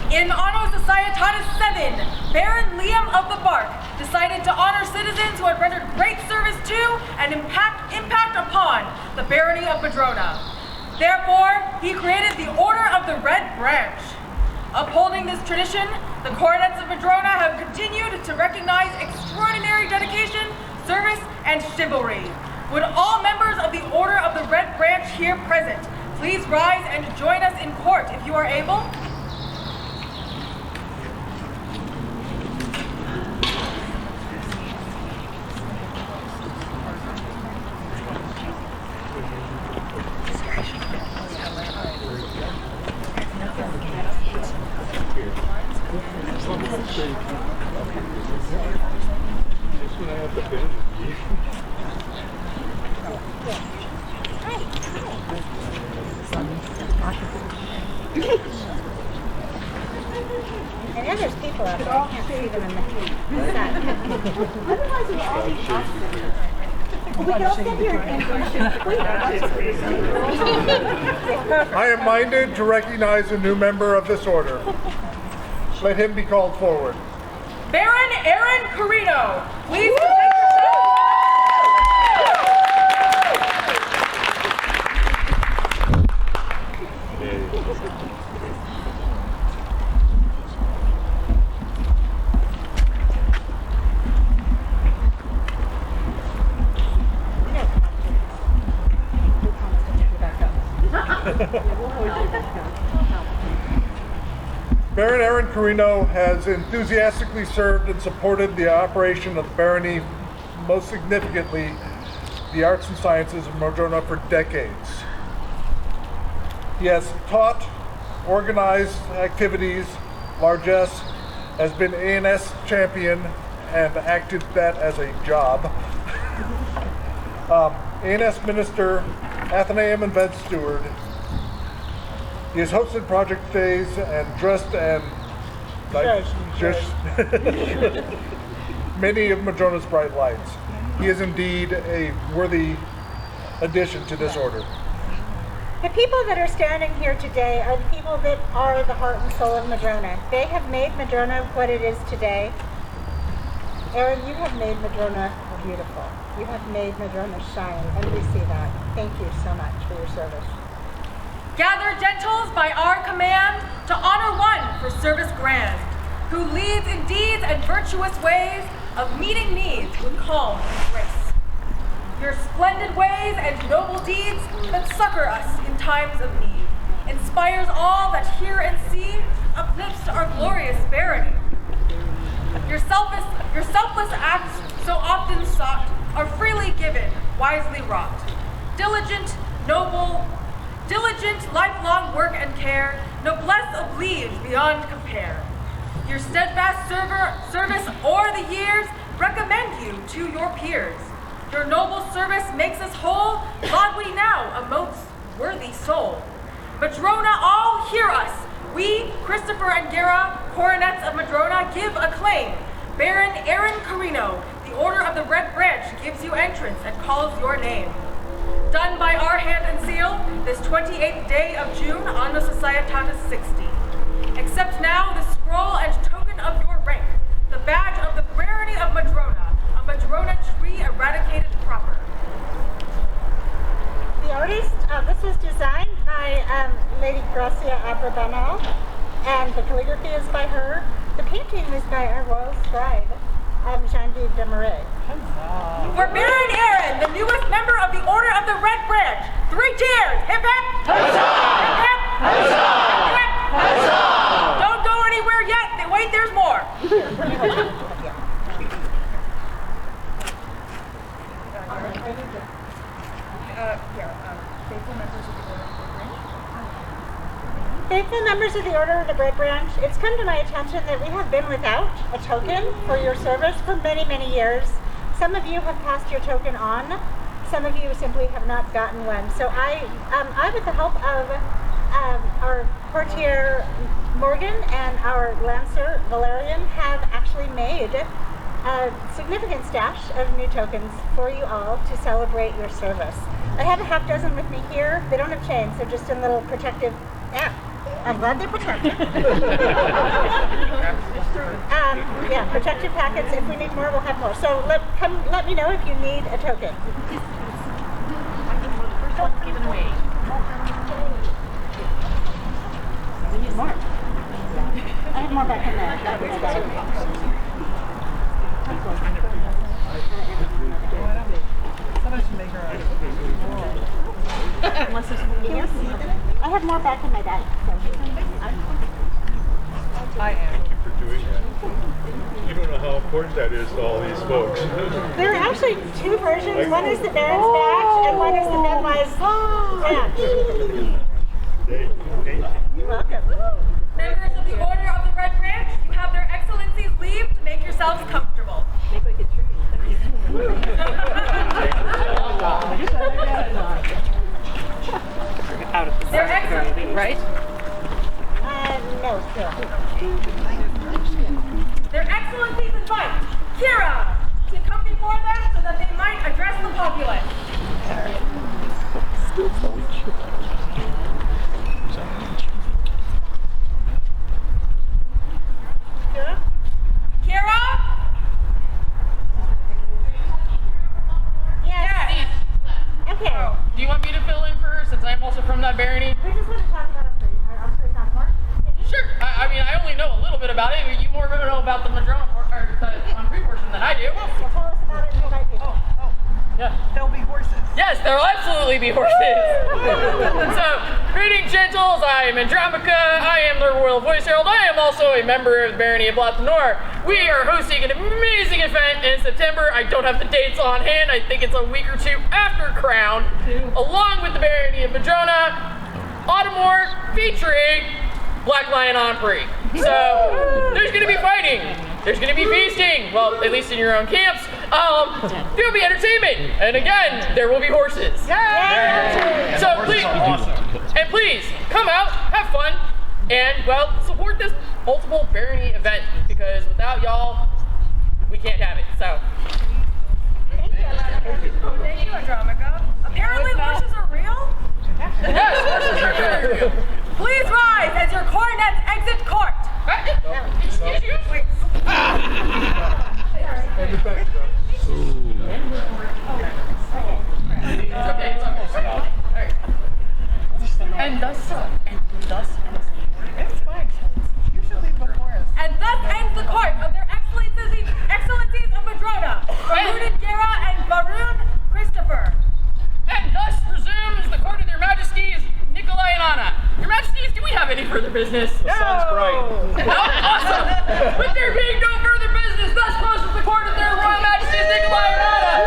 S1: In Anno Societatis 7, Baron Liam of the Bark decided to honor citizens who had rendered great service to and impact upon the Barony of Madrona. Therefore, he created the Order of the Red Branch. Upholding this tradition, the Coronets of Madrona have continued to recognize extraordinary dedication, service, and chivalry. Would all members of the Order of the Red Branch here present please rise and join us in court if you are able?
S9: I know there's people out there. I can't see them in the sun. Otherwise, we'll all be awesome. We can all sit here and
S7: I am minded to recognize a new member of this order. Let him be called forward.
S1: Baron Aaron Carino, please present yourself.
S7: Baron Aaron Carino has enthusiastically served and supported the operation of the barony, most significantly, the arts and sciences of Madrona for decades. He has taught organized activities, largesse, has been ANS champion and acted that as a job. ANS minister, Athenaeum event steward. He has hosted project days and dressed and many of Madrona's bright lights. He is indeed a worthy addition to this order.
S9: The people that are standing here today are the people that are the heart and soul of Madrona. They have made Madrona what it is today. Aaron, you have made Madrona beautiful. You have made Madrona shine, and we see that. Thank you so much for your service.
S4: Gather gentles by our command to honor one for service grand, who leads in deeds and virtuous ways of meeting needs with calm and grace. Your splendid ways and noble deeds that succor us in times of need, inspires all that hear and see, uplifts our glorious barony. Your selfless acts, so often sought, are freely given, wisely wrought. Diligent, lifelong work and care, noblesse oblige beyond compare. Your steadfast service o'er the years recommend you to your peers. Your noble service makes us whole, laud we now a most worthy soul. Madrona, all hear us. We, Christopher and Guerra, coronets of Madrona, give acclaim. Baron Aaron Carino, the Order of the Red Branch, gives you entrance and calls your name. Done by our hand and seal, this 28th day of June, Anno Societatis 60. Accept now the scroll and token of your rank, the badge of the barony of Madrona, a Madrona tree eradicated proper.
S9: The artist, this was designed by Lady Gracia Abrabanel, and the calligraphy is by her. The painting is by our royal scribe, Jean-Yves de Marais.
S4: For Baron Aaron, the newest member of the Order of the Red Branch, 3 cheers! Hip hip! Huzzah! Hip hip! Huzzah! Hip hip! Huzzah! Don't go anywhere yet. Wait, there's more.
S9: Faithful members of the Order of the Red Branch, it's come to my attention that we have been without a token for your service for many, many years. Some of you have passed your token on. Some of you simply have not gotten one. So I with the help of our courtier Morgan and our lancer Valerian, have actually made a significant stash of new tokens for you all to celebrate your service. I have a half dozen with me here. They don't have chains. They're just in little protective. Yeah, I'm glad they're protected. Yeah, protective packets. If we need more, we'll have more. So let me know if you need a token.
S2: Don't give it away.
S9: We need more. I have more back in there. I have more back in my bag.
S7: I am. Thank you for doing that. You don't know how important that is to all these folks.
S9: There are actually 2 versions. One is the Baron's badge, and one is the Bedwise badge. You're welcome.
S4: Members of the Order of the Red Branch, you have their excellencies leave to make yourselves comfortable.
S3: Make like a tree.
S2: Out of the
S4: Their excellencies,
S2: right?
S9: No,
S4: Their excellencies invite Kira to come before them so that they might address the populace. Kira?
S9: Yes. Okay.
S2: Do you want me to fill in for her since I'm also from that barony?
S9: We just want to talk about our more.
S2: Sure. I mean, I only know a little bit about it. You more know about the Madrona portion than I do.
S9: Yes, well, tell us about it and invite people.
S2: Yeah.
S13: There'll be horses.
S2: Yes, there will absolutely be horses. So, greetings, gentles. I am Andromaca. I am the Royal Voice Herald. I am also a member of the Barony of Blathenor. We are hosting an amazing event in September. I don't have the dates on hand. I think it's a week or 2 after Crown, along with the Barony of Madrona. Autumnmore, featuring Black Lion Opry. So there's gonna be fighting. There's gonna be feasting. Well, at least in your own camps. There'll be entertainment, and again, there will be horses.
S12: Yay!
S2: So please come out, have fun, and well, support this multiple barony event because without y'all, we can't have it. So.
S4: Thank you, Andromaca. Apparently horses are real?
S2: Yes, horses are real.
S4: Please rise as your coronets exit court.
S2: Excuse you?
S4: Wait.
S2: And thus
S4: ends the court of their excellencies of Madrona, Baron Guerra and Baron Christopher.
S2: And thus resumes the court of their majesties, Nikolai and Anna. Your majesties, do we have any further business?
S19: The sun's bright.
S2: No? Awesome! With there being no further business, thus closes the court of their royal majesties, Nikolai and Anna.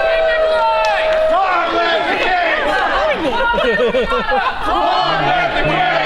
S2: King Nikolai!
S12: Long live the king!
S2: Long live the king!
S12: Long live the king!